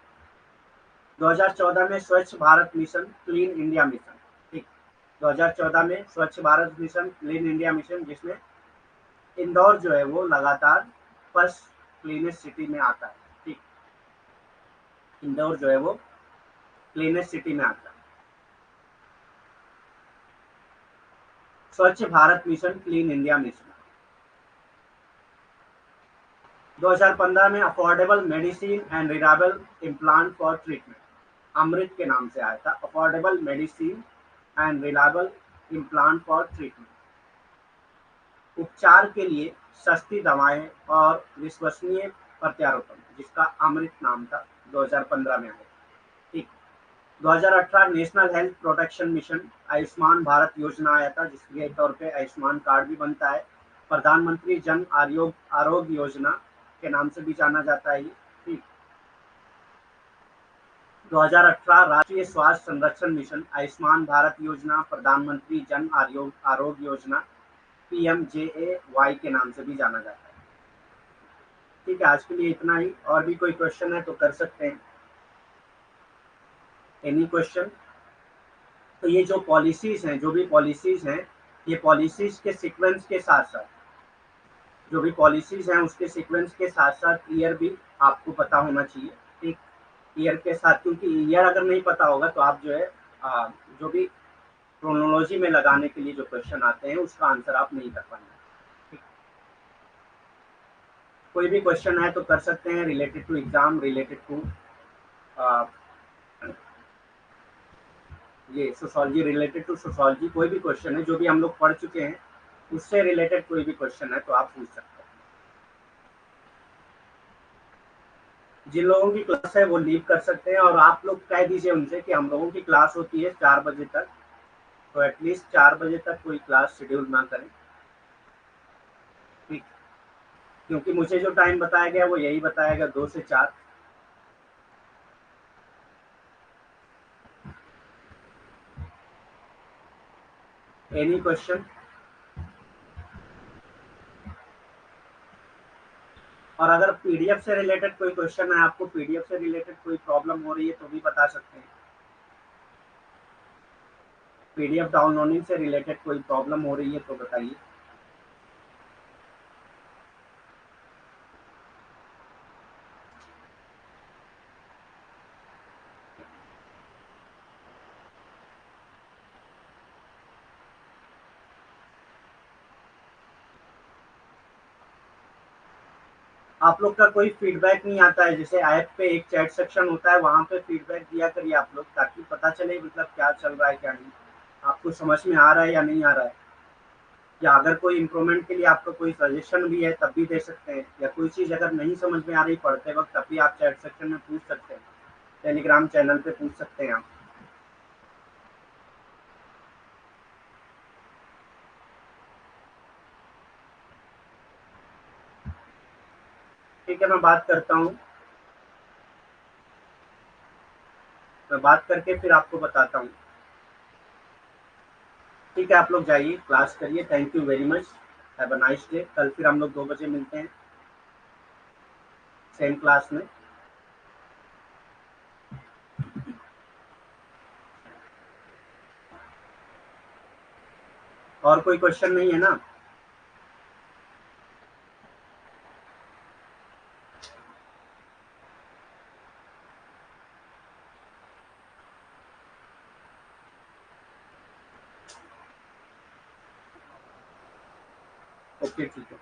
2014 में स्वच्छ Bharat mission, clean India mission, ठीक। 2014 में स्वच्छ Bharat mission, clean India mission, जिसमें इंदौर जो है वो लगातार फर्स्ट क्लीनेस्ट सिटी में आता है, ठीक। इंदौर जो है वो क्लीनेस्ट सिटी में आता है। Swachh Bharat mission, clean India mission. 2015 में affordable medicine and reliable implant for treatment, Amrit के नाम से आया था, affordable medicine and reliable implant for treatment, उपचार के लिए सस्ती दवाएं और विश्वसनीय प्रत्यारोपण, जिसका अमृत नाम था, 2015 में आया, ठीक। 2018 national health protection mission, Ayushman Bharat योजना आया था, जिसके तौर पे आयुष्मान कार्ड भी बनता है, प्रधानमंत्री जन आरोग्य योजना के नाम से भी जाना जाता है, ठीक। 2018 राष्ट्रीय स्वास्थ्य संरक्षण मिशन, आयुष्मान भारत योजना, प्रधानमंत्री जन आरोग्य योजना, PMJAY के नाम से भी जाना जाता है, ठीक है। आज के लिए इतना ही, और भी कोई क्वेश्चन है तो कर सकते हैं। Any question? तो ये जो पॉलिसीज हैं, जो भी पॉलिसीज हैं, ये पॉलिसीज के सीक्वेंस के साथ साथ, जो भी पॉलिसीज हैं उसके सीक्वेंस के साथ साथ ईयर भी आपको पता होना चाहिए, ठीक। ईयर के साथ, क्योंकि ईयर अगर नहीं पता होगा तो आप जो है जो भी क्रोनोलॉजी में लगाने के लिए जो क्वेश्चन आते हैं उसका आंसर आप नहीं कर पाएंगे, ठीक। कोई भी क्वेश्चन है तो कर सकते हैं, related to exam, related to ये सोशोलॉजी, रिलेटेड टू सोशोलॉजी, कोई भी क्वेश्चन है जो भी हम लोग पढ़ चुके हैं उससे रिलेटेड कोई भी क्वेश्चन है तो आप पूछ सकते हैं। जिन लोगों की क्लास है वो लीव कर सकते हैं, और आप लोग कह दीजिए उनसे कि हम लोगों की क्लास होती है 4 बजे तक, तो एटलीस्ट 4 बजे तक कोई क्लास शेड्यूल ना करें, ठीक। क्योंकि मुझे जो टाइम बताया गया वो यही बताया गया, 2 से 4। Any question? और अगर पीडीएफ से रिलेटेड कोई क्वेश्चन है, आपको पीडीएफ से रिलेटेड कोई प्रॉब्लम हो रही है तो भी बता सकते हैं। पीडीएफ डाउनलोडिंग से रिलेटेड कोई प्रॉब्लम हो रही है तो बताइए। आप लोग का कोई फीडबैक नहीं आता है? जैसे ऐप पे एक चैट सेक्शन होता है, वहां पे फीडबैक दिया करिए आप लोग, ताकि पता चले मतलब क्या चल रहा है क्या नहीं, आपको समझ में आ रहा है या नहीं आ रहा है। या अगर कोई इम्प्रूवमेंट के लिए आपका कोई सजेशन भी है तब भी दे सकते हैं, या कोई चीज़ अगर नहीं समझ में आ रही पढ़ते वक्त तब भी आप चैट सेक्शन में पूछ सकते हैं, टेलीग्राम चैनल पे पूछ सकते हैं आप। ठीक है, मैं बात करता हूँ, मैं बात करके फिर आपको बताता हूँ। ठीक है, आप लोग जाइए, क्लास करिए। Thank you very much, have a nice day. कल फिर हम लोग 2 बजे मिलते हैं सेम क्लास में। और कोई क्वेश्चन नहीं है ना? ओके, ठीक है।